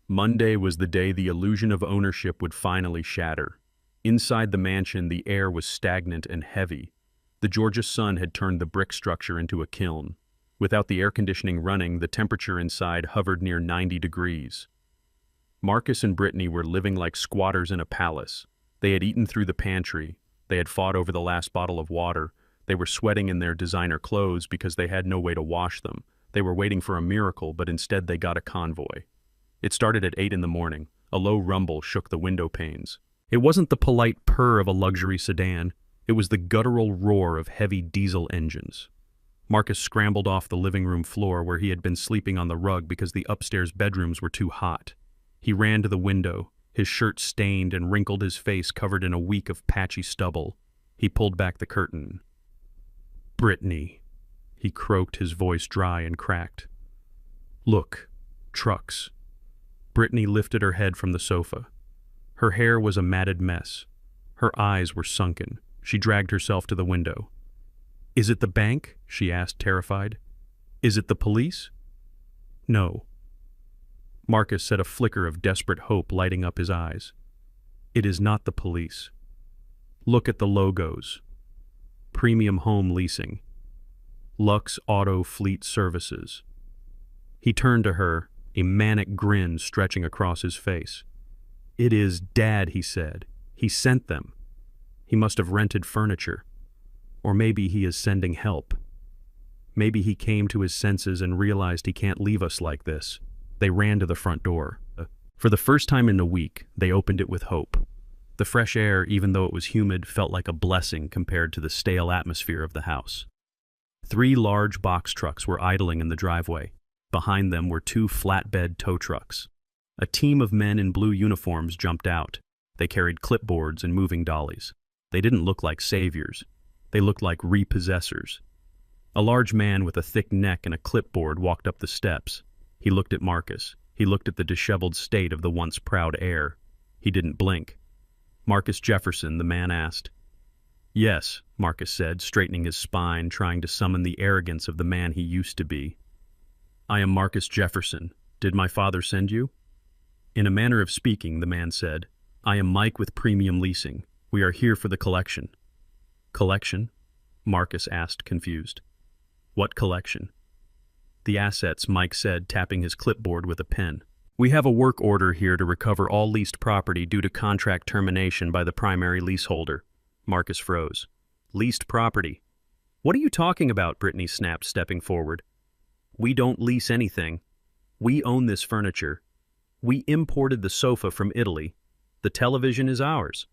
Monday was the day the illusion of ownership would finally shatter. Inside the mansion, the air was stagnant and heavy. The Georgia sun had turned the brick structure into a kiln. Without the air conditioning running, the temperature inside hovered near 90 degrees. Marcus and Brittany were living like squatters in a palace. They had eaten through the pantry. They had fought over the last bottle of water. They were sweating in their designer clothes because they had no way to wash them. They were waiting for a miracle, but instead they got a convoy. It started at 8 in the morning. A low rumble shook the window panes. It wasn't the polite purr of a luxury sedan. It was the guttural roar of heavy diesel engines. Marcus scrambled off the living room floor where he had been sleeping on the rug because the upstairs bedrooms were too hot. He ran to the window, his shirt stained and wrinkled, his face covered in a week of patchy stubble. He pulled back the curtain. "Brittany," he croaked, his voice dry and cracked. "Look, trucks." Brittany lifted her head from the sofa. Her hair was a matted mess. Her eyes were sunken. She dragged herself to the window. "Is it the bank?" she asked, terrified. "Is it the police?" "No." Marcus said, a flicker of desperate hope lighting up his eyes. "It is not the police. Look at the logos. Premium Home Leasing. Lux Auto Fleet Services." He turned to her, a manic grin stretching across his face. "It is Dad," he said. "He sent them. He must have rented furniture. Or maybe he is sending help. Maybe he came to his senses and realized he can't leave us like this." They ran to the front door. For the first time in a week, they opened it with hope. The fresh air, even though it was humid, felt like a blessing compared to the stale atmosphere of the house. 3 large box trucks were idling in the driveway. Behind them were 2 flatbed tow trucks. A team of men in blue uniforms jumped out. They carried clipboards and moving dollies. They didn't look like saviors. They looked like repossessors. A large man with a thick neck and a clipboard walked up the steps. He looked at Marcus. He looked at the disheveled state of the once proud heir. He didn't blink. "Marcus Jefferson," the man asked. "Yes," Marcus said, straightening his spine, trying to summon the arrogance of the man he used to be. "I am Marcus Jefferson. Did my father send you?" In a manner of speaking, the man said, "I am Mike with Premium Leasing. We are here for the collection." "Collection?" Marcus asked, confused. "What collection?" "The assets," Mike said, tapping his clipboard with a pen. "We have a work order here to recover all leased property due to contract termination by the primary leaseholder." Marcus froze. "Leased property? What are you talking about?" Brittany snapped, stepping forward. "We don't lease anything. We own this furniture. We imported the sofa from Italy. The television is ours."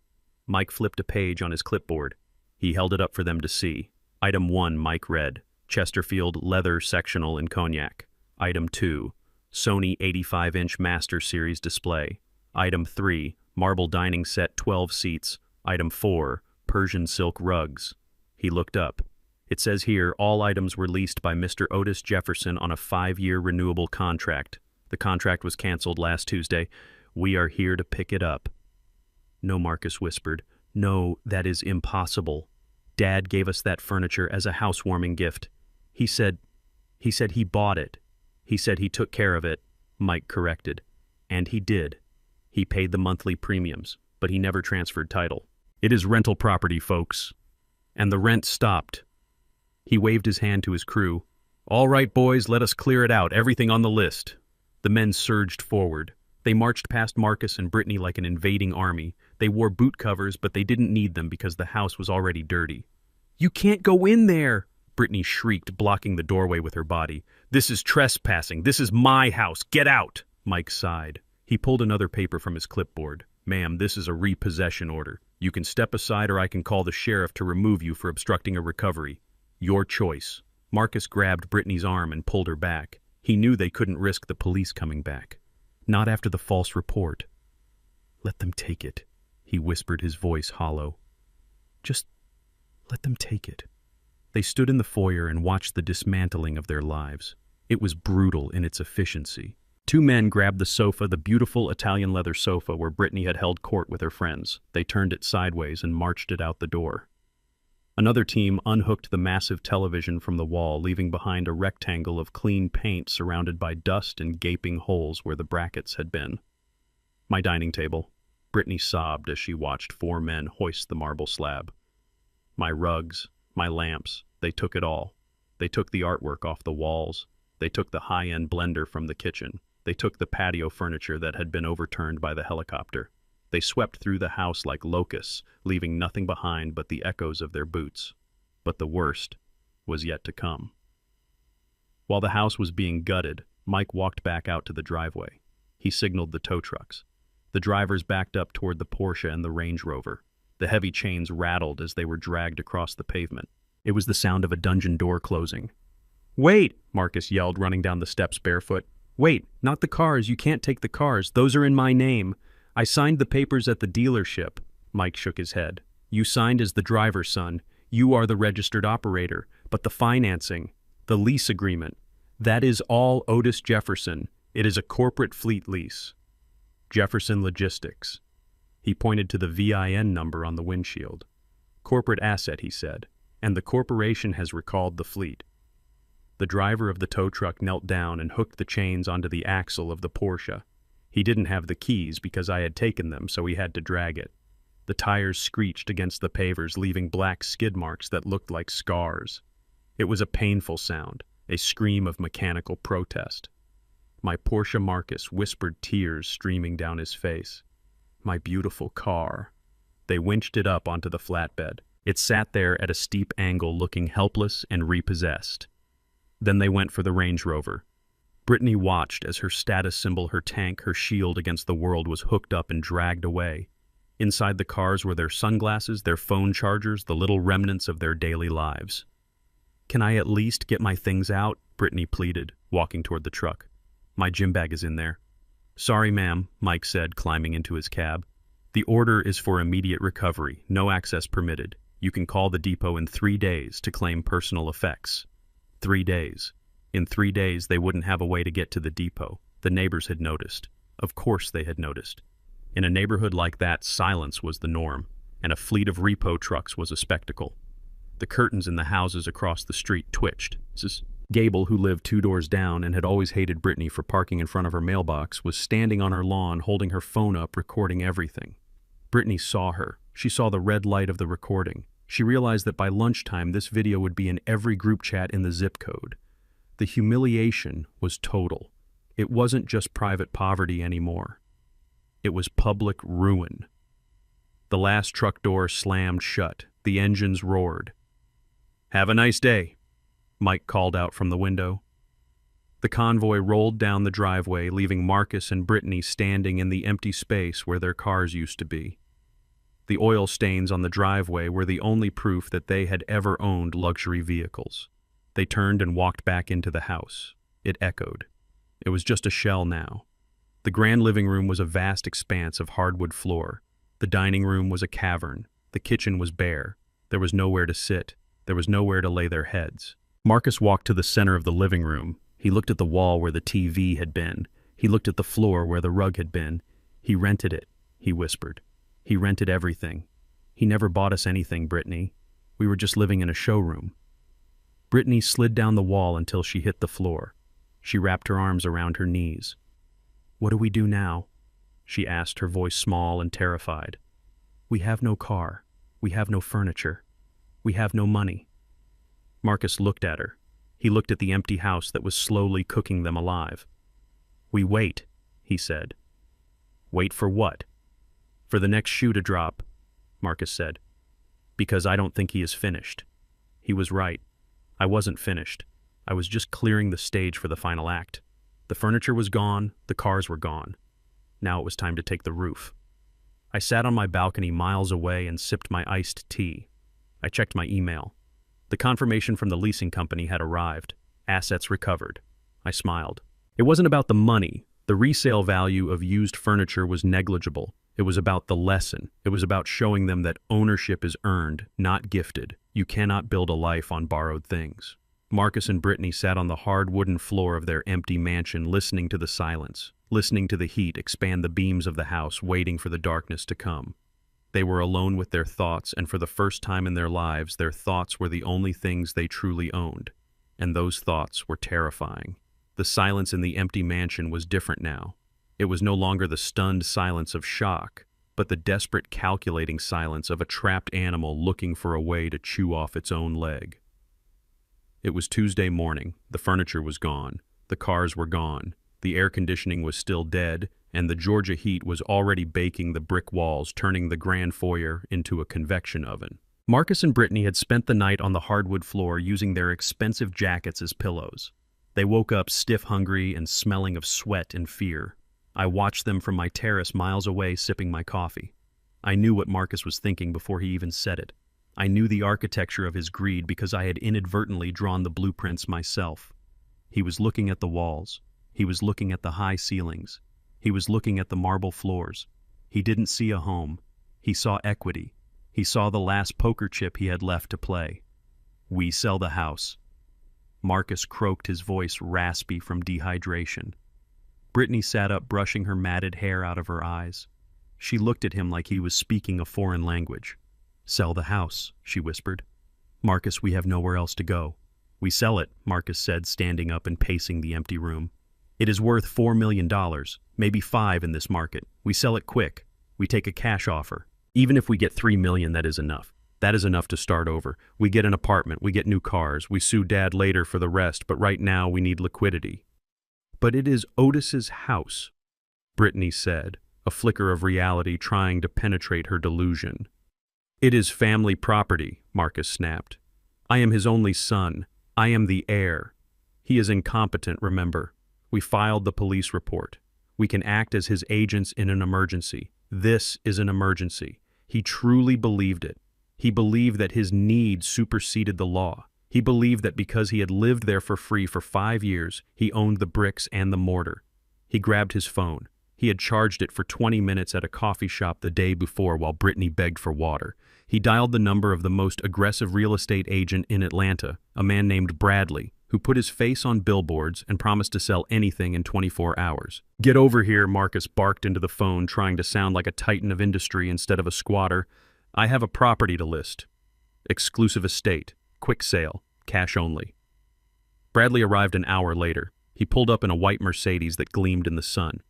Mike flipped a page on his clipboard. He held it up for them to see. Item 1, Mike read, Chesterfield leather sectional in cognac. Item 2, Sony 85-inch Master Series display. Item 3, marble dining set 12 seats. Item 4, Persian silk rugs. He looked up. It says here, all items were leased by Mr. Otis Jefferson on a 5-year renewable contract. The contract was canceled last Tuesday. We are here to pick it up. "No," Marcus whispered. "No, that is impossible. Dad gave us that furniture as a housewarming gift. He said he bought it. He said he took care of it, Mike corrected. And he did. He paid the monthly premiums, but he never transferred title. It is rental property, folks. And the rent stopped. He waved his hand to his crew. All right, boys, let us clear it out. Everything on the list. The men surged forward. They marched past Marcus and Brittany like an invading army. They wore boot covers, but they didn't need them because the house was already dirty. You can't go in there, Brittany shrieked, blocking the doorway with her body. This is trespassing. This is my house. Get out, Mike sighed. He pulled another paper from his clipboard. Ma'am, this is a repossession order. You can step aside or I can call the sheriff to remove you for obstructing a recovery. Your choice. Marcus grabbed Brittany's arm and pulled her back. He knew they couldn't risk the police coming back. Not after the false report. Let them take it, he whispered, his voice hollow. Just let them take it. They stood in the foyer and watched the dismantling of their lives. It was brutal in its efficiency. Two men grabbed the sofa, the beautiful Italian leather sofa where Brittany had held court with her friends. They turned it sideways and marched it out the door. Another team unhooked the massive television from the wall, leaving behind a rectangle of clean paint surrounded by dust and gaping holes where the brackets had been. My dining table. Brittany sobbed as she watched four men hoist the marble slab. My rugs, my lamps, they took it all. They took the artwork off the walls. They took the high-end blender from the kitchen. They took the patio furniture that had been overturned by the helicopter. They swept through the house like locusts, leaving nothing behind but the echoes of their boots. But the worst was yet to come. While the house was being gutted, Mike walked back out to the driveway. He signaled the tow trucks. The drivers backed up toward the Porsche and the Range Rover. The heavy chains rattled as they were dragged across the pavement. It was the sound of a dungeon door closing. "Wait!" Marcus yelled, running down the steps barefoot. "Wait, not the cars. You can't take the cars. Those are in my name. I signed the papers at the dealership." Mike shook his head. "You signed as the driver's son. You are the registered operator. But the financing, the lease agreement, that is all Otis Jefferson. It is a corporate fleet lease. Jefferson Logistics." He pointed to the VIN number on the windshield. "Corporate asset," he said, "and the corporation has recalled the fleet." The driver of the tow truck knelt down and hooked the chains onto the axle of the Porsche. He didn't have the keys because I had taken them, so he had to drag it. The tires screeched against the pavers, leaving black skid marks that looked like scars. It was a painful sound, a scream of mechanical protest. My Porsche Marcus whispered, tears streaming down his face. My beautiful car. They winched it up onto the flatbed. It sat there at a steep angle, looking helpless and repossessed. Then they went for the Range Rover. Brittany watched as her status symbol, her tank, her shield against the world was hooked up and dragged away. Inside the cars were their sunglasses, their phone chargers, the little remnants of their daily lives. "Can I at least get my things out?" Brittany pleaded, walking toward the truck. "My gym bag is in there." "Sorry, ma'am," Mike said, climbing into his cab. "The order is for immediate recovery, no access permitted. You can call the depot in 3 days to claim personal effects." 3 days. In 3 days, they wouldn't have a way to get to the depot. The neighbors had noticed. Of course they had noticed. In a neighborhood like that, silence was the norm, and a fleet of repo trucks was a spectacle. The curtains in the houses across the street twitched. Gable, who lived 2 doors down and had always hated Brittany for parking in front of her mailbox, was standing on her lawn holding her phone up, recording everything. Brittany saw her. She saw the red light of the recording. She realized that by lunchtime this video would be in every group chat in the zip code. The humiliation was total. It wasn't just private poverty anymore. It was public ruin. The last truck door slammed shut. The engines roared. "Have a nice day," Mike called out from the window. The convoy rolled down the driveway, leaving Marcus and Brittany standing in the empty space where their cars used to be. The oil stains on the driveway were the only proof that they had ever owned luxury vehicles. They turned and walked back into the house. It echoed. It was just a shell now. The grand living room was a vast expanse of hardwood floor. The dining room was a cavern. The kitchen was bare. There was nowhere to sit. There was nowhere to lay their heads. Marcus walked to the center of the living room. He looked at the wall where the TV had been. He looked at the floor where the rug had been. "He rented it," he whispered. "He rented everything. He never bought us anything, Brittany. We were just living in a showroom." Brittany slid down the wall until she hit the floor. She wrapped her arms around her knees. "What do we do now?" she asked, her voice small and terrified. "We have no car. We have no furniture. We have no money." Marcus looked at her. He looked at the empty house that was slowly cooking them alive. "We wait," he said. "Wait for what?" "For the next shoe to drop," Marcus said. "Because I don't think he is finished." He was right. I wasn't finished. I was just clearing the stage for the final act. The furniture was gone, the cars were gone. Now it was time to take the roof. I sat on my balcony miles away and sipped my iced tea. I checked my email. The confirmation from the leasing company had arrived. Assets recovered. I smiled. It wasn't about the money. The resale value of used furniture was negligible. It was about the lesson. It was about showing them that ownership is earned, not gifted. You cannot build a life on borrowed things. Marcus and Brittany sat on the hard wooden floor of their empty mansion, listening to the silence, listening to the heat expand the beams of the house, waiting for the darkness to come. They were alone with their thoughts, and for the first time in their lives, their thoughts were the only things they truly owned. And those thoughts were terrifying. The silence in the empty mansion was different now. It was no longer the stunned silence of shock, but the desperate, calculating silence of a trapped animal looking for a way to chew off its own leg. It was Tuesday morning. The furniture was gone. The cars were gone. The air conditioning was still dead, and the Georgia heat was already baking the brick walls, turning the grand foyer into a convection oven. Marcus and Brittany had spent the night on the hardwood floor using their expensive jackets as pillows. They woke up stiff, hungry, and smelling of sweat and fear. I watched them from my terrace miles away, sipping my coffee. I knew what Marcus was thinking before he even said it. I knew the architecture of his greed because I had inadvertently drawn the blueprints myself. He was looking at the walls. He was looking at the high ceilings. He was looking at the marble floors. He didn't see a home. He saw equity. He saw the last poker chip he had left to play. "We sell the house." Marcus croaked, his voice raspy from dehydration. Brittany sat up, brushing her matted hair out of her eyes. She looked at him like he was speaking a foreign language. "Sell the house," she whispered. "Marcus, we have nowhere else to go." "We sell it," Marcus said, standing up and pacing the empty room. "It is worth $4 million, maybe $5 in this market. We sell it quick. We take a cash offer. Even if we get $3 million, that is enough. That is enough to start over. We get an apartment, we get new cars, we sue Dad later for the rest, but right now we need liquidity." "But it is Otis's house," Brittany said, a flicker of reality trying to penetrate her delusion. "It is family property," Marcus snapped. "I am his only son. I am the heir. He is incompetent, remember. We filed the police report. We can act as his agents in an emergency. This is an emergency." He truly believed it. He believed that his need superseded the law. He believed that because he had lived there for free for 5 years, he owned the bricks and the mortar. He grabbed his phone. He had charged it for 20 minutes at a coffee shop the day before while Brittany begged for water. He dialed the number of the most aggressive real estate agent in Atlanta, a man named Bradley, who put his face on billboards and promised to sell anything in 24 hours. "Get over here," Marcus barked into the phone, trying to sound like a titan of industry instead of a squatter. "I have a property to list. Exclusive estate. Quick sale. Cash only." Bradley arrived an hour later. He pulled up in a white Mercedes that gleamed in the sun.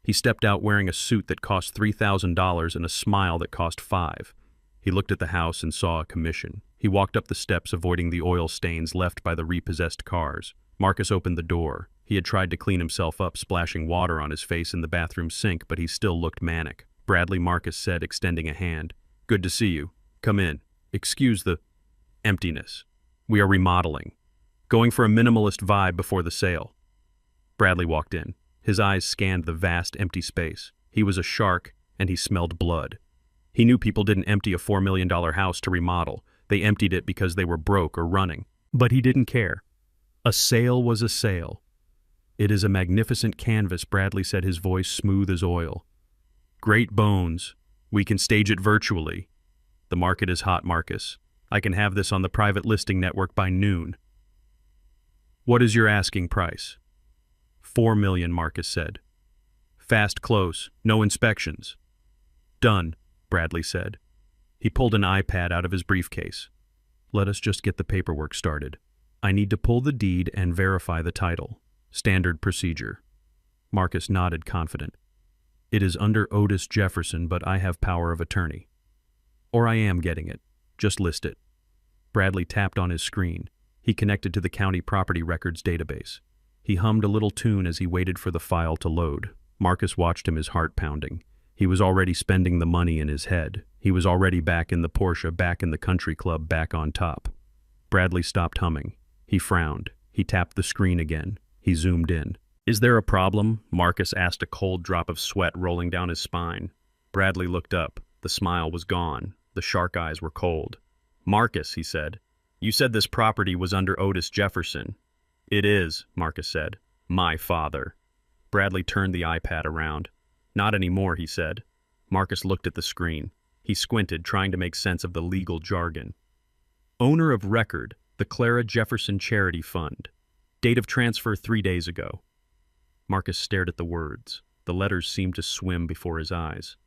He stepped out wearing a suit that cost $3,000 and a smile that cost $5,000. He looked at the house and saw a commission. He walked up the steps, avoiding the oil stains left by the repossessed cars. Marcus opened the door. He had tried to clean himself up, splashing water on his face in the bathroom sink, but he still looked manic. "Bradley," Marcus said, extending a hand. "Good to see you. Come in. Excuse the emptiness. We are remodeling. Going for a minimalist vibe before the sale." Bradley walked in. His eyes scanned the vast, empty space. He was a shark, and he smelled blood. He knew people didn't empty a $4 million house to remodel. They emptied it because they were broke or running. But he didn't care. A sale was a sale. "It is a magnificent canvas," Bradley said, his voice smooth as oil. "Great bones. We can stage it virtually. The market is hot, Marcus. I can have this on the private listing network by noon." "What is your asking price?" $4 million, Marcus said. "Fast close. No inspections." "Done," Bradley said. He pulled an iPad out of his briefcase. "Let us just get the paperwork started. I need to pull the deed and verify the title. Standard procedure. Marcus nodded, confident. It is under Otis Jefferson, but I have power of attorney. Or I am getting it. Just list it. Bradley tapped on his screen. He connected to the county property records database. He hummed a little tune as he waited for the file to load. Marcus watched him, his heart pounding. He was already spending the money in his head. He was already back in the Porsche, back in the country club, back on top. Bradley stopped humming. He frowned. He tapped the screen again. He zoomed in. Is there a problem? Marcus asked, a cold drop of sweat rolling down his spine. Bradley looked up. The smile was gone. The shark eyes were cold. Marcus, he said, you said this property was under Otis Jefferson. It is, Marcus said. My father. Bradley turned the iPad around. Not anymore, he said. Marcus looked at the screen. He squinted, trying to make sense of the legal jargon. Owner of record, the Clara Jefferson Charity Fund. Date of transfer 3 days ago. Marcus stared at the words. The letters seemed to swim before his eyes.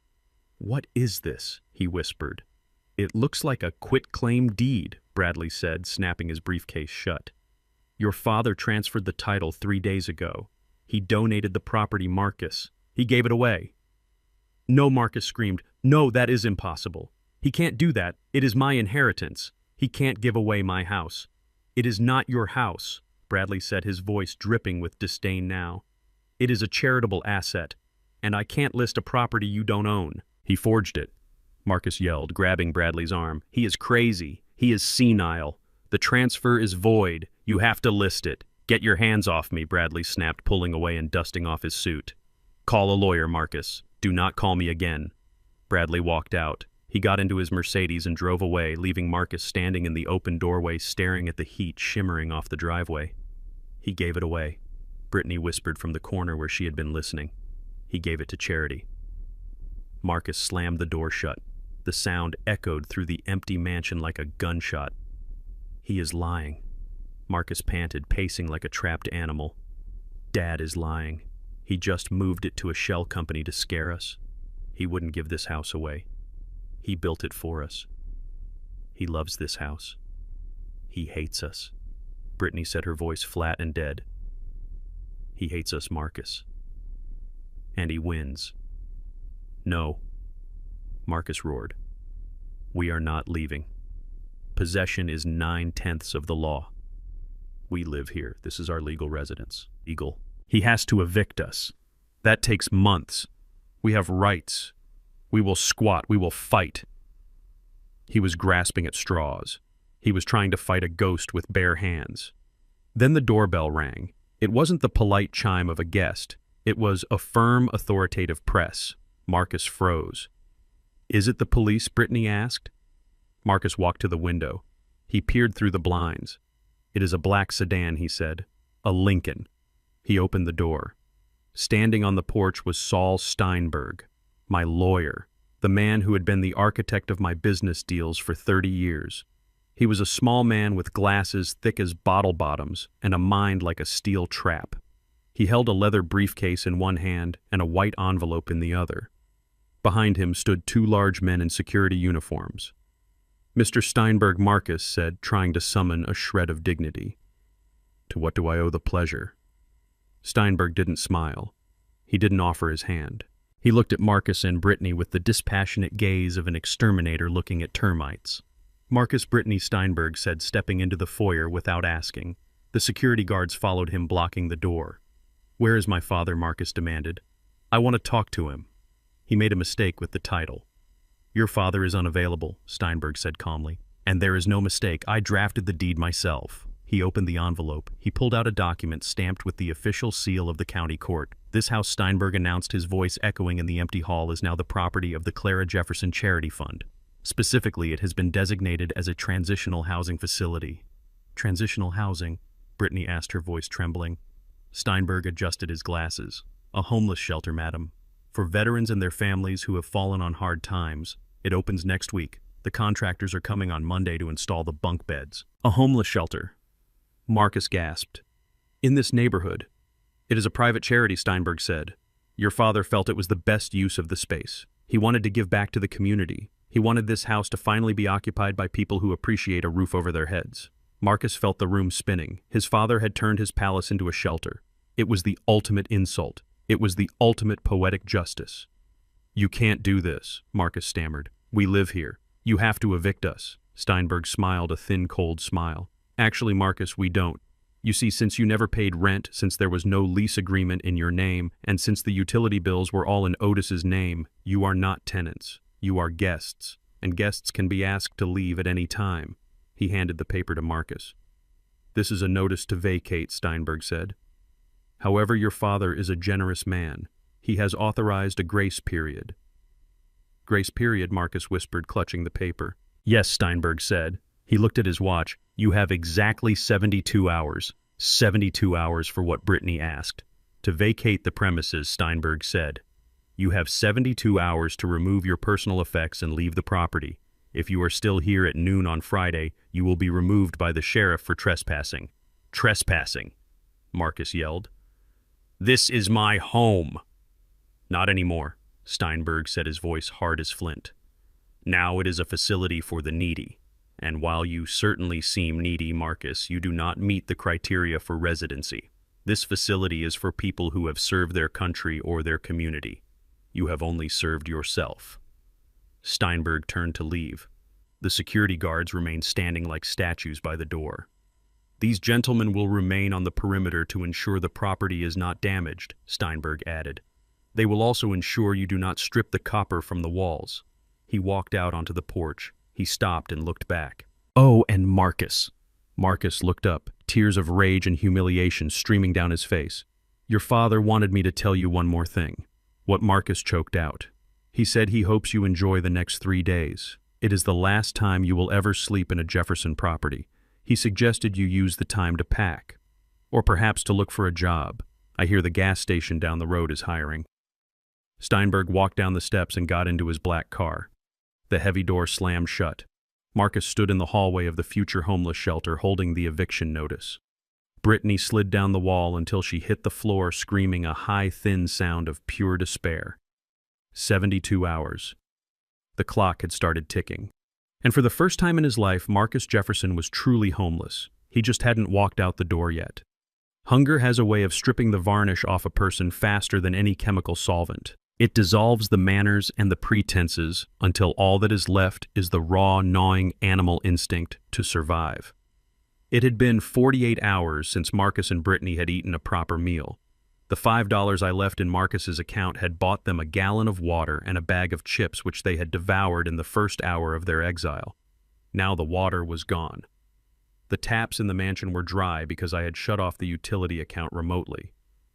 What is this? He whispered. It looks like a quitclaim deed, Bradley said, snapping his briefcase shut. Your father transferred the title 3 days ago. He donated the property, Marcus. He gave it away. No, Marcus screamed. No, that is impossible. He can't do that. It is my inheritance. He can't give away my house. It is not your house, Bradley said, his voice dripping with disdain now. It is a charitable asset, and I can't list a property you don't own. He forged it, Marcus yelled, grabbing Bradley's arm. He is crazy. He is senile. The transfer is void. You have to list it. Get your hands off me, Bradley snapped, pulling away and dusting off his suit. Call a lawyer, Marcus. Do not call me again. Bradley walked out. He got into his Mercedes and drove away, leaving Marcus standing in the open doorway staring at the heat shimmering off the driveway. He gave it away, Brittany whispered from the corner where she had been listening. He gave it to Charity. Marcus slammed the door shut. The sound echoed through the empty mansion like a gunshot. He is lying. Marcus panted, pacing like a trapped animal. Dad is lying. He just moved it to a shell company to scare us. He wouldn't give this house away. He built it for us. He loves this house. He hates us. Brittany said, her voice flat and dead. He hates us, Marcus. And he wins. No. Marcus roared. We are not leaving. Possession is 9/10 of the law. We live here. This is our legal residence. Legal. He has to evict us. That takes months. We have rights. We will squat. We will fight. He was grasping at straws. He was trying to fight a ghost with bare hands. Then the doorbell rang. It wasn't the polite chime of a guest. It was a firm, authoritative press. Marcus froze. Is it the police? Brittany asked. Marcus walked to the window. He peered through the blinds. It is a black sedan, he said. A Lincoln. He opened the door. Standing on the porch was Saul Steinberg, my lawyer, the man who had been the architect of my business deals for 30 years. He was a small man with glasses thick as bottle bottoms and a mind like a steel trap. He held a leather briefcase in one hand and a white envelope in the other. Behind him stood 2 large men in security uniforms. Mr. Steinberg, Marcus said, trying to summon a shred of dignity. To what do I owe the pleasure? Steinberg didn't smile. He didn't offer his hand. He looked at Marcus and Brittany with the dispassionate gaze of an exterminator looking at termites. Marcus, Brittany, Steinberg said, stepping into the foyer without asking. The security guards followed him, blocking the door. Where is my father? Marcus demanded. I want to talk to him. He made a mistake with the title. Your father is unavailable, Steinberg said calmly. And there is no mistake. I drafted the deed myself. He opened the envelope. He pulled out a document stamped with the official seal of the county court. This house, Steinberg announced, his voice echoing in the empty hall, is now the property of the Clara Jefferson Charity Fund. Specifically, it has been designated as a transitional housing facility. Transitional housing? Brittany asked, her voice trembling. Steinberg adjusted his glasses. A homeless shelter, madam. For veterans and their families who have fallen on hard times. It opens next week. The contractors are coming on Monday to install the bunk beds. A homeless shelter. Marcus gasped. In this neighborhood. It is a private charity, Steinberg said. Your father felt it was the best use of the space. He wanted to give back to the community. He wanted this house to finally be occupied by people who appreciate a roof over their heads. Marcus felt the room spinning. His father had turned his palace into a shelter. It was the ultimate insult. It was the ultimate poetic justice. "You can't do this," Marcus stammered. "We live here. You have to evict us." Steinberg smiled a thin, cold smile. "Actually, Marcus, we don't. You see, since you never paid rent, since there was no lease agreement in your name, and since the utility bills were all in Otis's name, you are not tenants. You are guests, and guests can be asked to leave at any time." He handed the paper to Marcus. "This is a notice to vacate," Steinberg said. "However, your father is a generous man. He has authorized a grace period." "Grace period," Marcus whispered, clutching the paper. "Yes," Steinberg said. He looked at his watch. "You have exactly 72 hours. 72 hours for what Brittany asked. To vacate the premises," Steinberg said. "You have 72 hours to remove your personal effects and leave the property. If you are still here at noon on Friday, you will be removed by the sheriff for trespassing." "Trespassing!" Marcus yelled. "This is my home." "Not anymore," Steinberg said, his voice hard as flint. "Now it is a facility for the needy. And while you certainly seem needy, Marcus, you do not meet the criteria for residency. This facility is for people who have served their country or their community. You have only served yourself." Steinberg turned to leave. The security guards remained standing like statues by the door. "These gentlemen will remain on the perimeter to ensure the property is not damaged," Steinberg added. "They will also ensure you do not strip the copper from the walls." He walked out onto the porch. He stopped and looked back. "Oh, and Marcus." Marcus looked up, tears of rage and humiliation streaming down his face. "Your father wanted me to tell you one more thing." What Marcus choked out. "He said he hopes you enjoy the next 3 days. It is the last time you will ever sleep in a Jefferson property. He suggested you use the time to pack. Or perhaps to look for a job. I hear the gas station down the road is hiring." Steinberg walked down the steps and got into his black car. The heavy door slammed shut. Marcus stood in the hallway of the future homeless shelter holding the eviction notice. Brittany slid down the wall until she hit the floor, screaming a high, thin sound of pure despair. 72 hours. The clock had started ticking. And for the first time in his life, Marcus Jefferson was truly homeless. He just hadn't walked out the door yet. Hunger has a way of stripping the varnish off a person faster than any chemical solvent. It dissolves the manners and the pretenses until all that is left is the raw, gnawing animal instinct to survive. It had been 48 hours since Marcus and Brittany had eaten a proper meal. The $5 I left in Marcus's account had bought them a gallon of water and a bag of chips which they had devoured in the first hour of their exile. Now the water was gone. The taps in the mansion were dry because I had shut off the utility account remotely.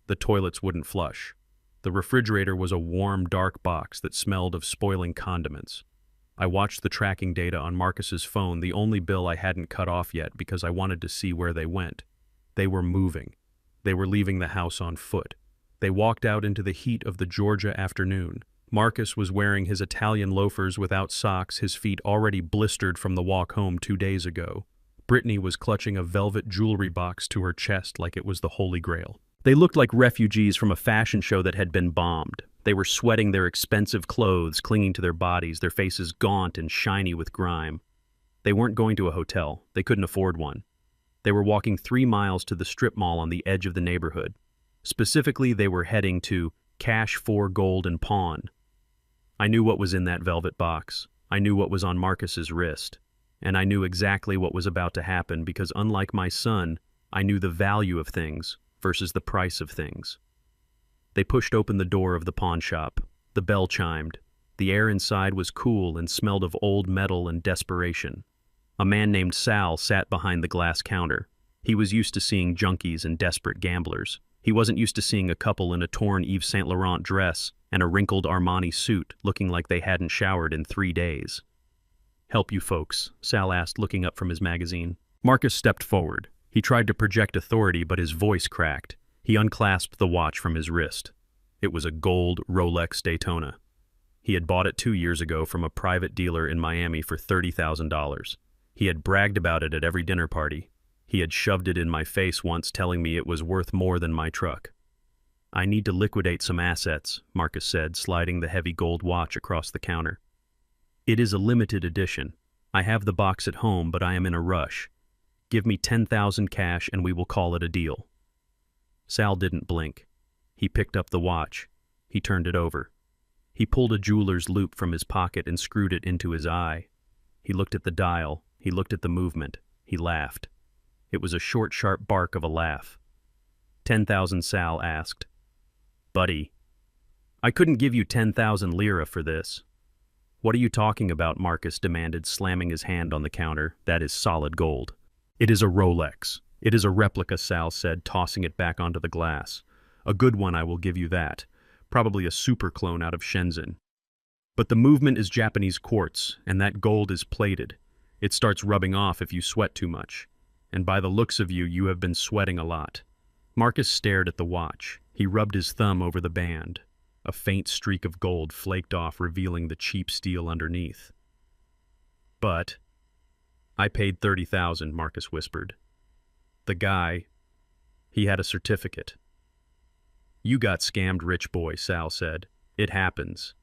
The toilets wouldn't flush. The refrigerator was a warm, dark box that smelled of spoiling condiments. I watched the tracking data on Marcus's phone, the only bill I hadn't cut off yet because I wanted to see where they went. They were moving. They were leaving the house on foot. They walked out into the heat of the Georgia afternoon. Marcus was wearing his Italian loafers without socks, his feet already blistered from the walk home 2 days ago. Brittany was clutching a velvet jewelry box to her chest like it was the Holy Grail. They looked like refugees from a fashion show that had been bombed. They were sweating their expensive clothes, clinging to their bodies, their faces gaunt and shiny with grime. They weren't going to a hotel. They couldn't afford one. They were walking 3 miles to the strip mall on the edge of the neighborhood. Specifically, they were heading to Cash for Gold and Pawn. I knew what was in that velvet box. I knew what was on Marcus's wrist. And I knew exactly what was about to happen because, unlike my son, I knew the value of things versus the price of things. They pushed open the door of the pawn shop. The bell chimed. The air inside was cool and smelled of old metal and desperation. A man named Sal sat behind the glass counter. He was used to seeing junkies and desperate gamblers. He wasn't used to seeing a couple in a torn Yves Saint Laurent dress and a wrinkled Armani suit looking like they hadn't showered in 3 days. "Help you folks?" Sal asked, looking up from his magazine. Marcus stepped forward. He tried to project authority, but his voice cracked. He unclasped the watch from his wrist. It was a gold Rolex Daytona. He had bought it 2 years ago from a private dealer in Miami for $30,000. He had bragged about it at every dinner party. He had shoved it in my face once, telling me it was worth more than my truck. "I need to liquidate some assets," Marcus said, sliding the heavy gold watch across the counter. "It is a limited edition. I have the box at home, but I am in a rush. Give me 10,000 cash and we will call it a deal." Sal didn't blink. He picked up the watch. He turned it over. He pulled a jeweler's loop from his pocket and screwed it into his eye. He looked at the dial. He looked at the movement. He laughed. It was a short, sharp bark of a laugh. 10,000, Sal asked. Buddy, I couldn't give you 10,000 lira for this. What are you talking about? Marcus demanded, slamming his hand on the counter. That is solid gold. It is a Rolex. It is a replica, Sal said, tossing it back onto the glass. A good one, I will give you that. Probably a super clone out of Shenzhen. But the movement is Japanese quartz, and that gold is plated. It starts rubbing off if you sweat too much. And by the looks of you, you have been sweating a lot. Marcus stared at the watch. He rubbed his thumb over the band. A faint streak of gold flaked off, revealing the cheap steel underneath. But I paid 30,000, Marcus whispered. The guy, he had a certificate. You got scammed, rich boy, Sal said. It happens.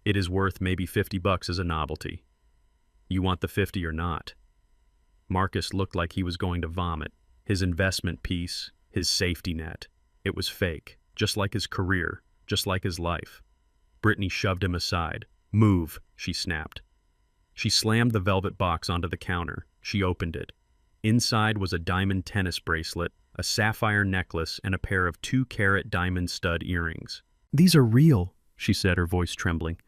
It is worth maybe $50 as a novelty. You want the 50 or not? Marcus looked like he was going to vomit. His investment piece, his safety net. It was fake, just like his career, just like his life. Brittany shoved him aside. Move, she snapped. She slammed the velvet box onto the counter. She opened it. Inside was a diamond tennis bracelet, a sapphire necklace, and a pair of 2-carat diamond stud earrings. These are real, she said, her voice trembling.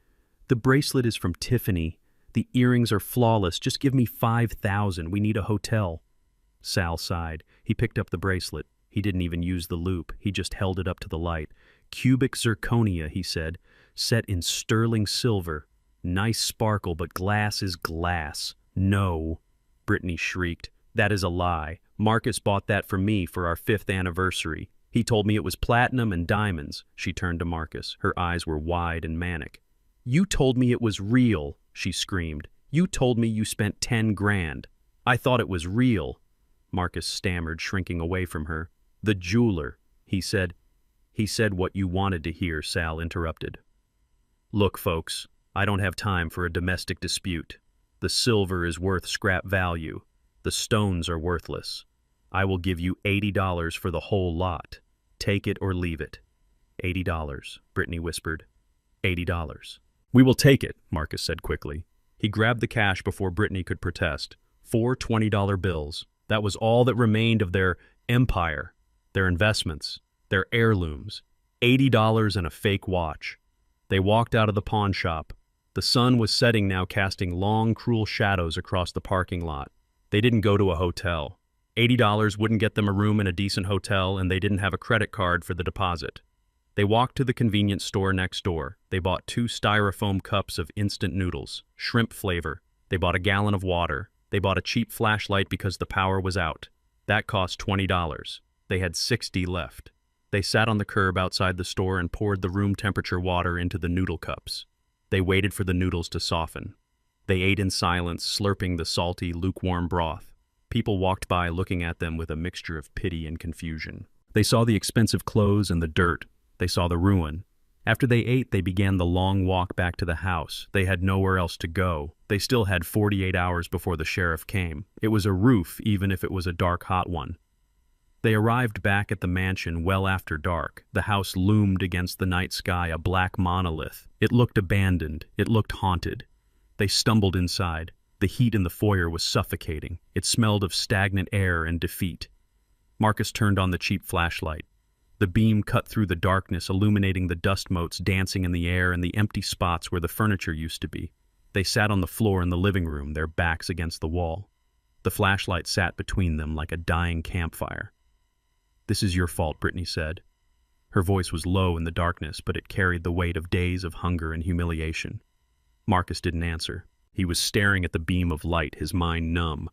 The bracelet is from Tiffany. The earrings are flawless. Just give me 5,000. We need a hotel. Sal sighed. He picked up the bracelet. He didn't even use the loop. He just held it up to the light. Cubic zirconia, he said, set in sterling silver. Nice sparkle, but glass is glass. No, Brittany shrieked. That is a lie. Marcus bought that for me for our 5th anniversary. He told me it was platinum and diamonds. She turned to Marcus. Her eyes were wide and manic. You told me it was real, she screamed. You told me you spent 10 grand. I thought it was real. Marcus stammered, shrinking away from her. The jeweler, he said. He said what you wanted to hear, Sal interrupted. Look, folks, I don't have time for a domestic dispute. The silver is worth scrap value. The stones are worthless. I will give you $80 for the whole lot. Take it or leave it. $80, Brittany whispered. $80. We will take it, Marcus said quickly. He grabbed the cash before Brittany could protest. 4 $20 bills. That was all that remained of their empire, their investments, their heirlooms. $80 and a fake watch. They walked out of the pawn shop. The sun was setting now, casting long, cruel shadows across the parking lot. They didn't go to a hotel. $80 wouldn't get them a room in a decent hotel, and they didn't have a credit card for the deposit. They walked to the convenience store next door. They bought 2 styrofoam cups of instant noodles, shrimp flavor. They bought a gallon of water. They bought a cheap flashlight because the power was out. That cost $20. They had 60 left. They sat on the curb outside the store and poured the room temperature water into the noodle cups. They waited for the noodles to soften. They ate in silence, slurping the salty, lukewarm broth. People walked by looking at them with a mixture of pity and confusion. They saw the expensive clothes and the dirt. They saw the ruin. After they ate, they began the long walk back to the house. They had nowhere else to go. They still had 48 hours before the sheriff came. It was a roof, even if it was a dark, hot one. They arrived back at the mansion well after dark. The house loomed against the night sky, a black monolith. It looked abandoned. It looked haunted. They stumbled inside. The heat in the foyer was suffocating. It smelled of stagnant air and defeat. Marcus turned on the cheap flashlight. The beam cut through the darkness, illuminating the dust motes dancing in the air and the empty spots where the furniture used to be. They sat on the floor in the living room, their backs against the wall. The flashlight sat between them like a dying campfire. This is your fault, Brittany said. Her voice was low in the darkness, but it carried the weight of days of hunger and humiliation. Marcus didn't answer. He was staring at the beam of light, his mind numb.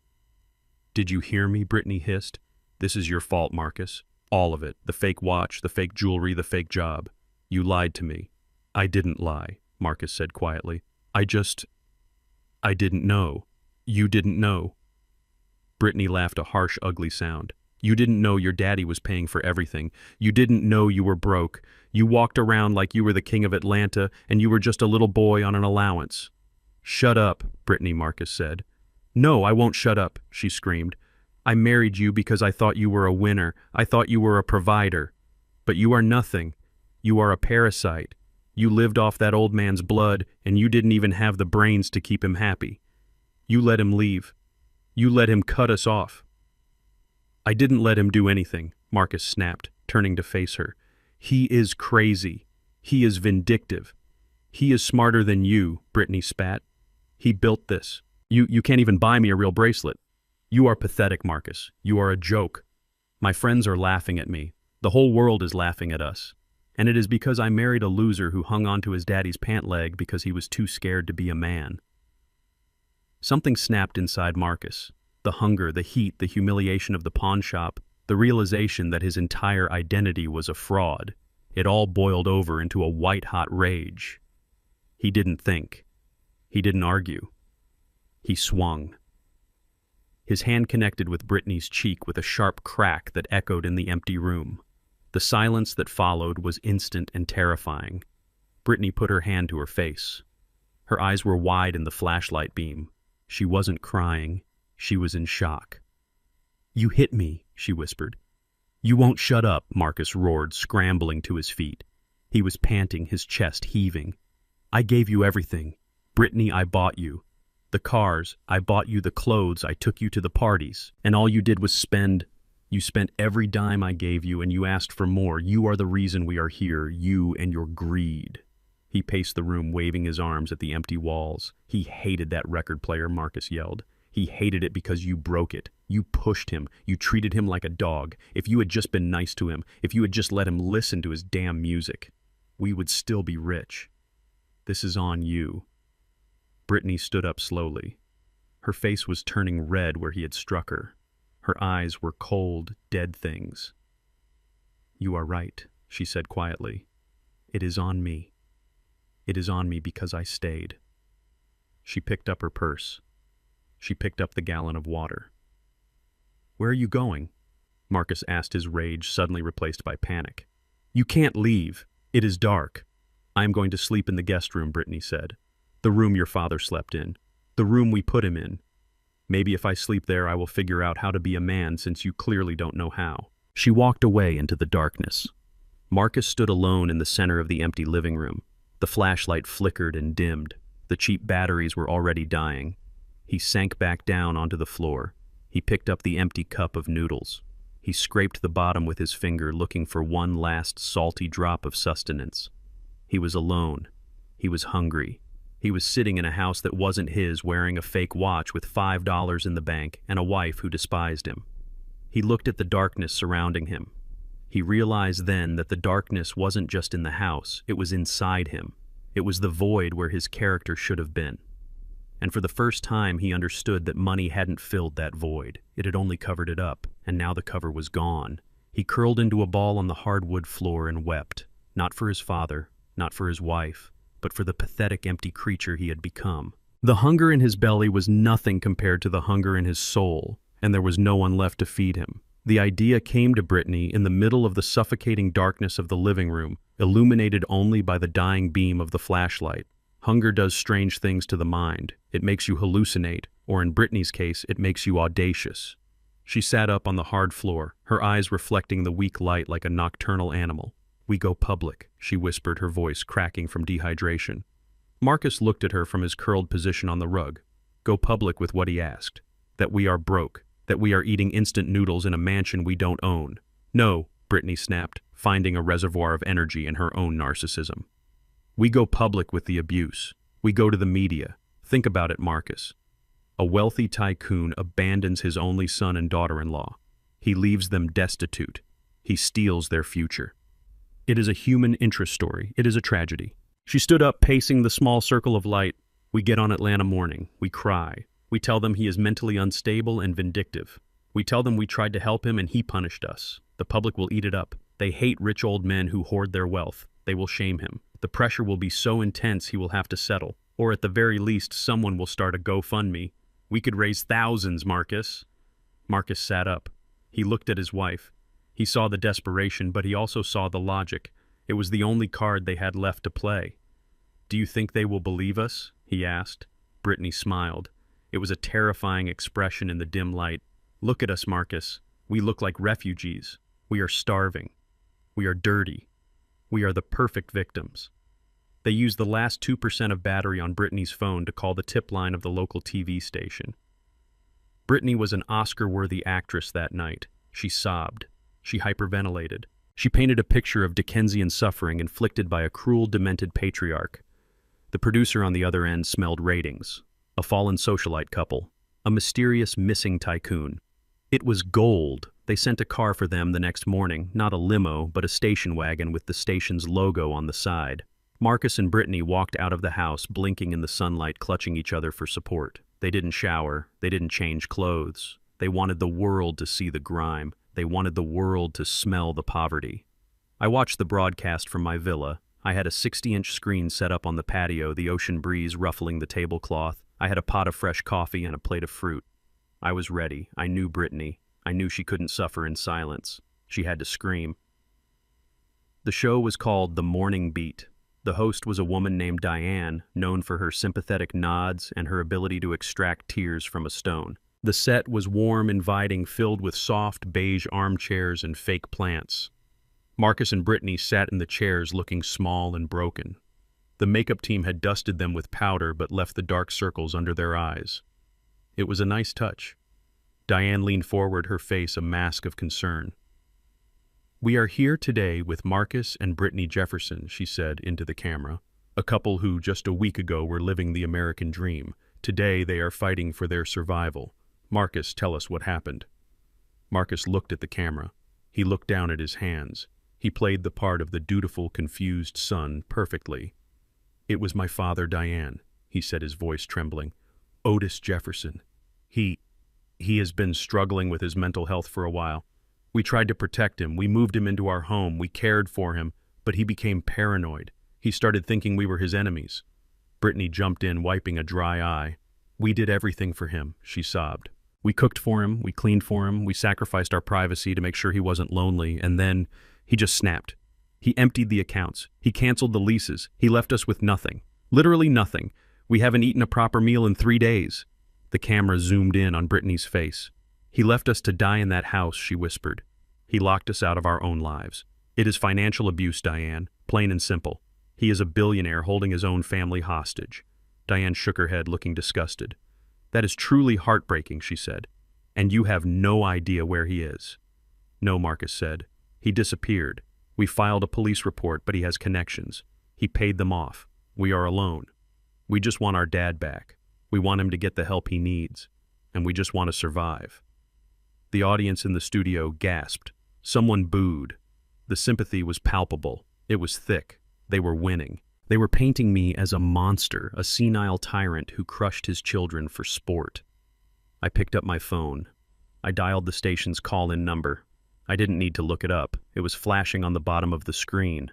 Did you hear me? Brittany hissed. This is your fault, Marcus. All of it. The fake watch, the fake jewelry, the fake job. You lied to me. I didn't lie, Marcus said quietly. I didn't know. You didn't know. Brittany laughed a harsh, ugly sound. You didn't know your daddy was paying for everything. You didn't know you were broke. You walked around like you were the king of Atlanta, and you were just a little boy on an allowance. Shut up, Brittany, Marcus said. No, I won't shut up, she screamed. I married you because I thought you were a winner. I thought you were a provider. But you are nothing. You are a parasite. You lived off that old man's blood, and you didn't even have the brains to keep him happy. You let him leave. You let him cut us off." "I didn't let him do anything," Marcus snapped, turning to face her. "He is crazy. He is vindictive. He is smarter than you," Brittany spat. "He built this. You can't even buy me a real bracelet. You are pathetic, Marcus. You are a joke. My friends are laughing at me. The whole world is laughing at us. And it is because I married a loser who hung on to his daddy's pant leg because he was too scared to be a man." Something snapped inside Marcus. The hunger, the heat, the humiliation of the pawn shop, the realization that his entire identity was a fraud. It all boiled over into a white-hot rage. He didn't think. He didn't argue. He swung. His hand connected with Brittany's cheek with a sharp crack that echoed in the empty room. The silence that followed was instant and terrifying. Brittany put her hand to her face. Her eyes were wide in the flashlight beam. She wasn't crying. She was in shock. "You hit me," she whispered. "You won't shut up," Marcus roared, scrambling to his feet. He was panting, his chest heaving. "I gave you everything. Brittany, I bought you. The cars, I bought you the clothes, I took you to the parties. And all you did was spend. You spent every dime I gave you, and you asked for more. You are the reason we are here, you and your greed." He paced the room, waving his arms at the empty walls. He hated that record player, Marcus yelled. He hated it because you broke it. You pushed him. You treated him like a dog. If you had just been nice to him, if you had just let him listen to his damn music, we would still be rich. This is on you. Brittany stood up slowly. Her face was turning red where he had struck her. Her eyes were cold, dead things. "You are right," she said quietly. "It is on me. It is on me because I stayed." She picked up her purse. She picked up the gallon of water. "Where are you going?" Marcus asked, his rage suddenly replaced by panic. "You can't leave. It is dark." "I am going to sleep in the guest room," Brittany said. "The room your father slept in. The room we put him in. Maybe if I sleep there I will figure out how to be a man since you clearly don't know how." She walked away into the darkness. Marcus stood alone in the center of the empty living room. The flashlight flickered and dimmed. The cheap batteries were already dying. He sank back down onto the floor. He picked up the empty cup of noodles. He scraped the bottom with his finger, looking for one last salty drop of sustenance. He was alone. He was hungry. He was sitting in a house that wasn't his, wearing a fake watch with $5 in the bank and a wife who despised him. He looked at the darkness surrounding him. He realized then that the darkness wasn't just in the house, it was inside him. It was the void where his character should have been. And for the first time he understood that money hadn't filled that void. It had only covered it up, and now the cover was gone. He curled into a ball on the hardwood floor and wept, not for his father, not for his wife, but for the pathetic empty creature he had become. The hunger in his belly was nothing compared to the hunger in his soul, and there was no one left to feed him. The idea came to Brittany in the middle of the suffocating darkness of the living room, illuminated only by the dying beam of the flashlight. Hunger does strange things to the mind. It makes you hallucinate, or in Brittany's case, it makes you audacious. She sat up on the hard floor, her eyes reflecting the weak light like a nocturnal animal. "We go public," she whispered, her voice cracking from dehydration. Marcus looked at her from his curled position on the rug. "Go public with what?" he asked. "That we are broke. That we are eating instant noodles in a mansion we don't own." "No," Brittany snapped, finding a reservoir of energy in her own narcissism. "We go public with the abuse. We go to the media. Think about it, Marcus. A wealthy tycoon abandons his only son and daughter-in-law. He leaves them destitute. He steals their future. It is a human interest story. It is a tragedy." She stood up, pacing the small circle of light. "We get on Atlanta Morning. We cry. We tell them he is mentally unstable and vindictive. We tell them we tried to help him and he punished us. The public will eat it up. They hate rich old men who hoard their wealth. They will shame him. The pressure will be so intense he will have to settle. Or at the very least, someone will start a GoFundMe. We could raise thousands, Marcus." Marcus sat up. He looked at his wife. He saw the desperation, but he also saw the logic. It was the only card they had left to play. "Do you think they will believe us?" he asked. Brittany smiled. It was a terrifying expression in the dim light. "Look at us, Marcus. We look like refugees. We are starving. We are dirty. We are the perfect victims. They used the last 2% of battery on Brittany's phone to call the tip line of the local TV station. Brittany was an Oscar-worthy actress that night. She sobbed. She hyperventilated. She painted a picture of Dickensian suffering inflicted by a cruel, demented patriarch. The producer on the other end smelled ratings. A fallen socialite couple. A mysterious missing tycoon. It was gold. They sent a car for them the next morning, not a limo, but a station wagon with the station's logo on the side. Marcus and Brittany walked out of the house, blinking in the sunlight, clutching each other for support. They didn't shower. They didn't change clothes. They wanted the world to see the grime. They wanted the world to smell the poverty. I watched the broadcast from my villa. I had a 60-inch screen set up on the patio, the ocean breeze ruffling the tablecloth. I had a pot of fresh coffee and a plate of fruit. I was ready. I knew Brittany. I knew she couldn't suffer in silence. She had to scream. The show was called The Morning Beat. The host was a woman named Diane, known for her sympathetic nods and her ability to extract tears from a stone. The set was warm, inviting, filled with soft, beige armchairs and fake plants. Marcus and Brittany sat in the chairs looking small and broken. The makeup team had dusted them with powder but left the dark circles under their eyes. It was a nice touch. Diane leaned forward, her face a mask of concern. "We are here today with Marcus and Brittany Jefferson," she said into the camera, "a couple who just a week ago were living the American dream. Today they are fighting for their survival. Marcus, tell us what happened." Marcus looked at the camera. He looked down at his hands. He played the part of the dutiful, confused son perfectly. "It was my father, Diane," he said, his voice trembling. "Otis Jefferson. He has been struggling with his mental health for a while. We tried to protect him. We moved him into our home. We cared for him, but he became paranoid. He started thinking we were his enemies." Brittany jumped in, wiping a dry eye. "We did everything for him," she sobbed. "We cooked for him. We cleaned for him. We sacrificed our privacy to make sure he wasn't lonely. And then he just snapped. He emptied the accounts. He canceled the leases. He left us with nothing. Literally nothing. We haven't eaten a proper meal in 3 days." The camera zoomed in on Brittany's face. "He left us to die in that house," she whispered. "He locked us out of our own lives. It is financial abuse, Diane, plain and simple. He is a billionaire holding his own family hostage." Diane shook her head, looking disgusted. "That is truly heartbreaking," she said. "And you have no idea where he is." "No," Marcus said. "He disappeared. We filed a police report, but he has connections. He paid them off. We are alone. We just want our dad back. We want him to get the help he needs. And we just want to survive." The audience in the studio gasped. Someone booed. The sympathy was palpable. It was thick. They were winning. They were painting me as a monster, a senile tyrant who crushed his children for sport. I picked up my phone. I dialed the station's call-in number. I didn't need to look it up. It was flashing on the bottom of the screen.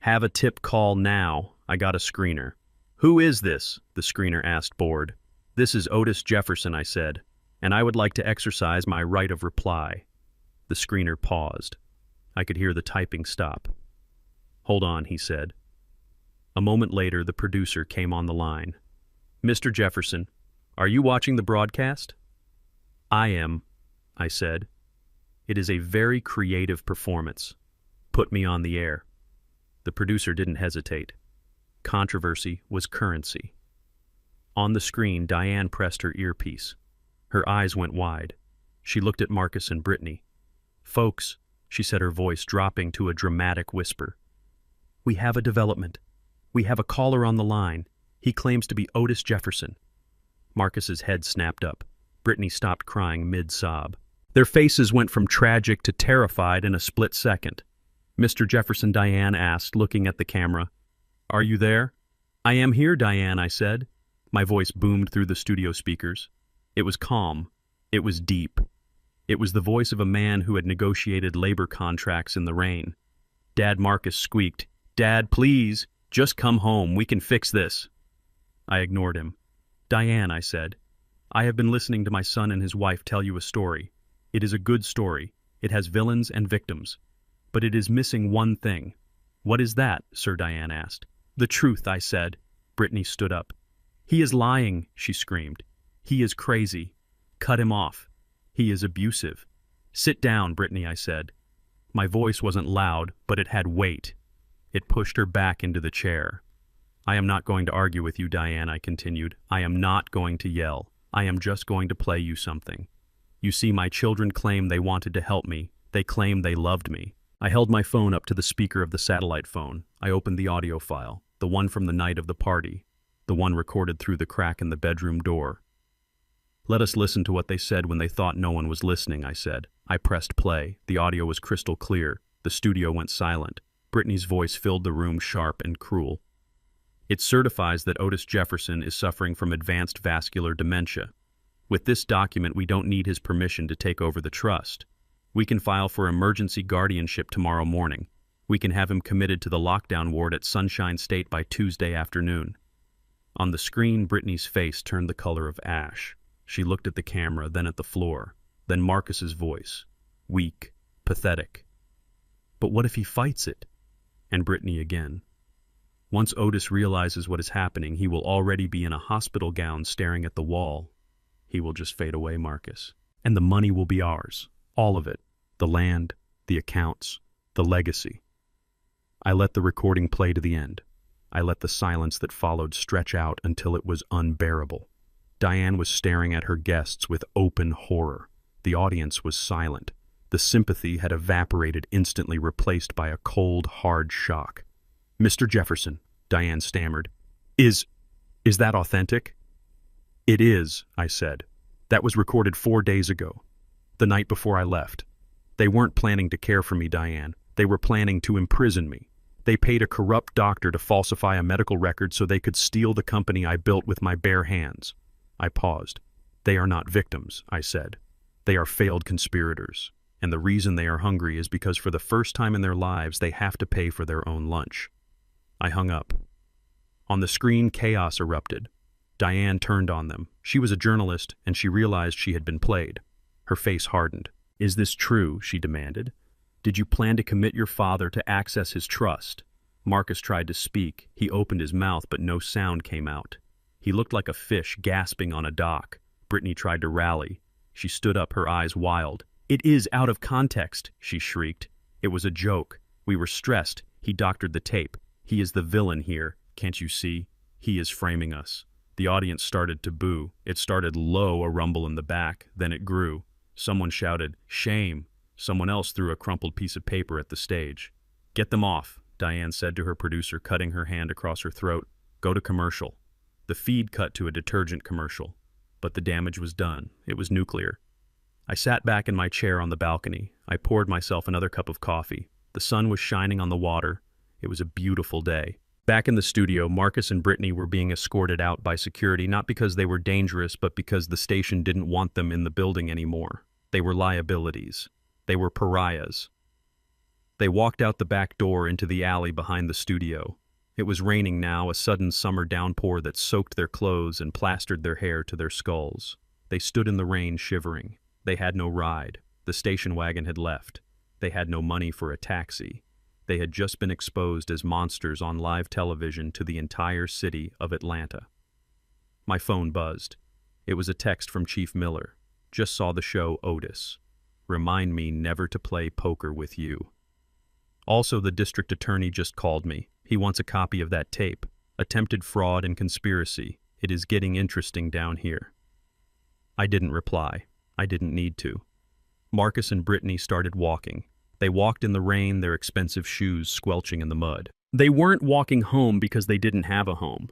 "Have a tip call now." I got a screener. "Who is this?" the screener asked, bored. "This is Otis Jefferson," I said, "and I would like to exercise my right of reply." The screener paused. I could hear the typing stop. "Hold on," he said. A moment later, the producer came on the line. "Mr. Jefferson, are you watching the broadcast?" "I am," I said. "It is a very creative performance. Put me on the air." The producer didn't hesitate. Controversy was currency. On the screen, Diane pressed her earpiece. Her eyes went wide. She looked at Marcus and Brittany. "Folks," she said, her voice dropping to a dramatic whisper, "we have a development. We have a caller on the line. He claims to be Otis Jefferson." Marcus's head snapped up. Brittany stopped crying mid-sob. Their faces went from tragic to terrified in a split second. "Mr. Jefferson," Diane asked, looking at the camera. "Are you there?" "I am here, Diane," I said. My voice boomed through the studio speakers. It was calm. It was deep. It was the voice of a man who had negotiated labor contracts in the rain. Dad Marcus squeaked, "Dad, please, just come home. We can fix this." I ignored him. "Diane," I said, "I have been listening to my son and his wife tell you a story. It is a good story. It has villains and victims. But it is missing one thing." "What is that?" Sir Diane asked. "The truth," I said. Brittany stood up. "He is lying," she screamed. "He is crazy. Cut him off. He is abusive." "Sit down, Brittany," I said. My voice wasn't loud, but it had weight. It pushed her back into the chair. "I am not going to argue with you, Diane," I continued. "I am not going to yell. I am just going to play you something. You see, my children claim they wanted to help me. They claim they loved me." I held my phone up to the speaker of the satellite phone. I opened the audio file, the one from the night of the party, the one recorded through the crack in the bedroom door. "Let us listen to what they said when they thought no one was listening," I said. I pressed play. The audio was crystal clear. The studio went silent. Brittany's voice filled the room, sharp and cruel. "It certifies that Otis Jefferson is suffering from advanced vascular dementia. With this document, we don't need his permission to take over the trust. We can file for emergency guardianship tomorrow morning. We can have him committed to the lockdown ward at Sunshine State by Tuesday afternoon." On the screen, Brittany's face turned the color of ash. She looked at the camera, then at the floor, then Marcus's voice. Weak, pathetic. "But what if he fights it?" And Brittany again. "Once Otis realizes what is happening, he will already be in a hospital gown staring at the wall. He will just fade away, Marcus. And the money will be ours. All of it. The land, the accounts, the legacy." I let the recording play to the end. I let the silence that followed stretch out until it was unbearable. Diane was staring at her guests with open horror. The audience was silent. The sympathy had evaporated, instantly replaced by a cold, hard shock. "Mr. Jefferson," Diane stammered, Is that authentic?" "It is," I said. "That was recorded 4 days ago, the night before I left. They weren't planning to care for me, Diane. They were planning to imprison me. They paid a corrupt doctor to falsify a medical record so they could steal the company I built with my bare hands." I paused. "They are not victims," I said. "They are failed conspirators. And the reason they are hungry is because for the first time in their lives they have to pay for their own lunch." I hung up. On the screen, chaos erupted. Diane turned on them. She was a journalist, and she realized she had been played. Her face hardened. "Is this true?" she demanded. "Did you plan to commit your father to access his trust?" Marcus tried to speak. He opened his mouth, but no sound came out. He looked like a fish gasping on a dock. Brittany tried to rally. She stood up, her eyes wild. "It is out of context," she shrieked. "It was a joke. We were stressed. He doctored the tape. He is the villain here. Can't you see? He is framing us." The audience started to boo. It started low, a rumble in the back. Then it grew. Someone shouted, "Shame." Someone else threw a crumpled piece of paper at the stage. "Get them off," Diane said to her producer, cutting her hand across her throat. "Go to commercial." The feed cut to a detergent commercial. But the damage was done. It was nuclear. I sat back in my chair on the balcony. I poured myself another cup of coffee. The sun was shining on the water. It was a beautiful day. Back in the studio, Marcus and Brittany were being escorted out by security, not because they were dangerous, but because the station didn't want them in the building anymore. They were liabilities. They were pariahs. They walked out the back door into the alley behind the studio. It was raining now, a sudden summer downpour that soaked their clothes and plastered their hair to their skulls. They stood in the rain, shivering. They had no ride. The station wagon had left. They had no money for a taxi. They had just been exposed as monsters on live television to the entire city of Atlanta. My phone buzzed. It was a text from Chief Miller. "Just saw the show, Otis. Remind me never to play poker with you." Also, the district attorney just called me. He wants a copy of that tape. Attempted fraud and conspiracy. It is getting interesting down here. I didn't reply. I didn't need to. Marcus and Brittany started walking. They walked in the rain, their expensive shoes squelching in the mud. They weren't walking home because they didn't have a home.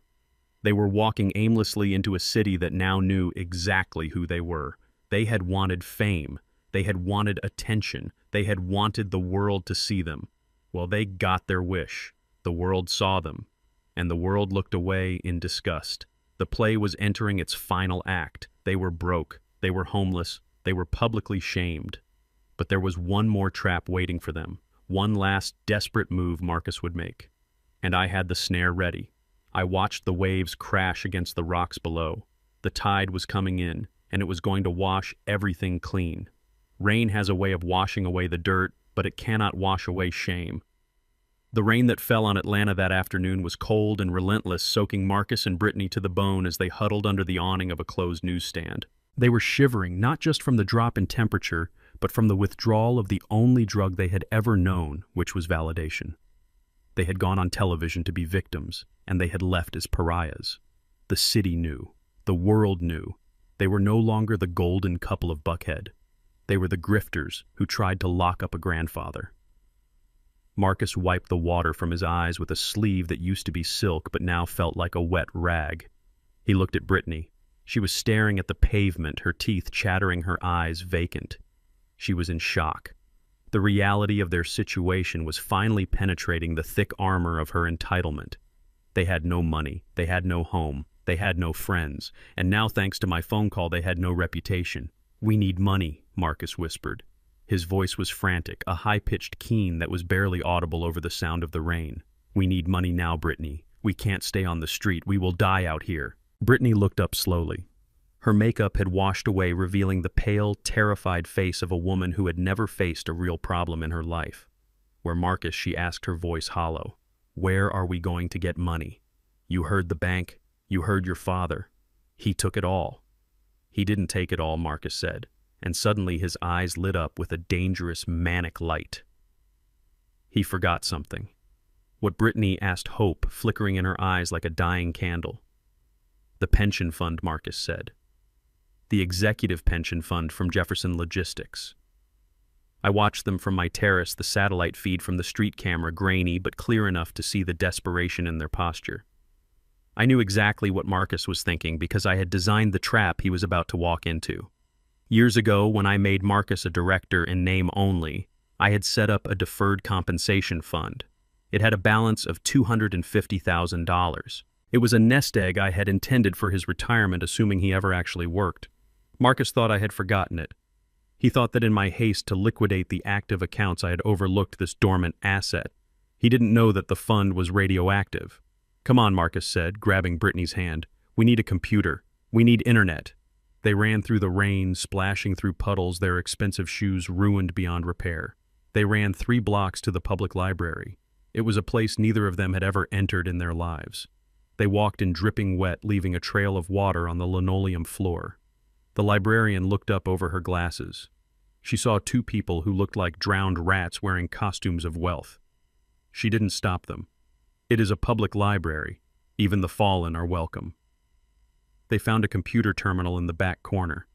They were walking aimlessly into a city that now knew exactly who they were. They had wanted fame. They had wanted attention. They had wanted the world to see them. Well, they got their wish. The world saw them, and the world looked away in disgust. The play was entering its final act. They were broke. They were homeless. They were publicly shamed. But there was one more trap waiting for them, one last desperate move Marcus would make. And I had the snare ready. I watched the waves crash against the rocks below. The tide was coming in, and it was going to wash everything clean. Rain has a way of washing away the dirt, but it cannot wash away shame. The rain that fell on Atlanta that afternoon was cold and relentless, soaking Marcus and Brittany to the bone as they huddled under the awning of a closed newsstand. They were shivering, not just from the drop in temperature, but from the withdrawal of the only drug they had ever known, which was validation. They had gone on television to be victims, and they had left as pariahs. The city knew. The world knew. They were no longer the golden couple of Buckhead. They were the grifters who tried to lock up a grandfather. Marcus wiped the water from his eyes with a sleeve that used to be silk but now felt like a wet rag. He looked at Brittany. She was staring at the pavement, her teeth chattering, her eyes vacant. She was in shock. The reality of their situation was finally penetrating the thick armor of her entitlement. They had no money, they had no home, they had no friends, and now thanks to my phone call they had no reputation. "We need money," Marcus whispered. His voice was frantic, a high-pitched keen that was barely audible over the sound of the rain. "We need money now, Brittany. We can't stay on the street. We will die out here." Brittany looked up slowly. Her makeup had washed away, revealing the pale, terrified face of a woman who had never faced a real problem in her life. Where Marcus, she asked, her voice hollow. "Where are we going to get money? You heard the bank. You heard your father. He took it all." "He didn't take it all," Marcus said, and suddenly his eyes lit up with a dangerous, manic light. He forgot something. What Brittany asked, hope flickering in her eyes like a dying candle. "The pension fund," Marcus said. "The executive pension fund from Jefferson Logistics." I watched them from my terrace, the satellite feed from the street camera grainy but clear enough to see the desperation in their posture. I knew exactly what Marcus was thinking because I had designed the trap he was about to walk into. Years ago, when I made Marcus a director in name only, I had set up a deferred compensation fund. It had a balance of $250,000. It was a nest egg I had intended for his retirement, assuming he ever actually worked. Marcus thought I had forgotten it. He thought that in my haste to liquidate the active accounts I had overlooked this dormant asset. He didn't know that the fund was radioactive. "Come on," Marcus said, grabbing Brittany's hand. "We need a computer. We need internet." They ran through the rain, splashing through puddles, their expensive shoes ruined beyond repair. They ran 3 blocks to the public library. It was a place neither of them had ever entered in their lives. They walked in dripping wet, leaving a trail of water on the linoleum floor. The librarian looked up over her glasses. She saw 2 people who looked like drowned rats wearing costumes of wealth. She didn't stop them. "It is a public library. Even the fallen are welcome." They found a computer terminal in the back corner.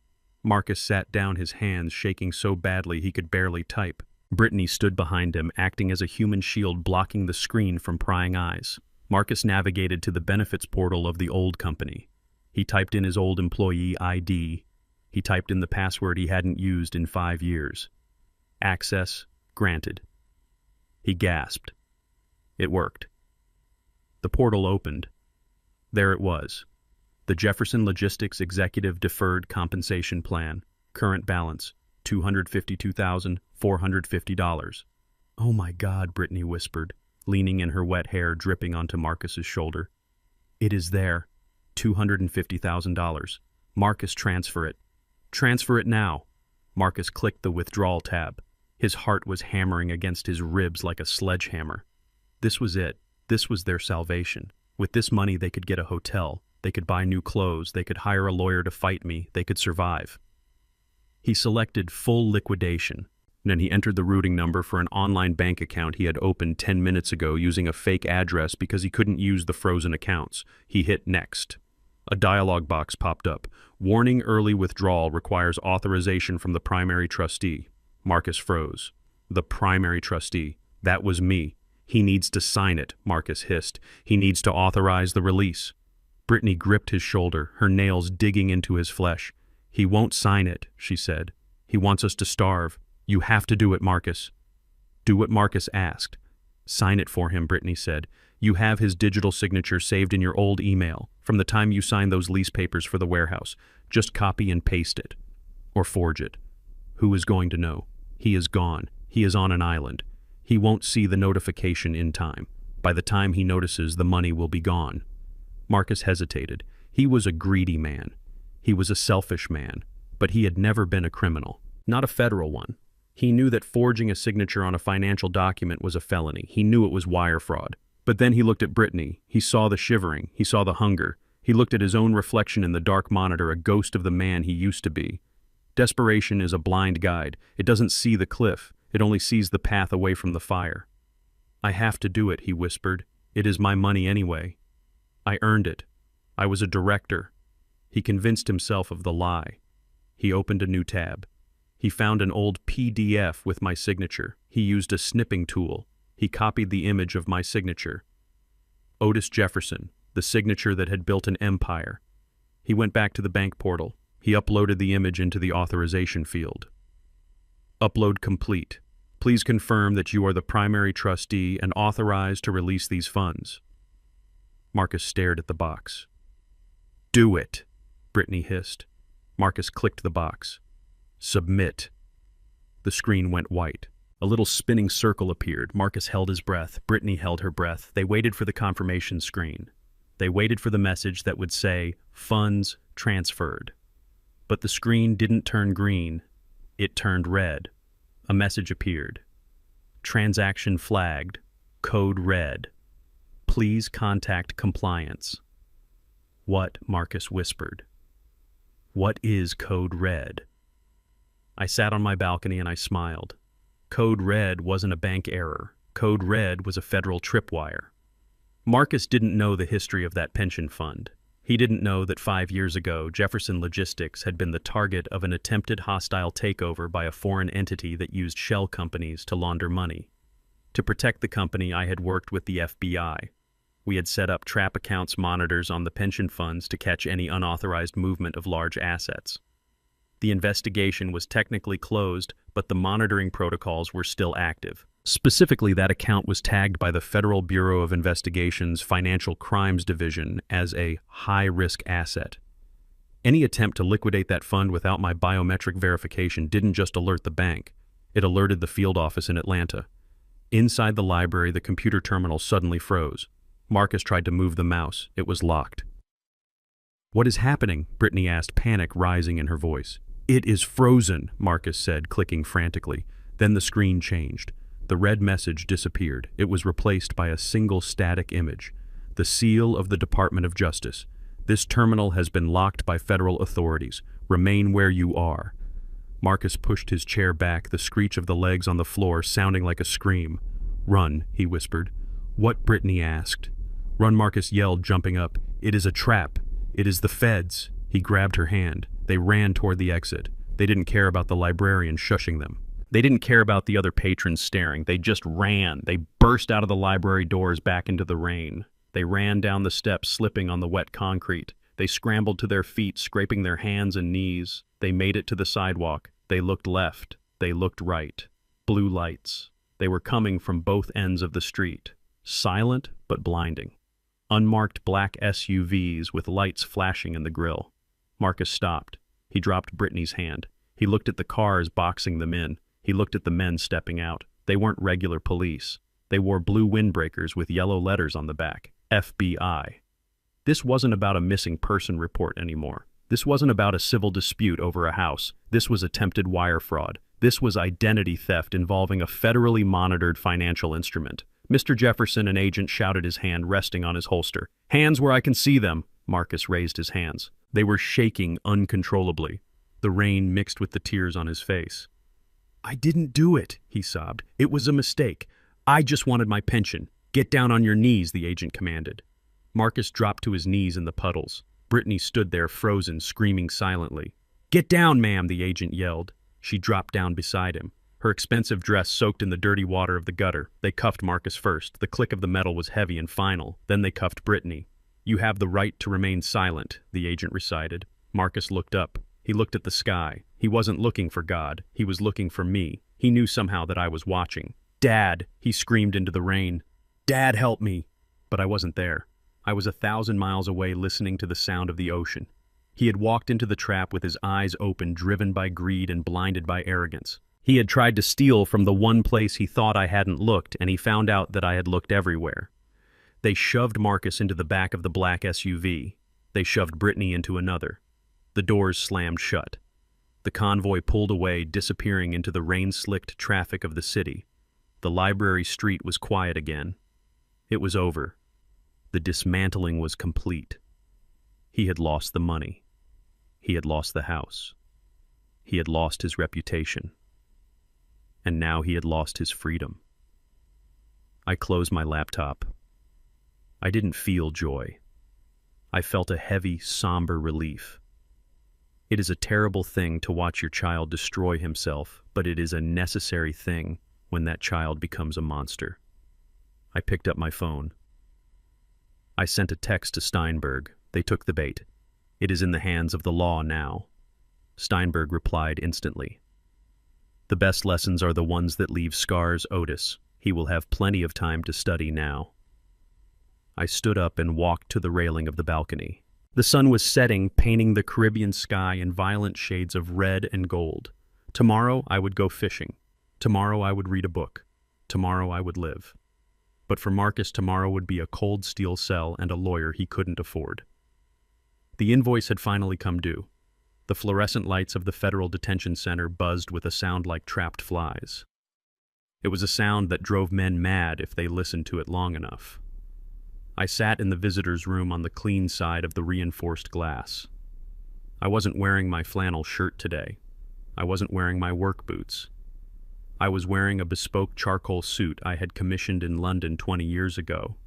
Marcus sat down, his hands shaking so badly he could barely type. Brittany stood behind him, acting as a human shield blocking the screen from prying eyes. Marcus navigated to the benefits portal of the old company. He typed in his old employee ID. He typed in the password he hadn't used in 5 years. Access granted. He gasped. It worked. The portal opened. There it was. The Jefferson Logistics Executive Deferred Compensation Plan. Current balance, $252,450. "Oh my God," Brittany whispered, leaning in, her wet hair dripping onto Marcus's shoulder. "It is there. $250,000. Marcus, transfer it. Transfer it now." Marcus clicked the withdrawal tab. His heart was hammering against his ribs like a sledgehammer. This was it. This was their salvation. With this money they could get a hotel, they could buy new clothes, they could hire a lawyer to fight me, they could survive. He selected full liquidation. Then he entered the routing number for an online bank account he had opened 10 minutes ago using a fake address because he couldn't use the frozen accounts. He hit next. A dialog box popped up. "Warning, early withdrawal requires authorization from the primary trustee." Marcus froze. The primary trustee. That was me. "He needs to sign it," Marcus hissed. "He needs to authorize the release." Brittany gripped his shoulder, her nails digging into his flesh. "He won't sign it," she said. "He wants us to starve. You have to do it, Marcus." "Do what Marcus asked." "Sign it for him," Brittany said. "You have his digital signature saved in your old email from the time you signed those lease papers for the warehouse. Just copy and paste it. Or forge it. Who is going to know? He is gone. He is on an island. He won't see the notification in time. By the time he notices, the money will be gone." Marcus hesitated. He was a greedy man. He was a selfish man. But he had never been a criminal. Not a federal one. He knew that forging a signature on a financial document was a felony. He knew it was wire fraud. But then he looked at Brittany. He saw the shivering. He saw the hunger. He looked at his own reflection in the dark monitor, a ghost of the man he used to be. Desperation is a blind guide. It doesn't see the cliff. It only sees the path away from the fire. "I have to do it," he whispered. "It is my money anyway. I earned it. I was a director." He convinced himself of the lie. He opened a new tab. He found an old PDF with my signature. He used a snipping tool. He copied the image of my signature. Otis Jefferson, the signature that had built an empire. He went back to the bank portal. He uploaded the image into the authorization field. Upload complete. Please confirm that you are the primary trustee and authorized to release these funds. Marcus stared at the box. "Do it," Brittany hissed. Marcus clicked the box. "Submit." The screen went white. A little spinning circle appeared. Marcus held his breath. Brittany held her breath. They waited for the confirmation screen. They waited for the message that would say, "Funds transferred." But the screen didn't turn green. It turned red. A message appeared. "Transaction flagged. Code red. Please contact compliance." "What?" Marcus whispered. "What is code red?" I sat on my balcony and I smiled. Code red wasn't a bank error. Code red was a federal tripwire. Marcus didn't know the history of that pension fund. He didn't know that 5 years ago, Jefferson Logistics had been the target of an attempted hostile takeover by a foreign entity that used shell companies to launder money. To protect the company, I had worked with the FBI. We had set up trap accounts monitors on the pension funds to catch any unauthorized movement of large assets. The investigation was technically closed, but the monitoring protocols were still active. Specifically, that account was tagged by the Federal Bureau of Investigation's Financial Crimes Division as a high-risk asset. Any attempt to liquidate that fund without my biometric verification didn't just alert the bank, it alerted the field office in Atlanta. Inside the library, the computer terminal suddenly froze. Marcus tried to move the mouse. It was locked. "What is happening?" Brittany asked, panic rising in her voice. "It is frozen," Marcus said, clicking frantically. Then the screen changed. The red message disappeared. It was replaced by a single static image. The seal of the Department of Justice. "This terminal has been locked by federal authorities. Remain where you are." Marcus pushed his chair back, the screech of the legs on the floor sounding like a scream. "Run," he whispered. "What?" Brittany asked. "Run," Marcus yelled, jumping up. "It is a trap. It is the feds." He grabbed her hand. They ran toward the exit. They didn't care about the librarian shushing them. They didn't care about the other patrons staring. They just ran. They burst out of the library doors back into the rain. They ran down the steps, slipping on the wet concrete. They scrambled to their feet, scraping their hands and knees. They made it to the sidewalk. They looked left. They looked right. Blue lights. They were coming from both ends of the street. Silent but blinding. Unmarked black SUVs with lights flashing in the grill. Marcus stopped. He dropped Brittany's hand. He looked at the cars boxing them in. He looked at the men stepping out. They weren't regular police. They wore blue windbreakers with yellow letters on the back. FBI. This wasn't about a missing person report anymore. This wasn't about a civil dispute over a house. This was attempted wire fraud. This was identity theft involving a federally monitored financial instrument. Mr. Jefferson, an agent, shouted, his hand resting on his holster. "Hands where I can see them." Marcus raised his hands. They were shaking uncontrollably. The rain mixed with the tears on his face. "I didn't do it," he sobbed. "It was a mistake. I just wanted my pension." "Get down on your knees," the agent commanded. Marcus dropped to his knees in the puddles. Brittany stood there frozen, screaming silently. "Get down, ma'am," the agent yelled. She dropped down beside him. Her expensive dress soaked in the dirty water of the gutter. They cuffed Marcus first. The click of the metal was heavy and final. Then they cuffed Brittany. "You have the right to remain silent," the agent recited. Marcus looked up. He looked at the sky. He wasn't looking for God. He was looking for me. He knew somehow that I was watching. "Dad!" he screamed into the rain. "Dad, help me!" But I wasn't there. I was 1,000 miles away, listening to the sound of the ocean. He had walked into the trap with his eyes open, driven by greed and blinded by arrogance. He had tried to steal from the one place he thought I hadn't looked, and he found out that I had looked everywhere. They shoved Marcus into the back of the black SUV. They shoved Brittany into another. The doors slammed shut. The convoy pulled away, disappearing into the rain-slicked traffic of the city. The library street was quiet again. It was over. The dismantling was complete. He had lost the money. He had lost the house. He had lost his reputation. And now he had lost his freedom. I closed my laptop. I didn't feel joy. I felt a heavy, somber relief. It is a terrible thing to watch your child destroy himself, but it is a necessary thing when that child becomes a monster. I picked up my phone. I sent a text to Steinberg. They took the bait. It is in the hands of the law now. Steinberg replied instantly. The best lessons are the ones that leave scars, Otis. He will have plenty of time to study now. I stood up and walked to the railing of the balcony. The sun was setting, painting the Caribbean sky in violent shades of red and gold. Tomorrow I would go fishing. Tomorrow I would read a book. Tomorrow I would live. But for Marcus, tomorrow would be a cold steel cell and a lawyer he couldn't afford. The invoice had finally come due. The fluorescent lights of the Federal Detention Center buzzed with a sound like trapped flies. It was a sound that drove men mad if they listened to it long enough. I sat in the visitor's room on the clean side of the reinforced glass. I wasn't wearing my flannel shirt today. I wasn't wearing my work boots. I was wearing a bespoke charcoal suit I had commissioned in London 20 years ago,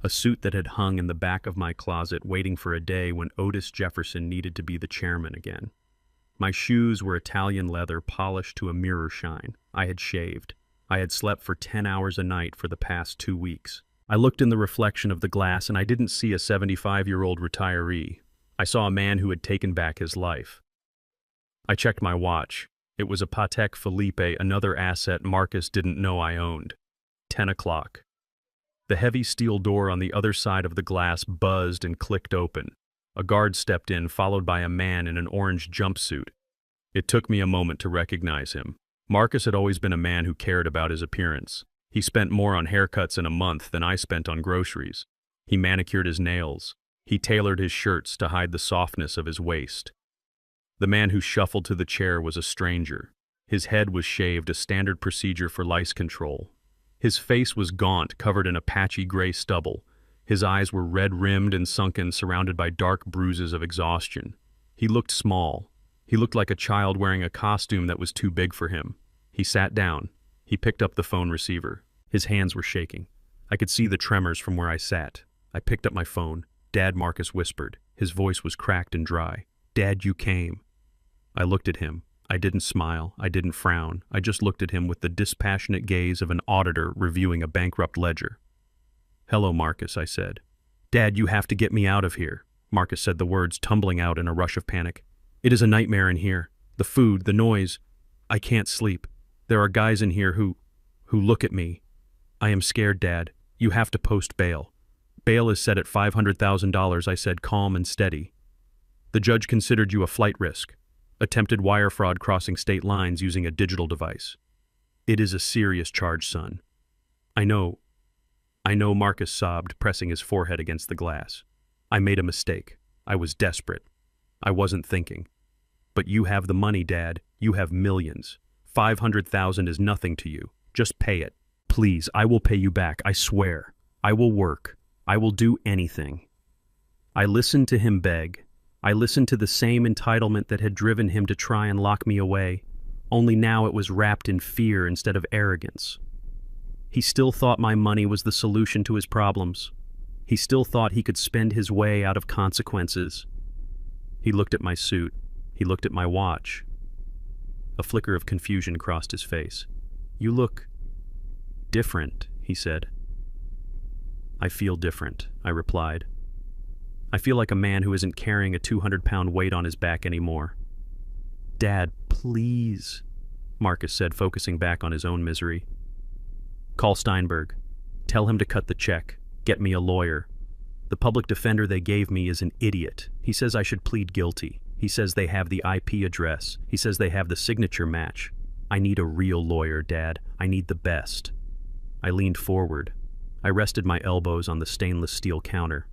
a suit that had hung in the back of my closet waiting for a day when Otis Jefferson needed to be the chairman again. My shoes were Italian leather polished to a mirror shine. I had shaved. I had slept for 10 hours a night for the past 2 weeks. I looked in the reflection of the glass and I didn't see a 75-year-old retiree. I saw a man who had taken back his life. I checked my watch. It was a Patek Philippe, another asset Marcus didn't know I owned. 10 o'clock. The heavy steel door on the other side of the glass buzzed and clicked open. A guard stepped in, followed by a man in an orange jumpsuit. It took me a moment to recognize him. Marcus had always been a man who cared about his appearance. He spent more on haircuts in a month than I spent on groceries. He manicured his nails. He tailored his shirts to hide the softness of his waist. The man who shuffled to the chair was a stranger. His head was shaved, a standard procedure for lice control. His face was gaunt, covered in a patchy gray stubble. His eyes were red-rimmed and sunken, surrounded by dark bruises of exhaustion. He looked small. He looked like a child wearing a costume that was too big for him. He sat down. He picked up the phone receiver. His hands were shaking. I could see the tremors from where I sat. I picked up my phone. "Dad," Marcus whispered. His voice was cracked and dry. "Dad, you came." I looked at him. I didn't smile. I didn't frown. I just looked at him with the dispassionate gaze of an auditor reviewing a bankrupt ledger. "Hello, Marcus," I said. "Dad, you have to get me out of here." Marcus said the words, tumbling out in a rush of panic. "It is a nightmare in here. The food, the noise. I can't sleep. There are guys in here who look at me. I am scared, Dad. You have to post bail." "Bail is set at $500,000, I said, calm and steady. "The judge considered you a flight risk. Attempted wire fraud crossing state lines using a digital device. It is a serious charge, son." I know, Marcus sobbed, pressing his forehead against the glass. "I made a mistake. I was desperate. I wasn't thinking. But you have the money, Dad. You have millions. 500,000 is nothing to you. Just pay it. Please, I will pay you back, I swear. I will work. I will do anything." I listened to him beg. I listened to the same entitlement that had driven him to try and lock me away, only now it was wrapped in fear instead of arrogance. He still thought my money was the solution to his problems. He still thought he could spend his way out of consequences. He looked at my suit. He looked at my watch. A flicker of confusion crossed his face. "You look different," he said. "I feel different," I replied. "I feel like a man who isn't carrying a 200-pound weight on his back anymore." "Dad, please," Marcus said, focusing back on his own misery. "Call Steinberg. Tell him to cut the check. Get me a lawyer. The public defender they gave me is an idiot. He says I should plead guilty. He says they have the IP address. He says they have the signature match. I need a real lawyer, Dad. I need the best." I leaned forward. I rested my elbows on the stainless steel counter.